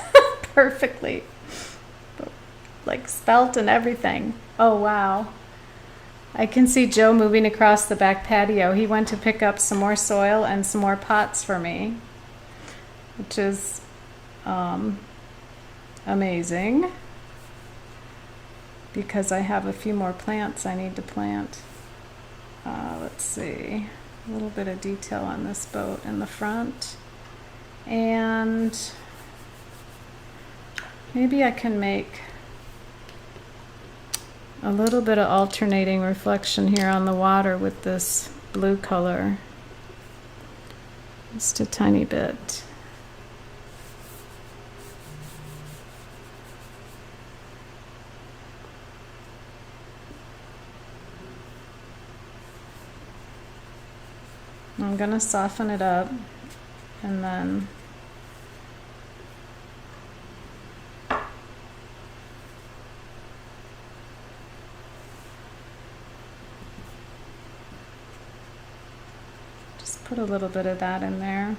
S1: perfectly like spelt and everything. Oh wow. I can see Joe moving across the back patio. He went to pick up some more soil and some more pots for me, which is amazing because I have a few more plants I need to plant. Let's see. A little bit of detail on this boat in the front, and maybe I can make a little bit of alternating reflection here on the water with this blue color, just a tiny bit. I'm going to soften it up and then just put a little bit of that in there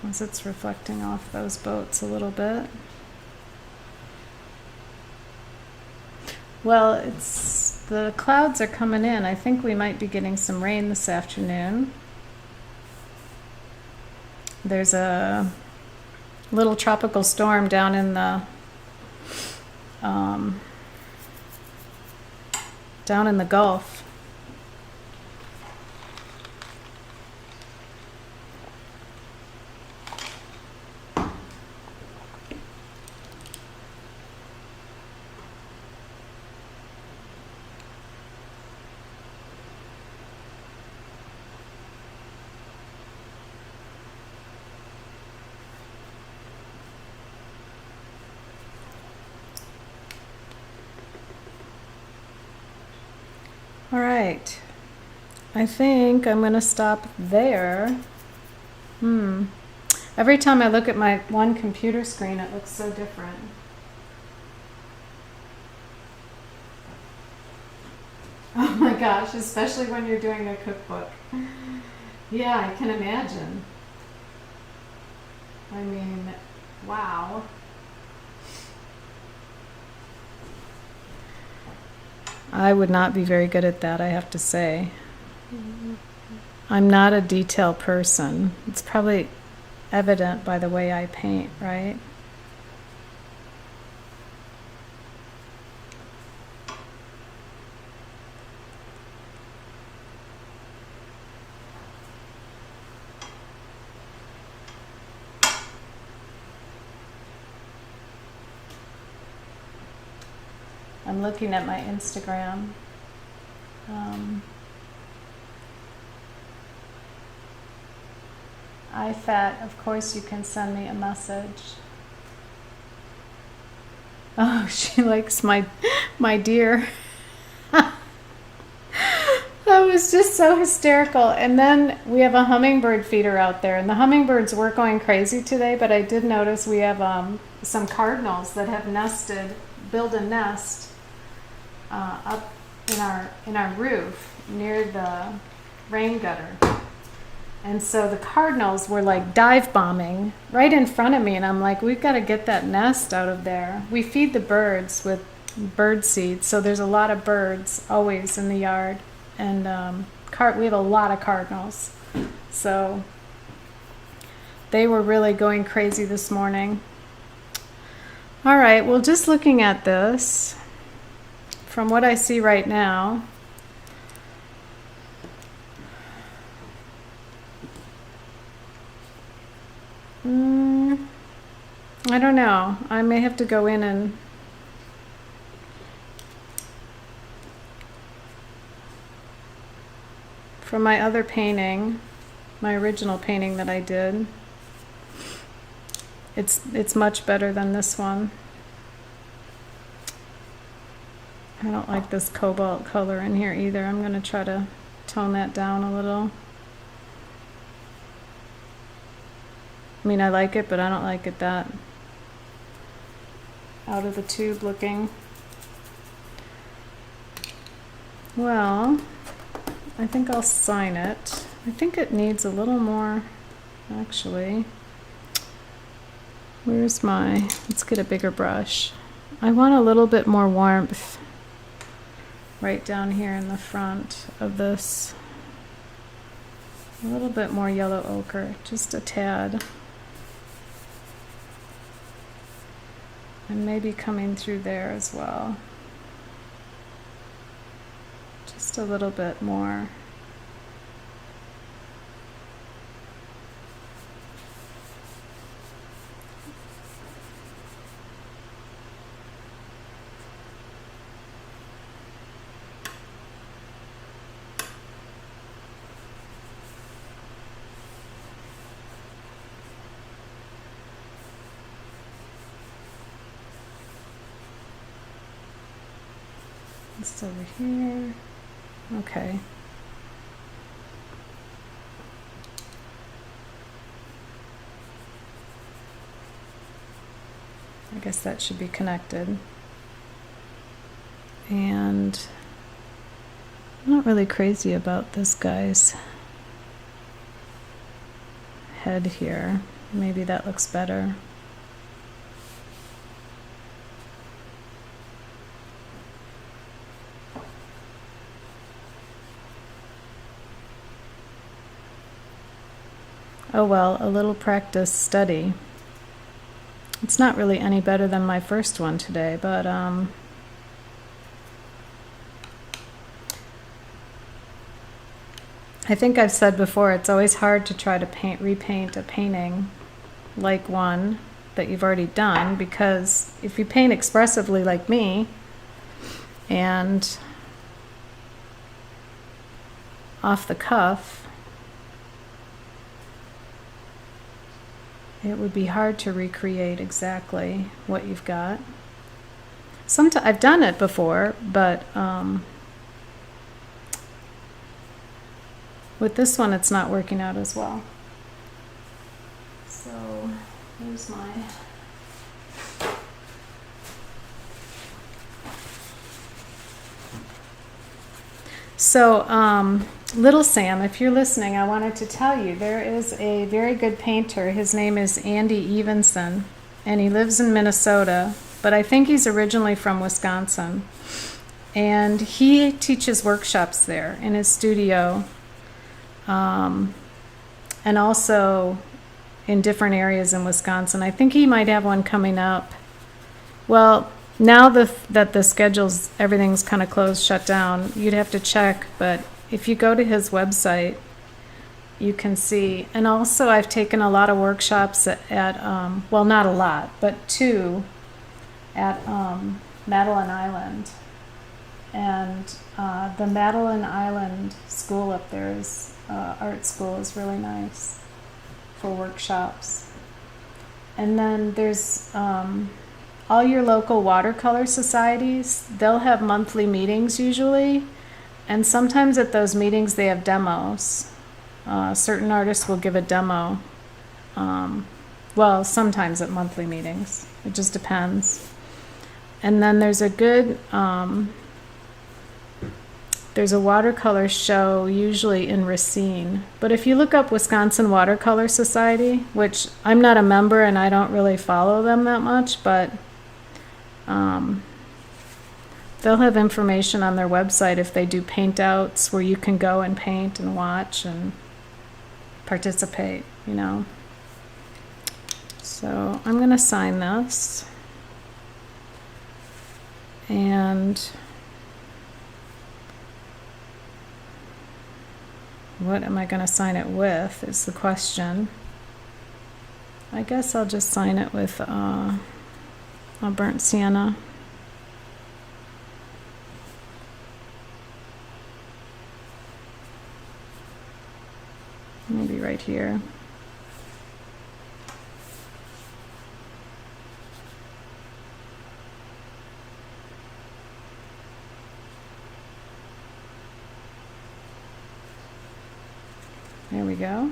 S1: as it's reflecting off those boats a little bit. Well, the clouds are coming in. I think we might be getting some rain this afternoon. There's a little tropical storm down in the Gulf. All right. I think I'm going to stop there. Every time I look at my one computer screen, it looks so different. Oh my gosh, especially when you're doing a cookbook. Yeah, I can imagine. I mean, wow. I would not be very good at that, I have to say. I'm not a detail person. It's probably evident by the way I paint, right? I'm looking at my Instagram. iFat, of course you can send me a message. Oh, she likes my deer. That was just so hysterical. And then we have a hummingbird feeder out there, and the hummingbirds were going crazy today, but I did notice we have some cardinals that have built a nest up in our roof near the rain gutter. And so the cardinals were like dive bombing right in front of me, and I'm like, we've got to get that nest out of there. We feed the birds with bird seed, so there's a lot of birds always in the yard, and we have a lot of cardinals. So they were really going crazy this morning. All right, well, just looking at this, from what I see right now, I don't know. I may have to go in and from my other painting, my original painting that I did, it's much better than this one. I don't like this cobalt color in here either. I'm going to try to tone that down a little. I mean, I like it, but I don't like it that out of the tube looking. Well, I think I'll sign it. I think it needs a little more, actually. Let's get a bigger brush. I want a little bit more warmth right down here in the front of this. A little bit more yellow ochre, just a tad. And maybe coming through there as well. Just a little bit more. Just over here. Okay. I guess that should be connected. And I'm not really crazy about this guy's head here. Maybe that looks better. Oh well, a little practice study. It's not really any better than my first one today, but I think I've said before, it's always hard to try to repaint a painting like one that you've already done, because if you paint expressively like me and off the cuff, it would be hard to recreate exactly what you've got. Sometimes I've done it before, but With this one, it's not working out as well. So here's my... So, Little Sam, if you're listening, I wanted to tell you, there is a very good painter. His name is Andy Evenson, and he lives in Minnesota, but I think he's originally from Wisconsin. And he teaches workshops there in his studio, and also in different areas in Wisconsin. I think he might have one coming up. Well, now that the schedule's, everything's kind of closed, shut down, you'd have to check, but if you go to his website, you can see. And also I've taken a lot of workshops at well, not a lot, but 2 at Madeline Island. And the Madeline Island school up there is, art school is really nice for workshops. And then there's all your local watercolor societies, they'll have monthly meetings usually, and sometimes at those meetings they have demos. Certain artists will give a demo. Well, sometimes at monthly meetings. It just depends. And then there's a good, there's a watercolor show usually in Racine. But if you look up Wisconsin Watercolor Society, which I'm not a member and I don't really follow them that much, but they'll have information on their website if they do paint outs where you can go and paint and watch and participate, you know. So I'm going to sign this. And what am I going to sign it with is the question. I guess I'll just sign it with a burnt sienna. Maybe right here. There we go.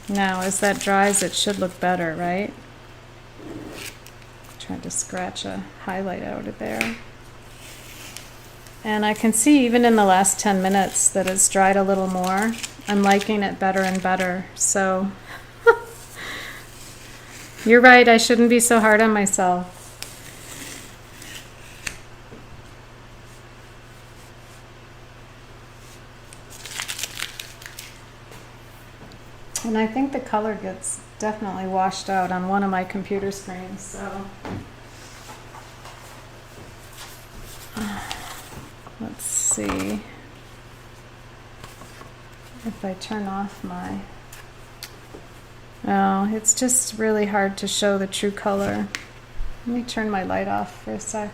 S1: Now, as that dries, it should look better, right? Tried to scratch a highlight out of there. And I can see even in the last 10 minutes that it's dried a little more. I'm liking it better and better. So you're right, I shouldn't be so hard on myself. And I think the color gets definitely washed out on one of my computer screens, so let's see if I turn off my... Oh, it's just really hard to show the true color. Let me turn my light off for a sec.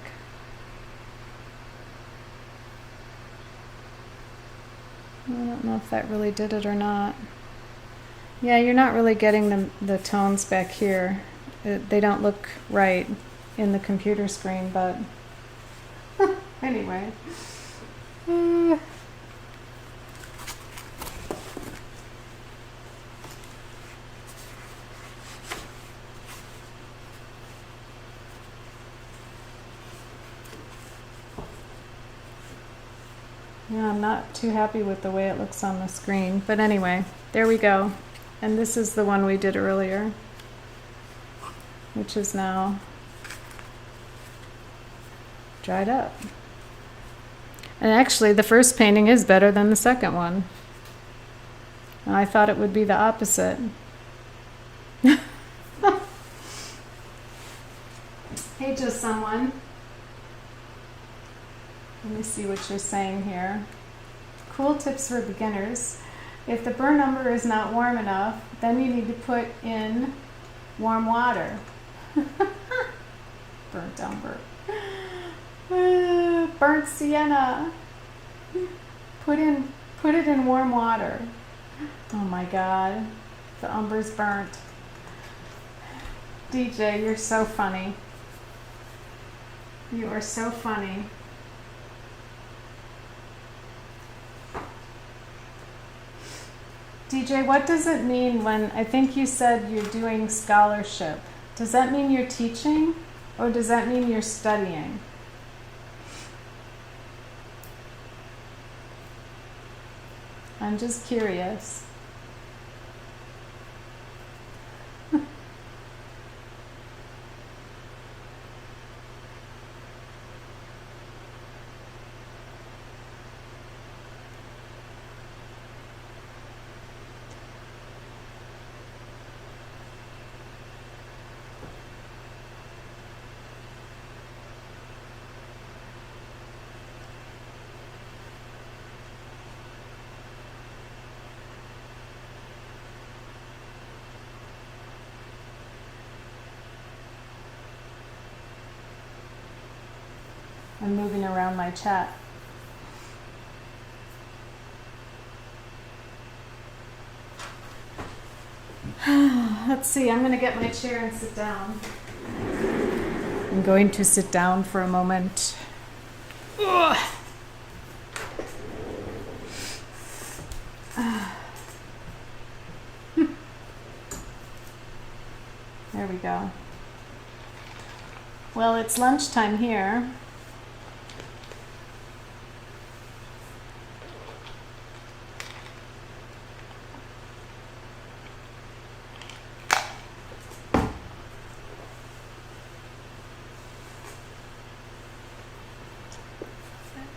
S1: I don't know if that really did it or not. Yeah, you're not really getting the tones back here. They don't look right in the computer screen, but anyway. Yeah, I'm not too happy with the way it looks on the screen, but anyway, there we go. And this is the one we did earlier, which is now dried up. And actually, the first painting is better than the second one. And I thought it would be the opposite. Hey, just someone. Let me see what you're saying here. Cool tips for beginners. If the burn umber is not warm enough, then you need to put in warm water. Burnt umber. Burnt sienna. Put in Put it in warm water. Oh my God, the umber's burnt. DJ, you're so funny. You are so funny. DJ, what does it mean when, I think you said you're doing scholarship. Does that mean you're teaching or does that mean you're studying? I'm just curious. I'm moving around my chat. Let's see, I'm going to get my chair and sit down. I'm going to sit down for a moment. Ugh. There we go. Well, it's lunchtime here.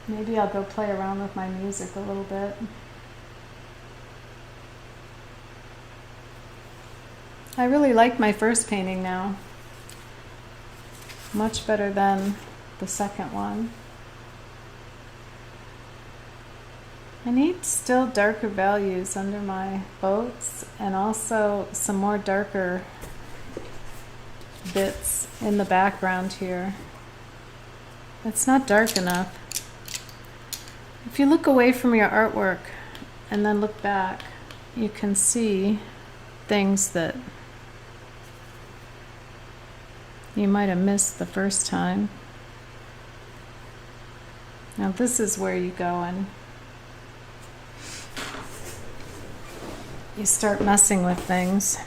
S1: Maybe I'll go play around with my music a little bit. I really like my first painting now. Much better than the second one. I need still darker values under my boats and also some more darker bits in the background here. It's not dark enough. If you look away from your artwork and then look back, you can see things that you might have missed the first time. Now this is where you go and you start messing with things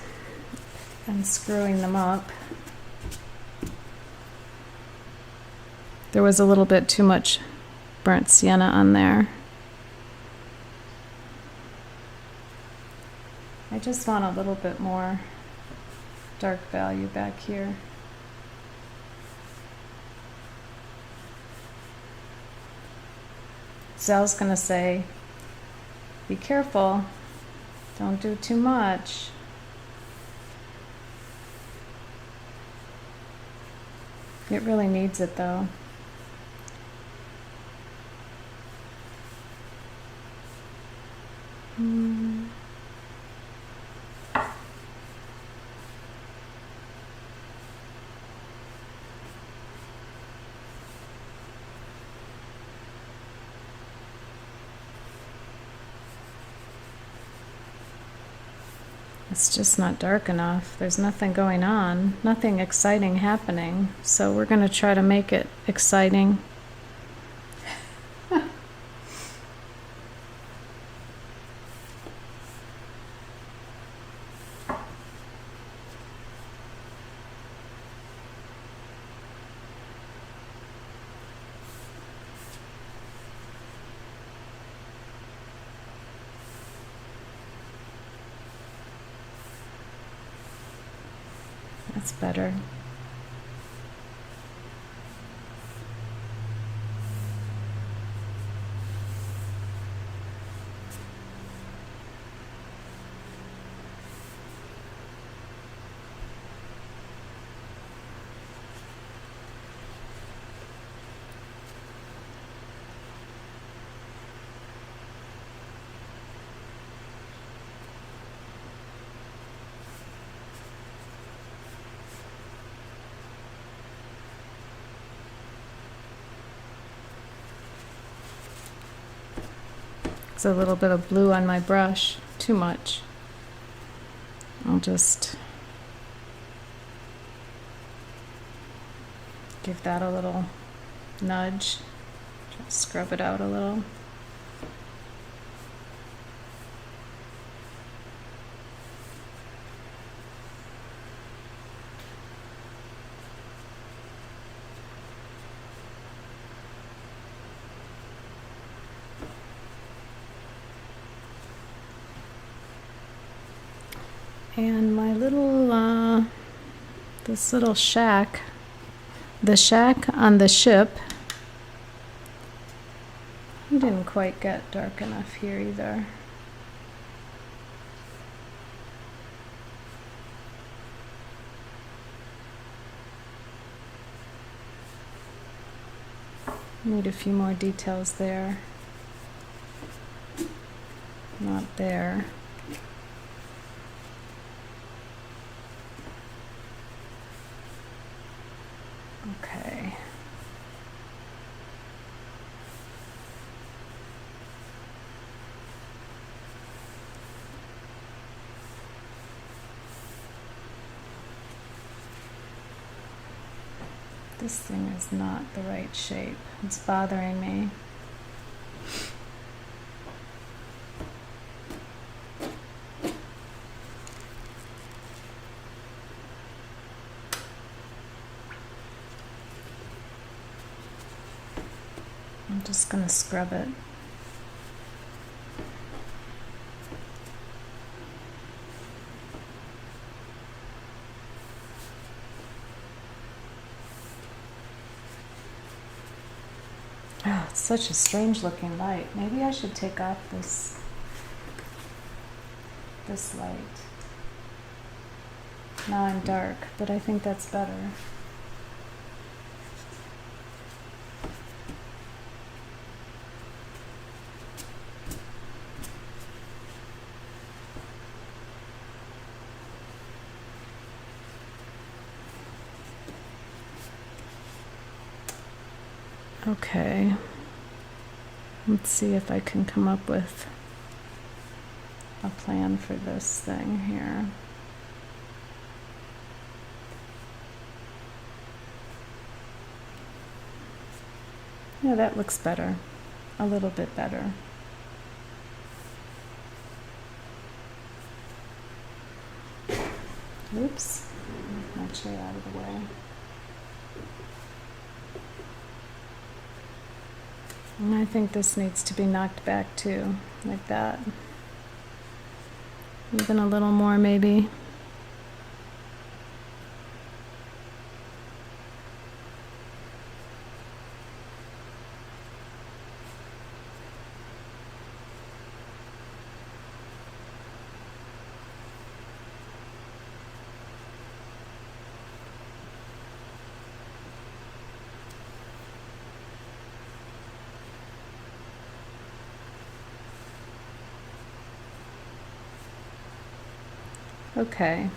S1: and screwing them up. There was a little bit too much burnt sienna on there. I just want a little bit more dark value back here. Zell's gonna say, be careful, don't do too much. It really needs it though. It's just not dark enough. There's nothing going on, nothing exciting happening. So we're going to try to make it exciting. That's better. There's a little bit of blue on my brush, too much. I'll just give that a little nudge, try to scrub it out a little. And my little, this little shack, the shack on the ship, I didn't quite get dark enough here either. Need a few more details there. Not there. Okay. This thing is not the right shape. It's bothering me. I'm just going to scrub it. Oh, it's such a strange looking light. Maybe I should take off this light. Now I'm dark, but I think that's better. Okay, let's see if I can come up with a plan for this thing here. Yeah, that looks better, a little bit better. Oops, move my chair out of the way. And I think this needs to be knocked back too, like that. Even a little more maybe. Okay.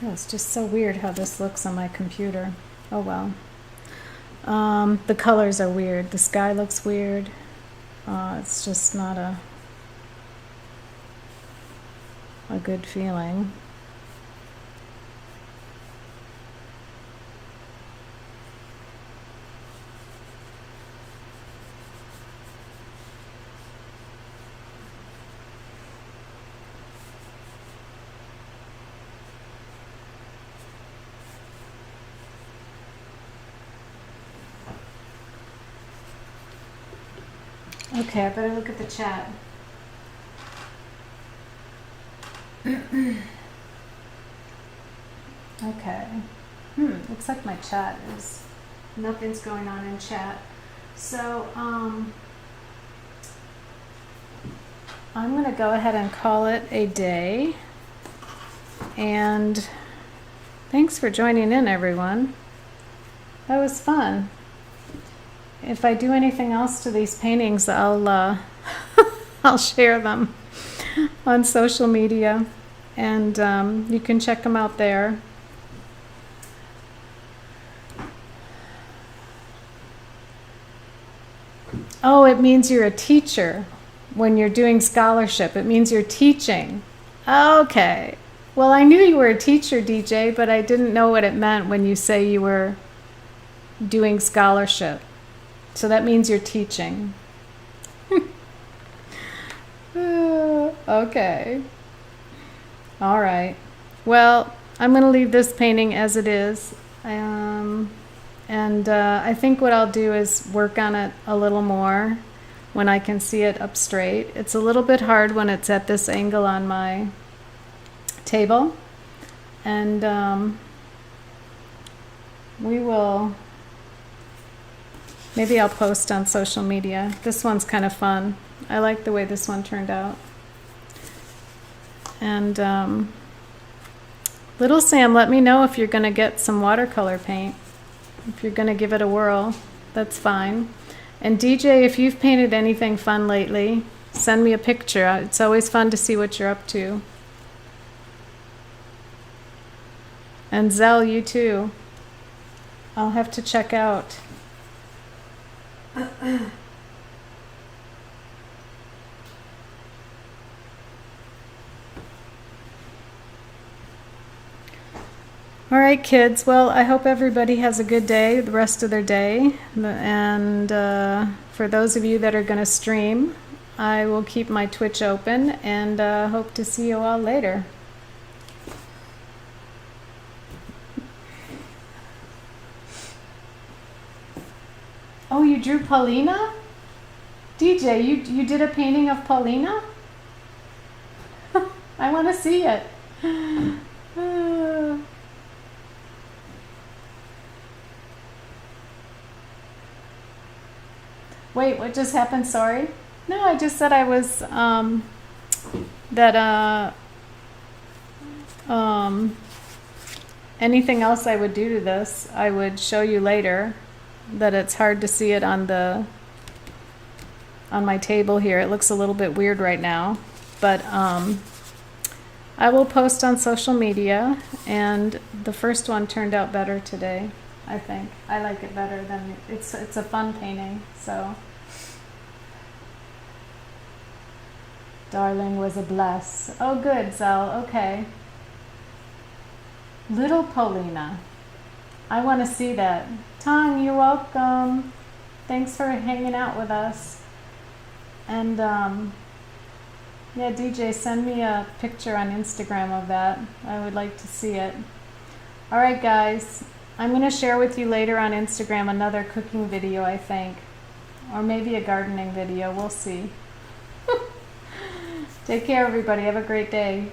S1: Oh, it's just so weird how this looks on my computer. Oh well. The colors are weird. The sky looks weird. It's just not a good feeling. Okay, I better look at the chat. Okay. Looks like my chat is, nothing's going on in chat. So, I'm gonna go ahead and call it a day. And thanks for joining in, everyone. That was fun. If I do anything else to these paintings, I'll I'll share them on social media, and you can check them out there. Oh, it means you're a teacher when you're doing scholarship. It means you're teaching. Okay. Well, I knew you were a teacher, DJ, but I didn't know what it meant when you say you were doing scholarship. So that means you're teaching. Okay. All right. Well, I'm going to leave this painting as it is. I think what I'll do is work on it a little more when I can see it up straight. It's a little bit hard when it's at this angle on my table. And we will... Maybe I'll post on social media. This one's kind of fun. I like the way this one turned out. And Little Sam, let me know if you're going to get some watercolor paint. If you're going to give it a whirl, that's fine. And DJ, if you've painted anything fun lately, send me a picture. It's always fun to see what you're up to. And Zell, you too. I'll have to check out. All right, kids. Well, I hope everybody has a good day, the rest of their day. And for those of you that are going to stream, I will keep my Twitch open and hope to see you all later. Oh, you drew Paulina? DJ, you did a painting of Paulina? I want to see it. Wait, what just happened? Sorry. No, I just said I was, anything else I would do to this, I would show you later. That it's hard to see it on my table here. It looks a little bit weird right now, but I will post on social media, and the first one turned out better today, I think. I like it better than it's a fun painting. So darling was a bless. Oh good, Zell. Okay. Little Paulina. I want to see that. Tong, you're welcome. Thanks for hanging out with us. And yeah, DJ, send me a picture on Instagram of that. I would like to see it. All right, guys. I'm going to share with you later on Instagram another cooking video, I think. Or maybe a gardening video. We'll see. Take care, everybody. Have a great day.